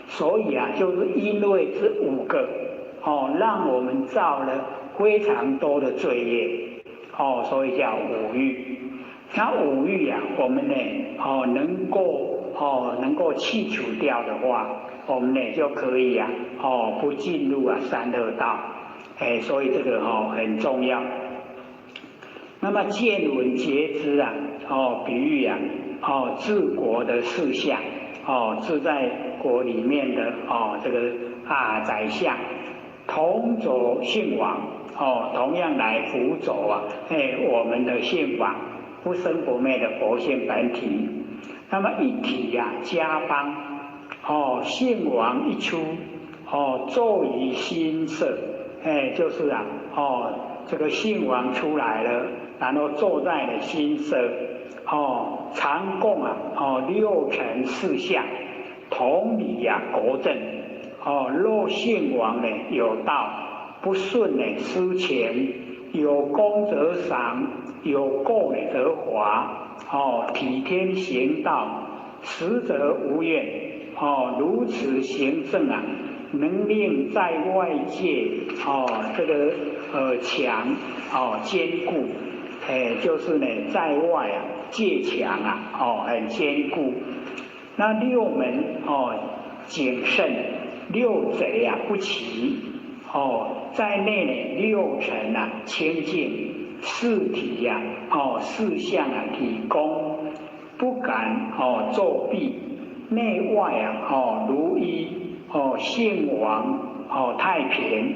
所以啊，就是因为这5个，让我们造了非常多的罪业，所以叫五欲。那五欲啊，我们呢，能够去除掉的话，我们呢就可以啊，不进入啊三恶道。所以这个很重要。那么见闻觉知啊，比喻啊，治国的事项，治在国里面的这个宰相，同走信王，同样来辅佐啊，我们的信王不生不灭的佛性本体。那么一体啊，家邦，信王一出，坐于心舍。就是啊，这个信王出来了，然后坐在了心舍，常供啊，6尘4相，同理啊，国政，若信王呢有道，不顺呢失钱，有功则赏，有过呢则罚，体天行道，实则无怨，如此行政啊。能令在外界这个墙坚固，就是呢在外啊界墙啊很坚固。那6门谨慎，6贼啊不齐，在内呢6尘啊清净，4体呀4相啊体公，不敢作弊，内外啊如一。信王太平，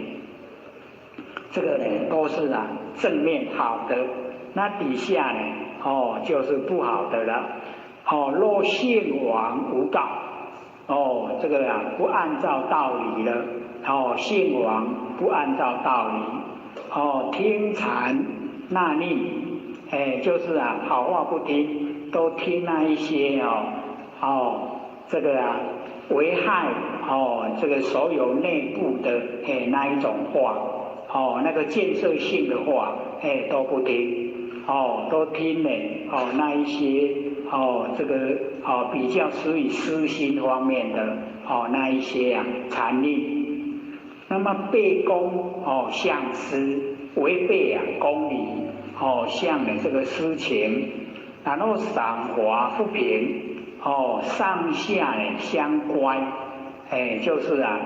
这个呢都是啊正面好的。那底下呢就是不好的了。若信王无道，这个啊不按照道理了。信王不按照道理，听谗纳佞，就是啊好话不听，都听那一些这个啊危害这个所有内部的那一种话，那个建设性的话，都不听，都听呢那一些这个比较属于私心方面的那一些啊谗佞。那么背公向私，违背啊公理，向的这个私情，然后赏罚不平，上下呢相乖。就是啊，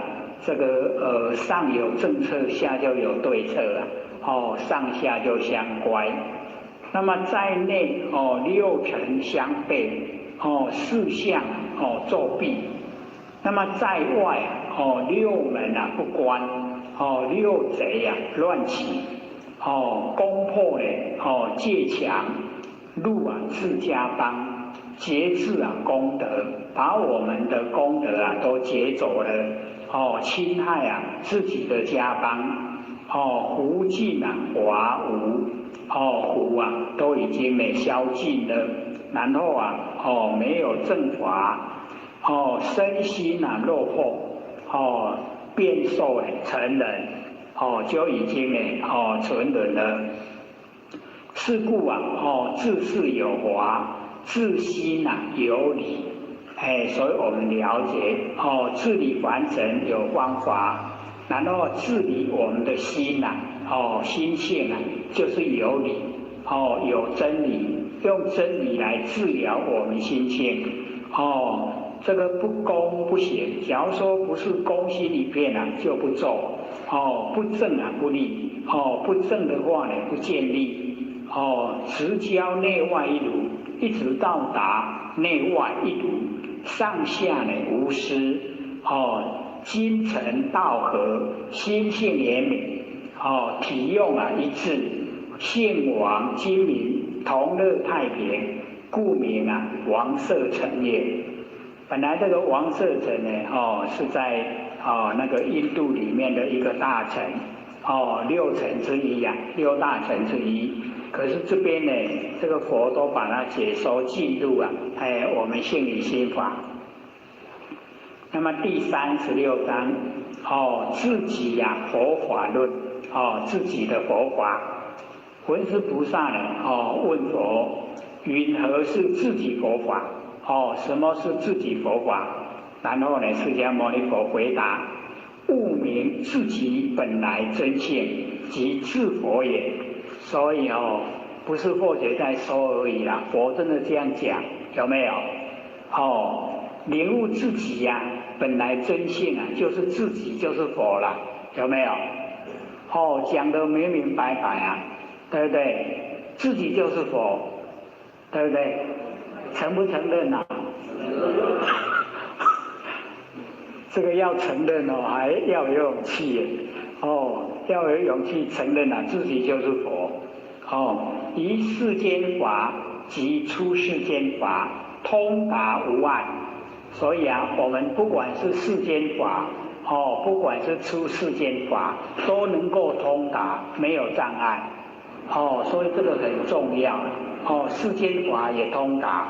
这个上有政策，下就有对策啊，上下就相乖。那么在内6尘相悖，4相作弊。那么在外6门啊不关，6贼啊乱起，攻破呢界墙，入啊自家邦。劫制啊功德，把我们的功德啊都劫走了，侵害啊自己的家邦，福尽啊华无，福啊都已经消尽了，然后啊没有正法，身心啊落后，变瘦成人，就已经存人了。是故啊自是有华。自心啊有理，所以我们了解治理完整有方法，然后治理我们的心心性就是有理，有真理，用真理来治疗我们心性，这个不公不行。假如说不是公心里面就不做，不正不立，不正的话呢不建立，直教内外一如。一直到达内外一如，上下呢无私，精诚道合，心性严明，体用一致，信王精明，同乐太平，故名王舍城也。本来这个王舍城呢，是在那个印度里面的一个大城，6城之一6大城之一。可是这边呢，这个佛都把它解说进入我们性理心法。那么第36章，自己佛法论，自己的佛法。文殊菩萨呢问佛，云何是自己佛法？什么是自己佛法？然后呢，释迦牟尼佛回答：悟明自己本来真性，即自佛也。所以不是佛学在说而已啦，佛真的这样讲，有没有？领悟自己呀，本来真性啊，就是自己就是佛了，有没有？讲得明明白白啊，对不对？自己就是佛，对不对？承不承认啊？这个要承认还要有勇气要有勇气承认自己就是佛。以世间法及出世间法，通达无碍。所以我们不管是世间法不管是出世间法，都能够通达，没有障碍。所以这个很重要。世间法也通达。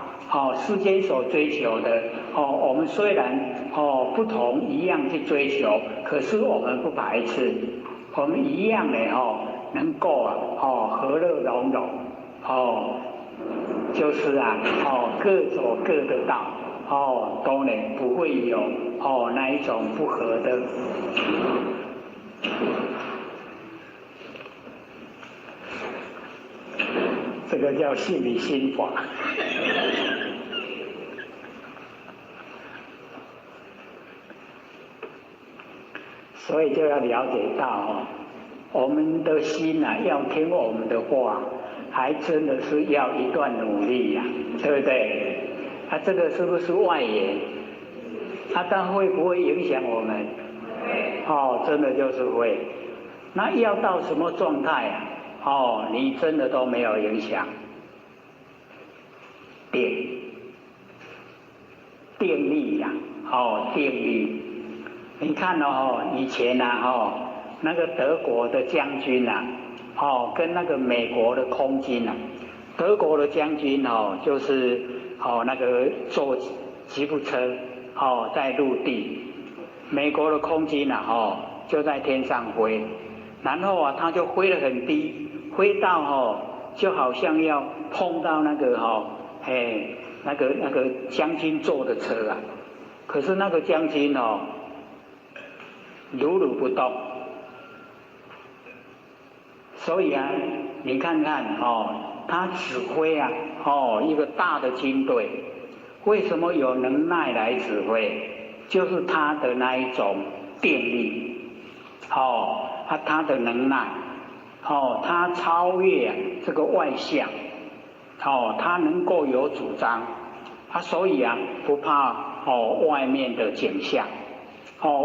世间所追求的我们虽然不同一样去追求，可是我们不排斥，我们一样的能够和乐融融就是各走各的道都呢不会有那一种不合的。这个叫性理心法。所以就要了解到我们的心要听我们的话，还真的是要一段努力呀，对不对？这个是不是外缘？但会不会影响我们？真的就是会。那要到什么状态你真的都没有影响。定力呀，定力。你看以前那个德国的将军跟那个美国的空军德国的将军就是那个坐吉普车在陆地，美国的空军就在天上飞，然后他就飞得很低，飞到就好像要碰到那个那个将军坐的车可是那个将军如如不动。所以你看看他指挥一个大的军队，为什么有能耐来指挥？就是他的那一种定力他的能耐他超越这个外相他能够有主张所以不怕外面的景象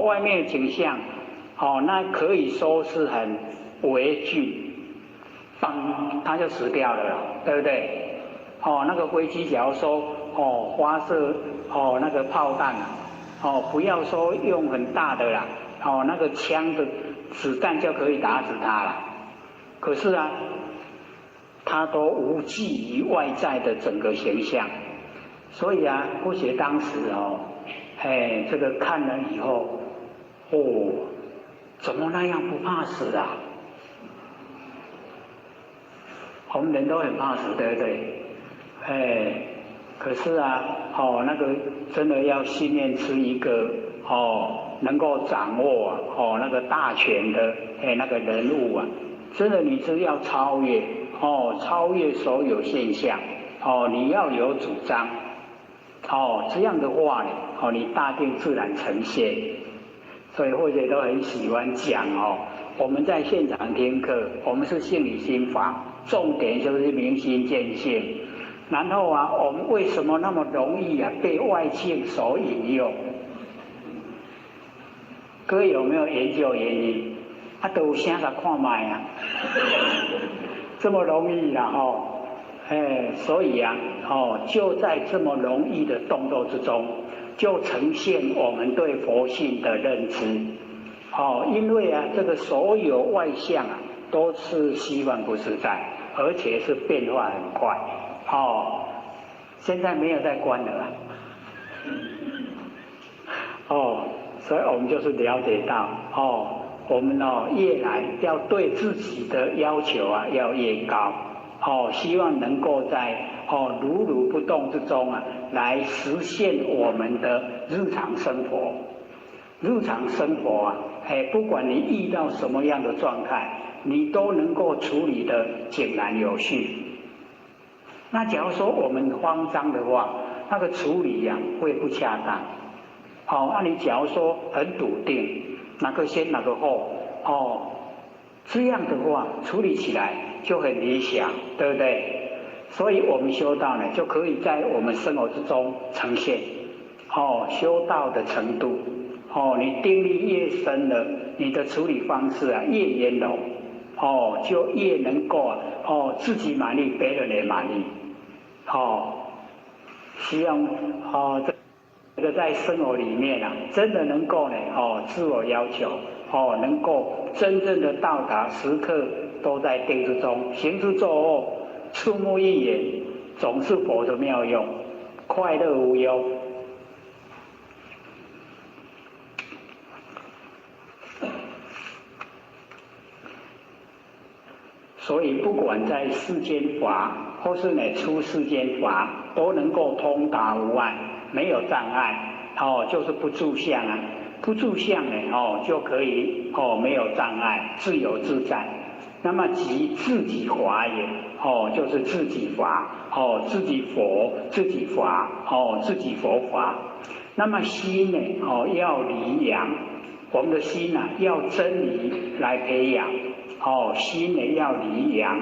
外面的景象那可以说是很危峻，他就死掉了，对不对？那个飞机假如说发射那个炮弹不要说用很大的啦那个枪的子弹就可以打死他了。可是他都无惧于外在的整个形象，所以不学当时这个看了以后怎么那样不怕死我们人都很怕死，对不对？可是那个真的要训练出一个能够掌握那个大权的那个人物真的你是要超越超越所有现象你要有主张这样的话呢你大定自然呈现。所以或者都很喜欢讲我们在现场听课，我们是性理心法，重点就是明心见性。然后我们为什么那么容易被外境所引诱？各位有没有研究原因？都有啥个看卖这么容易所以就在这么容易的动作之中，就呈现我们对佛性的认知因为这个所有外相都是虚幻不实在，而且是变化很快现在没有在观了所以我们就是了解到我们越来要对自己的要求要越高，希望能够在如如不动之中来实现我们的日常生活。日常生活不管你遇到什么样的状态，你都能够处理得井然有序。那假如说我们慌张的话，那个处理会不恰当。那你假如说很笃定，哪个先哪个后，这样的话处理起来就很理想，对不对？所以我们修道呢，就可以在我们生活之中呈现。修道的程度，你定力越深了，你的处理方式越圆融，就越能够自己满意，别人也满意。希望这个在生活里面真的能够呢自我要求，能够真正的到达时刻都在定之中，行之坐卧，触目一眼，总是佛的妙用，快乐无忧。所以不管在世间法或是出世间法，都能够通达无碍，没有障碍，就是不住相不住相就可以没有障碍，自由自在。那么即自己法也，就是自己法，自己佛，自己法，自己佛法。那么心呢，要离养，我们的心要真理来培养。心呢要离养，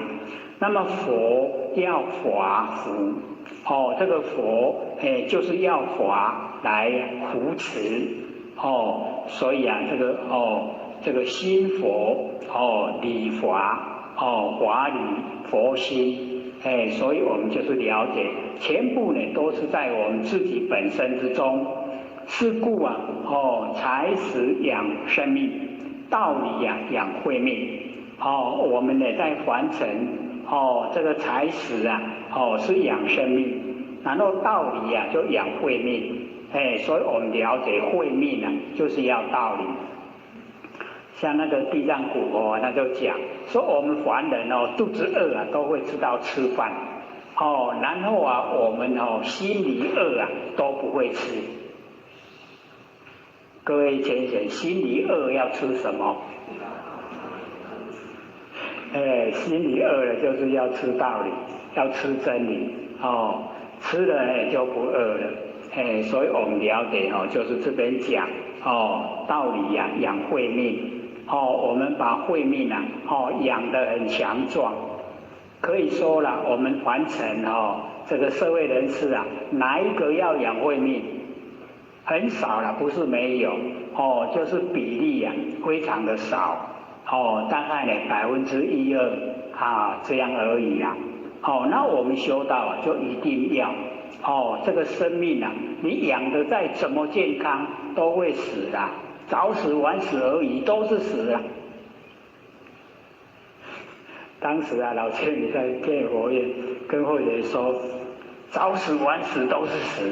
那么佛要法扶，这个佛就是要法来扶持，所以这个心佛，理法，法理佛心，所以我们就是了解，全部呢都是在我们自己本身之中，是故财食养生命，道理养慧命。我们呢在凡尘，这个财食是养生命，然后道理就养慧命，所以我们了解慧命就是要道理。像那个地藏古佛他就讲说，我们凡人肚子饿都会知道吃饭，然后我们心里饿都不会吃。各位浅显，心里饿要吃什么？心里饿了就是要吃道理，要吃真理，吃了就不饿了，所以我们了解就是这边讲道理养慧命，我们把慧命养得很强壮，可以说了我们凡尘这个社会人士哪一个要养慧命？很少了，不是没有，就是比例非常的少。大概呢1%、2%这样而已那我们修道就一定要这个生命你养得再怎么健康都会死的，早死晚死而已，都是死当时老千你在天佛院跟慧姐说，早死晚死都是死，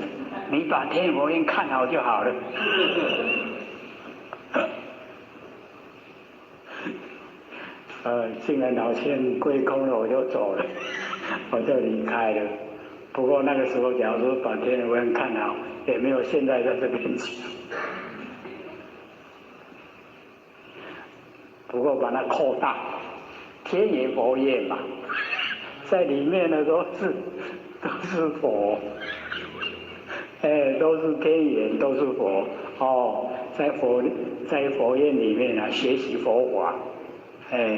你把天佛院看好就好了。竟然老千归空了，我就走了，我就离开了。不过那个时候，假如说把天佛院看好，也没有现在在这边讲。不过把它扩大，天眼佛院嘛，在里面的都是佛，都是天眼，都是佛在佛院里面学习佛法。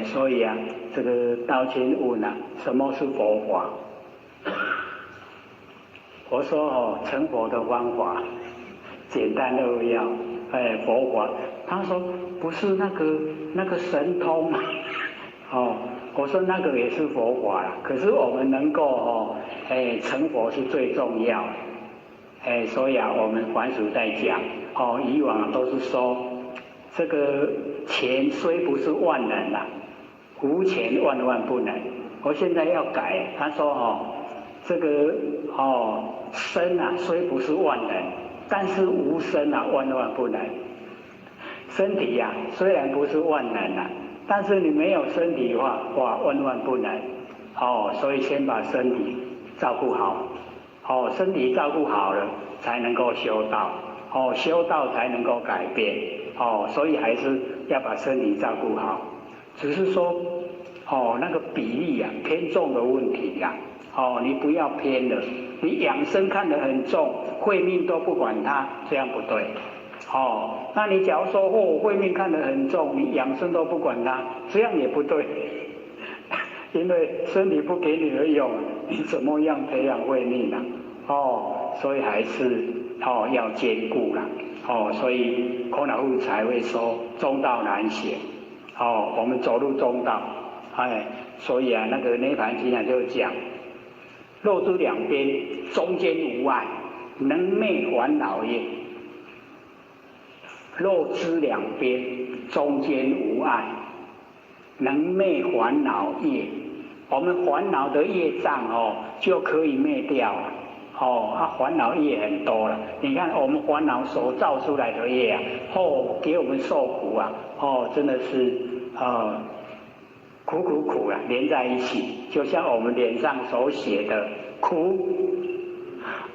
所以这个道亲问什么是佛法？我说成佛的方法简单扼要，佛法。他说不是那个神通我说那个也是佛法啦，可是我们能够成佛是最重要的。所以我们凡俗在讲以往都是说这个钱虽不是万能无钱万万不能。我现在要改，他说这个身虽不是万能，但是无身万万不能。身体呀、虽然不是万能啊，但是你没有身体的话，哇，万万不能。所以先把身体照顾好。身体照顾好了，才能够修道。修道才能够改变。所以还是要把身体照顾好。只是说，那个比例啊，偏重的问题呀、你不要偏了。你养生看得很重，慧命都不管它，这样不对。那你假如说慧命看得很重，你养生都不管它，这样也不对。因为身体不给你的用，你怎么样培养慧命啊？所以还是要兼顾啦。所以孔老夫才会说中道难行。我们走入中道，所以啊，那个涅盘经啊就讲，肉之两边，中间无碍，能灭烦恼业。肉之两边，中间无碍，能灭烦恼业。我们烦恼的业障就可以灭掉了。烦恼业很多了。你看我们烦恼所造出来的业啊，给我们受苦啊，真的是苦啊，连在一起，就像我们脸上所写的苦。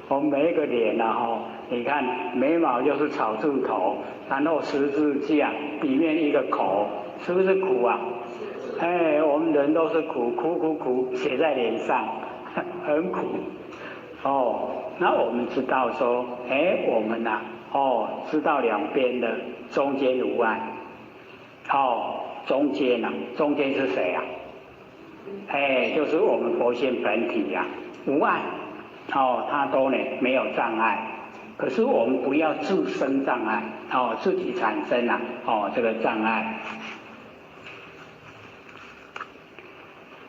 我们每一个脸啊，你看眉毛就是草字头，然后十字架里面一个口，是不是苦啊？我们人都是苦，写在脸上，很苦。那我们知道说，我们知道两边的中间无碍。中间是谁啊？就是我们佛性本体呀，无碍。它都呢没有障碍。可是我们不要自生障碍，自己产生这个障碍。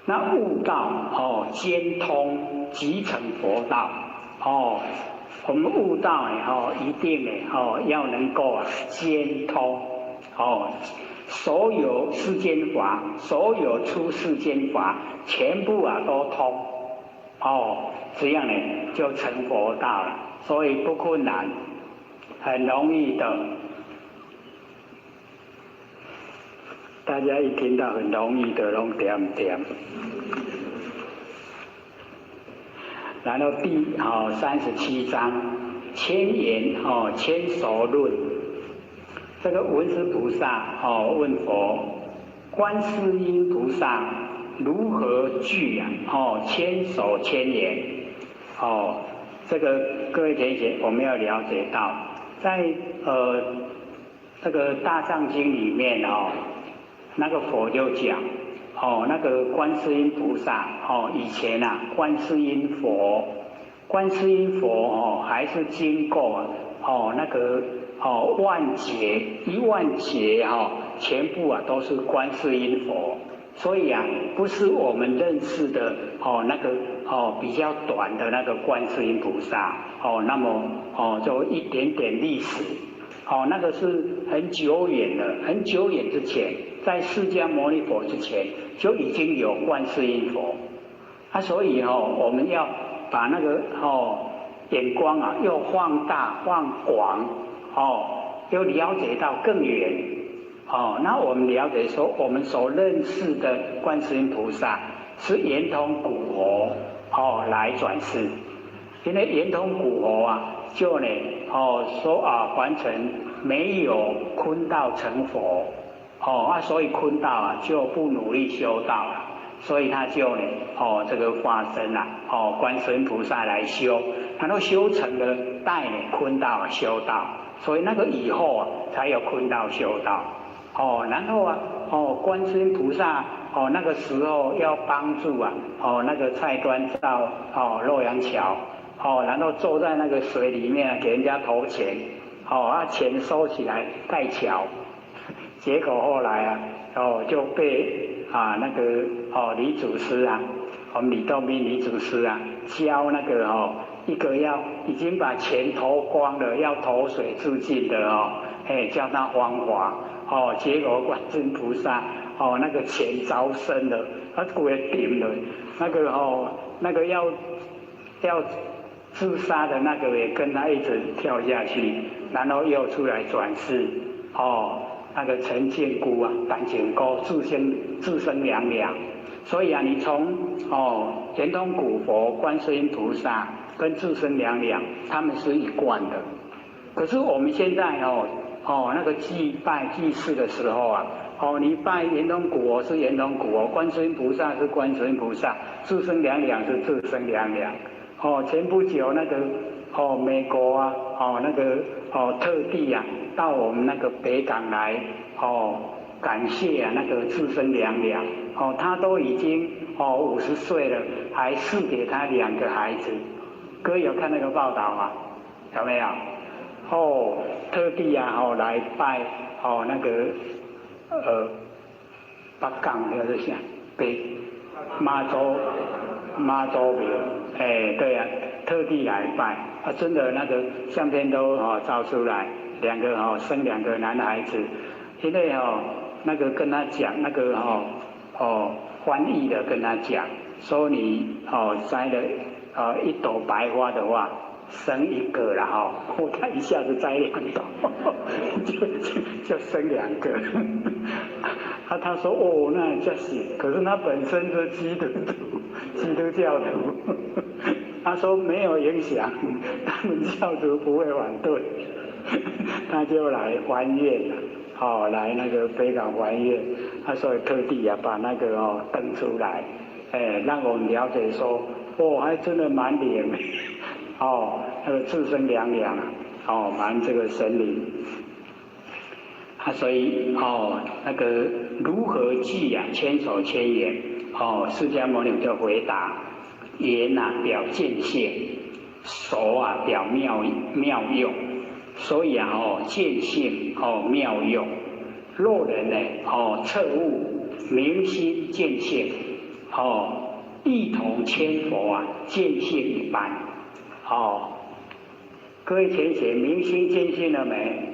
那悟道兼通即成佛道。我们悟道一定要能够兼通。所有世间法，所有出世间法，全部都通。这样呢就成佛道了。所以不困难，很容易的。大家一听到很容易的，都点。然后第37章千言千手论。这个文殊菩萨问佛，观世音菩萨如何具千手千眼？这个各位同学，我们要了解到，在这个大藏经里面那个佛就讲那个观世音菩萨以前观世音佛还是经过那个万劫1万劫全部都是观世音佛。所以不是我们认识的那个比较短的那个观世音菩萨那么就一点点历史那个是很久远了，很久远之前，在释迦牟尼佛之前就已经有观世音佛。所以我们要把那个眼光又放大放广又了解到更远。那我们了解说，我们所认识的观世音菩萨是圆通古佛来转世。因为圆通古佛就呢说凡尘没有坤道成佛所以坤道就不努力修道了，所以他就呢这个化身观世音菩萨来修，然后修成了带呢坤道修道，所以那个以后才有坤道修道。然后观世音菩萨那个时候要帮助那个蔡端到洛阳桥然后坐在那个水里面给人家投钱钱收起来盖桥。结果后来就被那个李祖师我们李洞宾李祖师教那个一个已经把钱投光了，要投水自尽的教他方法结果观世音菩萨那个钱着身了，他鬼顶了，那个要自杀的那个也跟他一直跳下去，然后又出来转世那个陈建姑啊，感情高，自生凉凉。所以啊，你从圆通古佛、观世音菩萨跟自生凉凉，他们是一贯的。可是我们现在那个祭拜祭祀的时候啊，你拜圆通古佛是圆通古佛，观世音菩萨是观世音菩萨，自生凉凉是自生凉凉。前不久那个美国啊，那个特地啊到我们那个北港来感谢啊那个自生凉凉。他都已经50岁了，还赐给他2个孩子。各位有看那个报道吗？有没有？特地啊来拜那个北港就是啥北妈祖庙，对啊，特地来拜啊，真的那个相片都照出来，2个生2个男孩子，因为那个跟他讲那个翻译的跟他讲说你摘了1朵白花的话，生1个了他一下子摘2朵，就生2个。他说那这是，可是他本身是基督教徒，他说没有影响，他们教徒不会反对，他就来还愿了。来那个北港还愿，所以特地把那个登出来，让我们了解说，还真的蛮灵的，那个自生凉凉蛮这个神灵。所以那个如何记啊？千手千眼释迦牟尼就回答：眼表见性，手表妙用。所以见性妙用，若人呢彻悟明心见性一同千佛见性一般各位填写明心见性了没？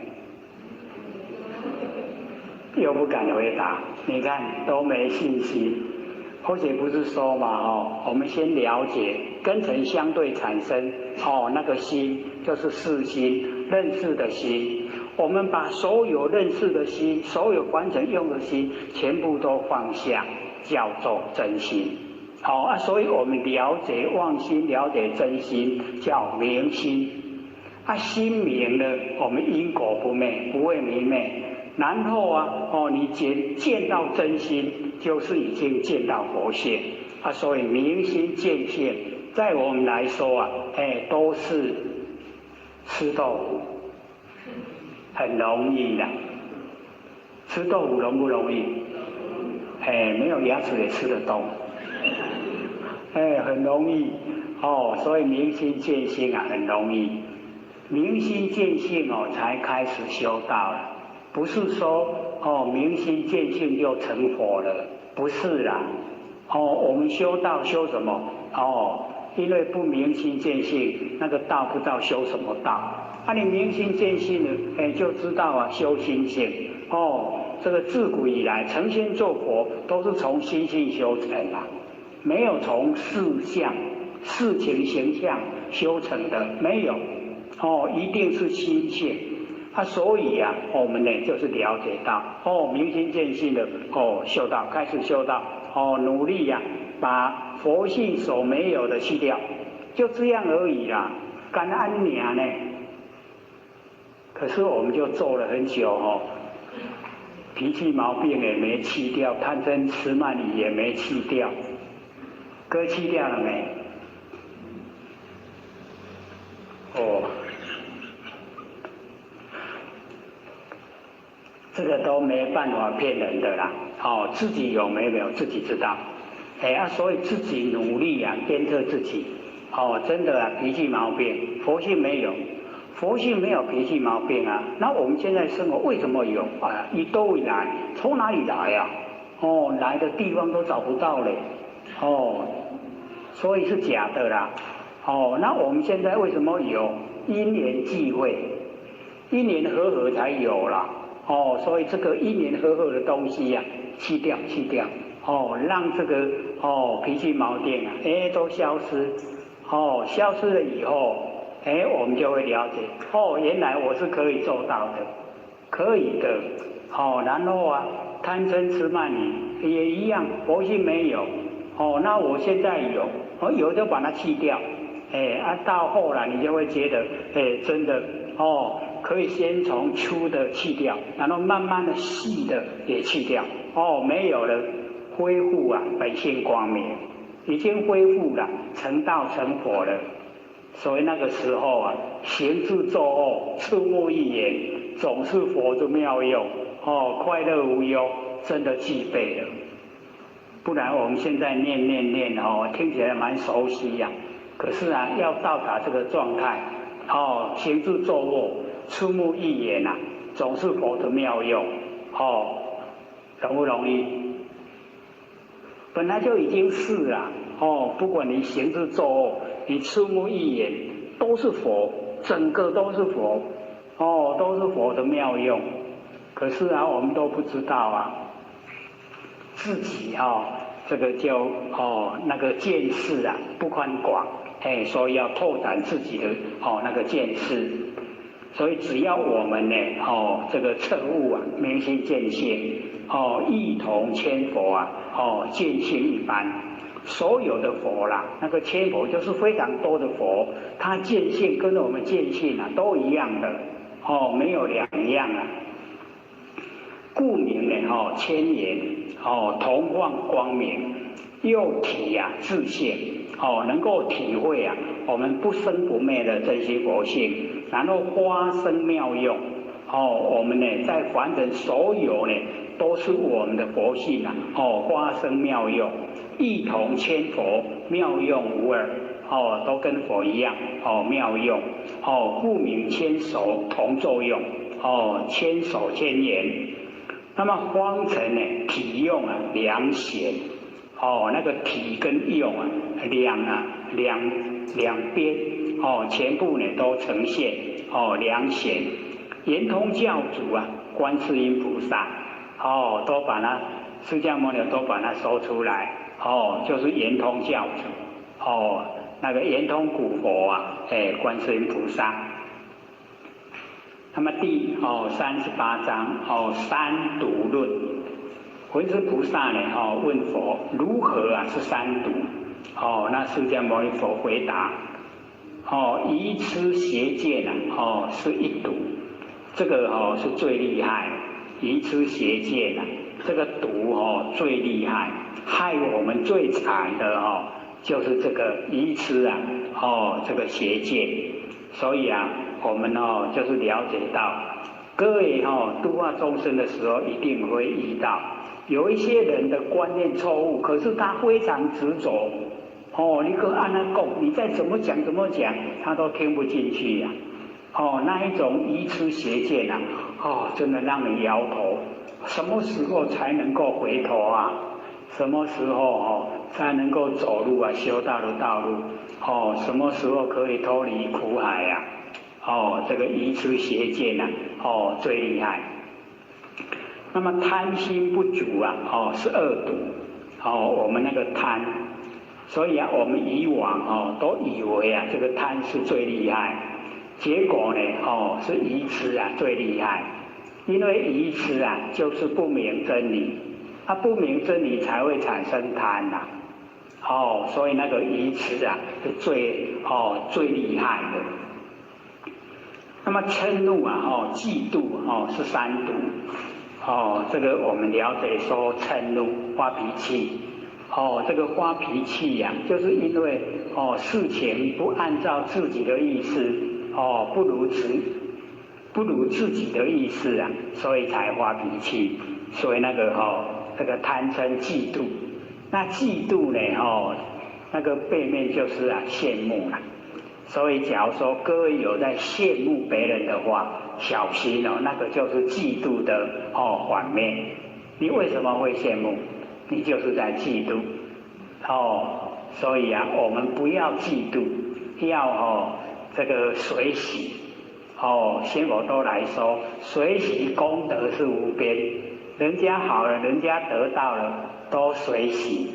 又不敢回答，你看都没信心。或者不是说嘛我们先了解根尘相对产生那个心就是识心，认识的心。我们把所有认识的心，所有完成用的心，全部都放下，叫做真心。所以我们了解妄心，了解真心，叫明心。心明了，我们因果不昧，不会迷昧。然后你见到真心，就是已经见到佛性所以明心见性，在我们来说都是吃豆腐，很容易的。吃豆腐容不容易？没有牙齿也吃得动，很容易所以明心见性很容易。明心见性才开始修道了。不是说明心见性就成佛了，不是啦。我们修道修什么？因为不明心见性，那个道不知道修什么道。你明心见性了，就知道修心性。这个自古以来成仙做佛都是从心性修成没有从事相、事情形象修成的，没有。一定是心性。所以我们呢就是了解到明心见性的修道，开始修道努力把佛性所没有的去掉，就这样而已啦，干安娘呢？可是我们就做了很久脾气毛病也没去掉，贪嗔痴慢疑也没去掉，哥去掉了没？这个都没办法骗人的啦，自己有没有自己知道，所以自己努力鞭策自己，真的脾气毛病，佛性没有，佛性没有脾气毛病那我们现在生活为什么有一兜以来，从哪里来来的地方都找不到嘞，所以是假的啦，那我们现在为什么有？因缘际会，因缘和合才有啦。所以这个因缘和合的东西去掉，让这个脾气毛病都消失，消失了以后，我们就会了解，原来我是可以做到的，可以的，然后啊，贪嗔痴慢疑也一样，佛性没有，那我现在有就把它去掉，到后来你就会觉得，真的，可以先从粗的去掉，然后慢慢的细的也去掉，没有了，恢复啊本性光明，已经恢复了，成道成佛了。所以那个时候啊，行住坐卧、触目一言，总是佛的妙用，快乐无忧，真的具备了。不然我们现在念，听起来蛮熟悉呀，可是啊，要到达这个状态，行住坐卧、触目一言啊，总是佛的妙用，容不容易？本来就已经是了，不管你行住坐卧，你触目一言，都是佛，整个都是佛，都是佛的妙用。可是啊，我们都不知道啊，自己这个就那个见识啊不宽广，所以要拓展自己的那个见识。所以只要我们呢，这个彻悟啊，明心见性，一同千佛啊，见性一般。所有的佛啦，那个千佛就是非常多的佛，他见性跟我们见性啊都一样的，没有两样啊。故名呢，千言，同放光明，又体啊自性，能够体会啊我们不生不灭的真心佛性，然后发生妙用，我们呢在凡人所有呢都是我们的佛性啊，发生妙用，一同千佛，妙用无二，都跟佛一样，妙用，故名千手同作用，千手千眼。那么方成呢，体用啊两显，那个体跟用啊两边，全部呢都呈现，两显。圆通教主啊，观世音菩萨，都把它释迦牟尼都把它说出来，就是圆通教主，那个圆通古佛啊，观世音菩萨。那么第38章三毒论，文殊菩萨呢问佛如何啊是三毒？那释迦牟尼佛回答，愚痴邪见啊是一毒，这个是最厉害，愚痴邪见啊，这个毒最厉害，害我们最惨的就是这个愚痴啊，这个邪见，所以啊。我们就是了解到，各位度化众生的时候一定会遇到，有一些人的观念错误，可是他非常执着，你跟按他讲，你再怎么讲，他都听不进去呀，那一种愚痴邪见啊，真的让人摇头。什么时候才能够回头啊？什么时候才能够走入啊修道的道路？什么时候可以脱离苦海呀？这个愚痴邪见啊，最厉害。那么贪心不足啊，是恶毒。我们那个贪，所以啊，我们以往都以为啊，这个贪是最厉害，结果呢，是愚痴啊最厉害。因为愚痴啊，就是不明真理，不明真理才会产生贪呐。所以那个愚痴啊，是最厉害的。那么嗔怒啊，嫉妒是三毒，这个我们了解说嗔怒发脾气，这个发脾气呀，就是因为事情不按照自己的意思，不如自己的意思啊，所以才发脾气。所以那个这个贪嗔嫉妒，那嫉妒呢那个背面就是羡慕啦。所以，假如说各位有在羡慕别人的话，小心那个就是嫉妒的反面。你为什么会羡慕？你就是在嫉妒。所以啊，我们不要嫉妒，要这个随喜。仙佛都来说，随喜功德是无边，人家好了，人家得到了，都随喜，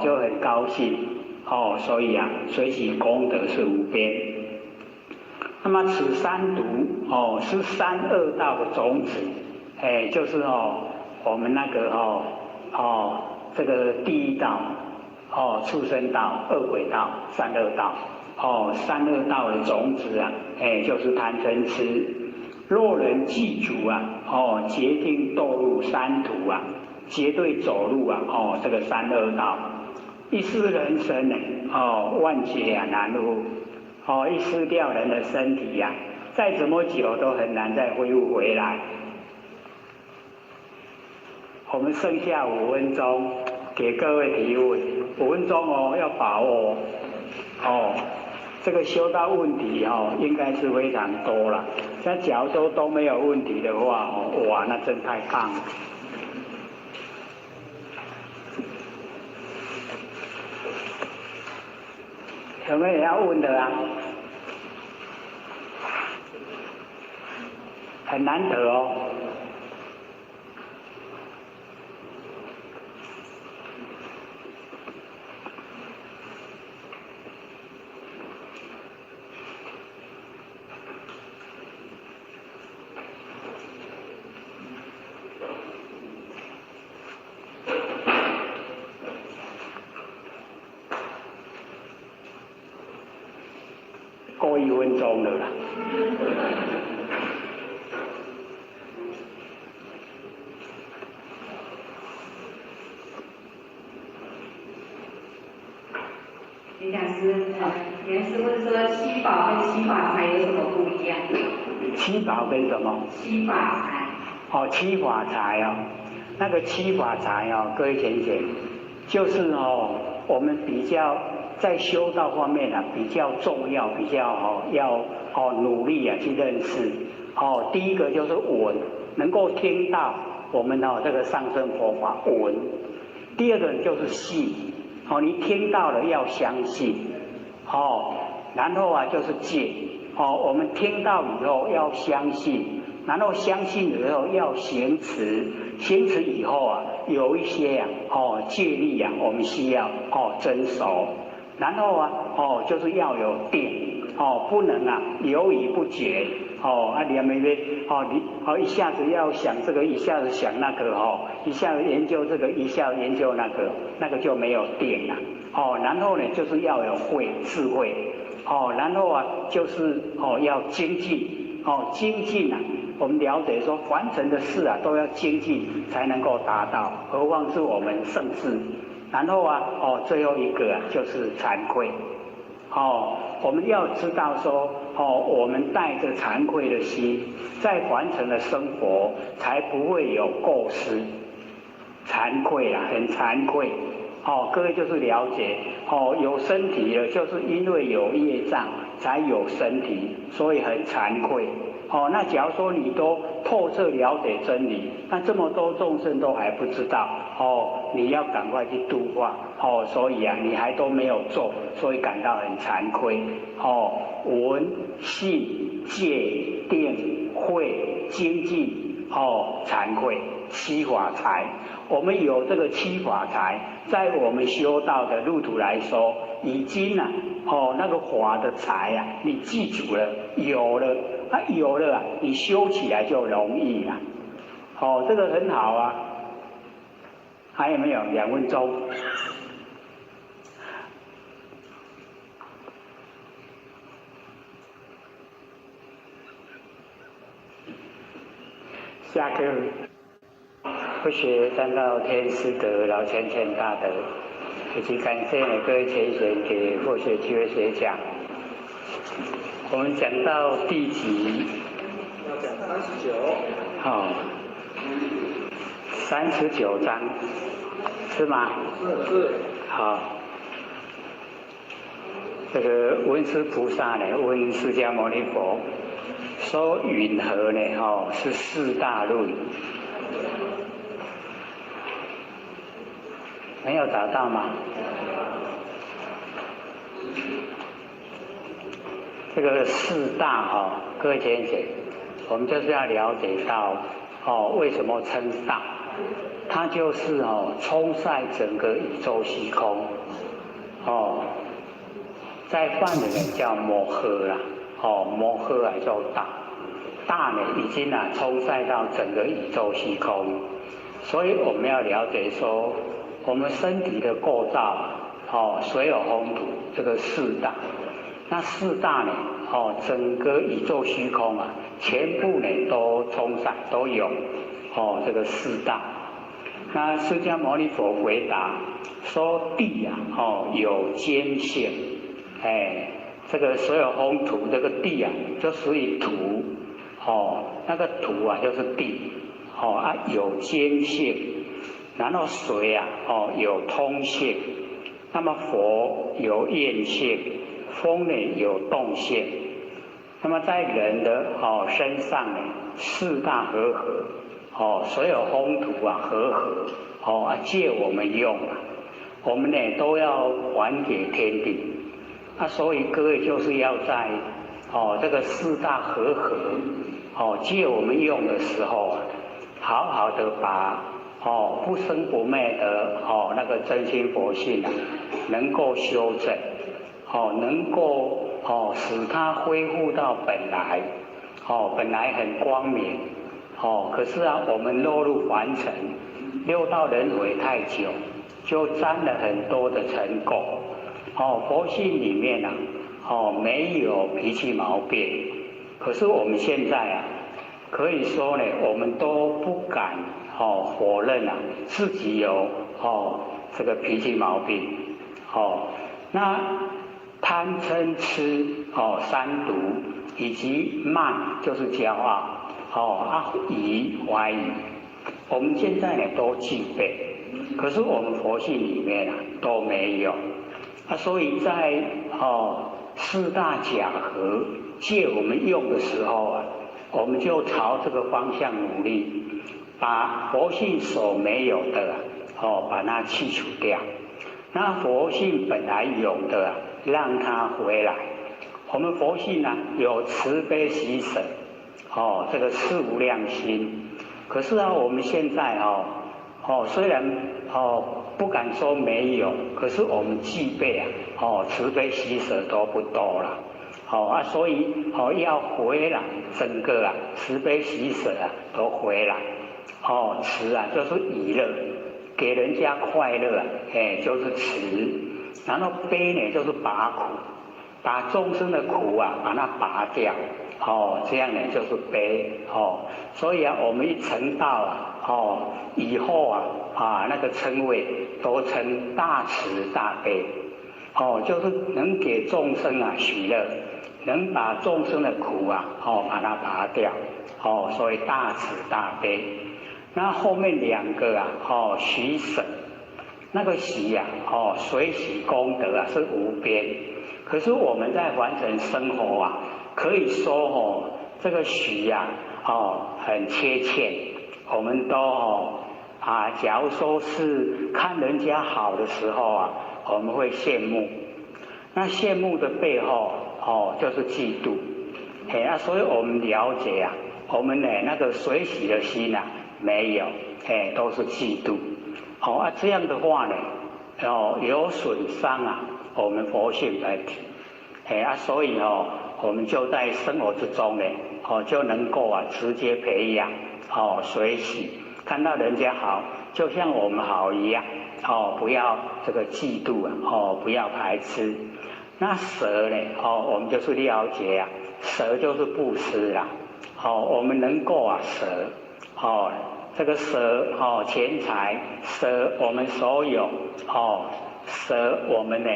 就很高兴。所以啊，随喜功德是无边。那么此三毒是三恶道的种子，就是我们那个这个第一道畜生道、恶鬼道、三恶道。三恶道的种子啊，就是贪嗔痴。若人记住啊，决定堕入三途啊，绝对走入啊，这个三恶道。一失人生呢，万劫啊难乎。一失掉人的身体呀，再怎么久都很难再恢复回来。我们剩下5分钟，给各位提问。5分钟要把握这个修道问题应该是非常多了。那假如说都没有问题的话哇，那真太棒了。有没有要问的啊？很难得哦。过1分钟了啦。李讲师，严师问说七宝跟七法财有什么不一样？七宝跟什么？七法财。七法财那个七法财各位浅显，就是我们比较在修道方面比较重要，比较要努力去认识。第一个就是闻，能够听到我们这个上乘佛法闻。第二个就是信，你听到了要相信。然后就是戒。我们听到以后要相信，然后相信以后要行持，行持以后有一些戒律我们需要遵守。然后就是要有定，不能犹豫不决，连没一下子要想这个，一下子想那个，一下子研究这个，一下子研究那个就没有定了。然后呢，就是要有智慧，然后就是要精进，精进我们了解说凡尘的事都要精进才能够达到，何况是我们圣智。然后最后一个就是惭愧。我们要知道说，我们带着惭愧的心，在凡尘的生活，才不会有过失。惭愧很惭愧。各位就是了解，有身体了，就是因为有业障才有身体，所以很惭愧。那假如说你都透彻了解真理，那这么多众生都还不知道，你要赶快去度化，所以你还都没有做，所以感到很惭愧。闻、信、戒、定、慧、精进，惭愧，七法财。我们有这个七法财，在我们修道的路途来说，已经那个法的财你记住了，有了。有了你修起来就容易了。这个很好啊。还有没有2分钟？下课。不学占到天师德，老千千大德，以及感谢各位前贤给佛学机会学讲。我们讲到第几？要讲39。39章，是吗？是。好。这个文殊菩萨呢，问释迦牟尼佛，说云何呢？是4大论。没有找到吗？这个4大各位先生，我们就是要了解到为什么称大？它就是充塞整个宇宙虚空。在梵文叫摩诃啦，摩诃叫大。大呢已经充塞到整个宇宙虚空，所以我们要了解说，我们身体的构造水有风土这个四大，那四大呢整个宇宙虚空全部呢都充塞都有这个四大。那释迦牟尼佛回答说地有坚性，这个所有风土这个地就属于土，那个土就是地，有坚性，然后水有通性，那么佛有焰性，风呢有动性，那么在人的身上呢四大和合，所有风土和合，借我们用我们呢都要还给天地。所以各位就是要在这个四大和合借我们用的时候好好的把不生不灭的那个真心佛性能够修正，能够使它恢复到本来，本来很光明，可是我们落入凡尘，六道轮回太久，就沾了很多的尘垢。佛性里面没有脾气毛病，可是我们现在可以说呢，我们都不敢否认自己有这个脾气毛病。那贪嗔痴三毒，以及慢就是骄傲，疑怀疑，我们现在呢都具备，可是我们佛性里面都没有。所以在四大假合借我们用的时候我们就朝这个方向努力，把佛性所没有的把它去除掉，那佛性本来有的让它回来。我们佛性有慈悲喜舍，这个四无量心，可是我们现在虽然不敢说没有，可是我们具备慈悲喜舍都不多了，所以要回来，整个慈悲喜舍都回来，慈就是娱乐，给人家快乐就是慈，然后悲呢就是拔苦，把众生的苦把它拔掉，这样呢就是悲，所以我们一成道以后那个称谓都称大慈大悲，就是能给众生喜乐，能把众生的苦把它拔掉，所以大慈大悲。那后面两个喜舍，那个喜随喜功德是无边，可是我们在凡尘生活可以说这个喜很缺欠，我们都假如说是看人家好的时候我们会羡慕，那羡慕的背后就是嫉妒，所以我们了解我们的那个随喜的心没有，都是嫉妒，这样的话呢有损伤我们佛性本体，所以我们就在生活之中呢就能够直接培养随喜，看到人家好就像我们好一样，不要这个嫉妒不要排斥。那舍呢我们就是了解舍就是布施我们能够舍这个舍钱财，舍我们所有舍我们呢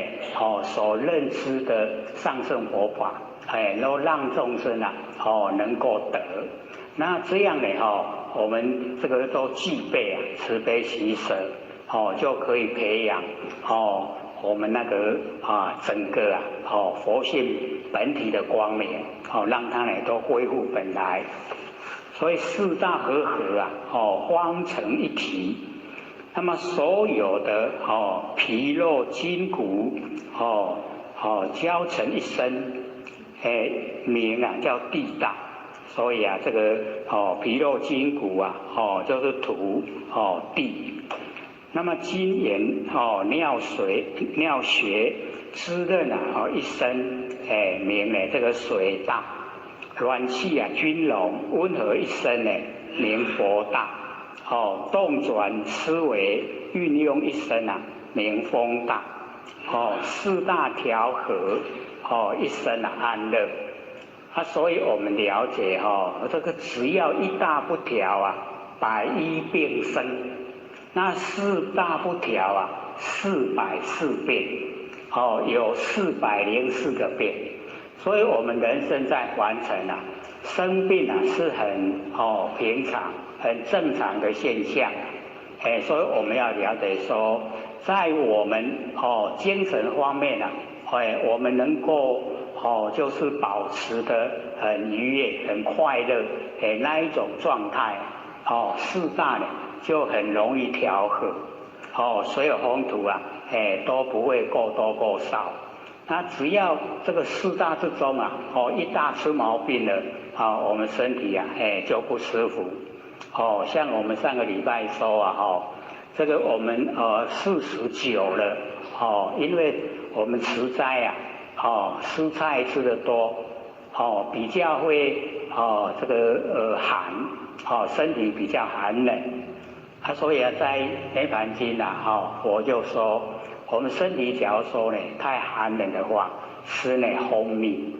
所认知的上乘佛法，都让众生能够得。那这样呢我们这个都具备慈悲喜舍，就可以培养我们那个整个佛性本体的光明，让它呢都恢复本来。所以四大和合方成一体。那么所有的皮肉筋骨交成一身，名叫地大。所以这个皮肉筋骨就是土地。那么精盐尿血滋润一身，名这个水大。元气啊均隆，温和一生呢，名佛大。哦，动转思维运用一生啊，名风大。哦，四大调和，哦，一生啊安乐。所以我们了解这个只要一大不调啊，百医并生。那四大不调啊，404变。有404个变。所以我们人生在凡尘啊，生病啊是很平常、很正常的现象。所以我们要了解说，在我们精神方面啊，我们能够就是保持的很愉悦、很快乐，那一种状态，四大呢就很容易调和，所有风土啊，都不会过多过少。那只要这个四大之中啊，一大出毛病了，我们身体啊，就不舒服。像我们上个礼拜说啊，这个我们49了，因为我们持斋啊，蔬菜吃得多，比较会这个寒，身体比较寒冷。所以在《涅槃经》我就说，我们身体假如说呢太寒冷的话，吃呢蜂蜜，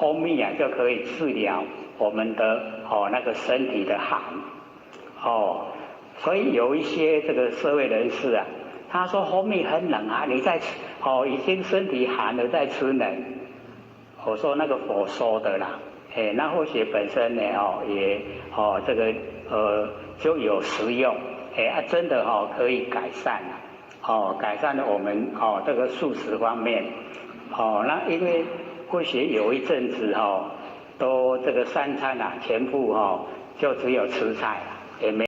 蜂蜜啊就可以治疗我们的那个身体的寒，所以有一些这个社会人士啊，他说蜂蜜很冷啊，你在吃已经身体寒了再吃呢，我说那个佛说的啦，那或许本身呢也这个就有实用，真的可以改善改善了我们这个素食方面，那因为或许有一阵子都这个3餐啊全部就只有吃菜，也没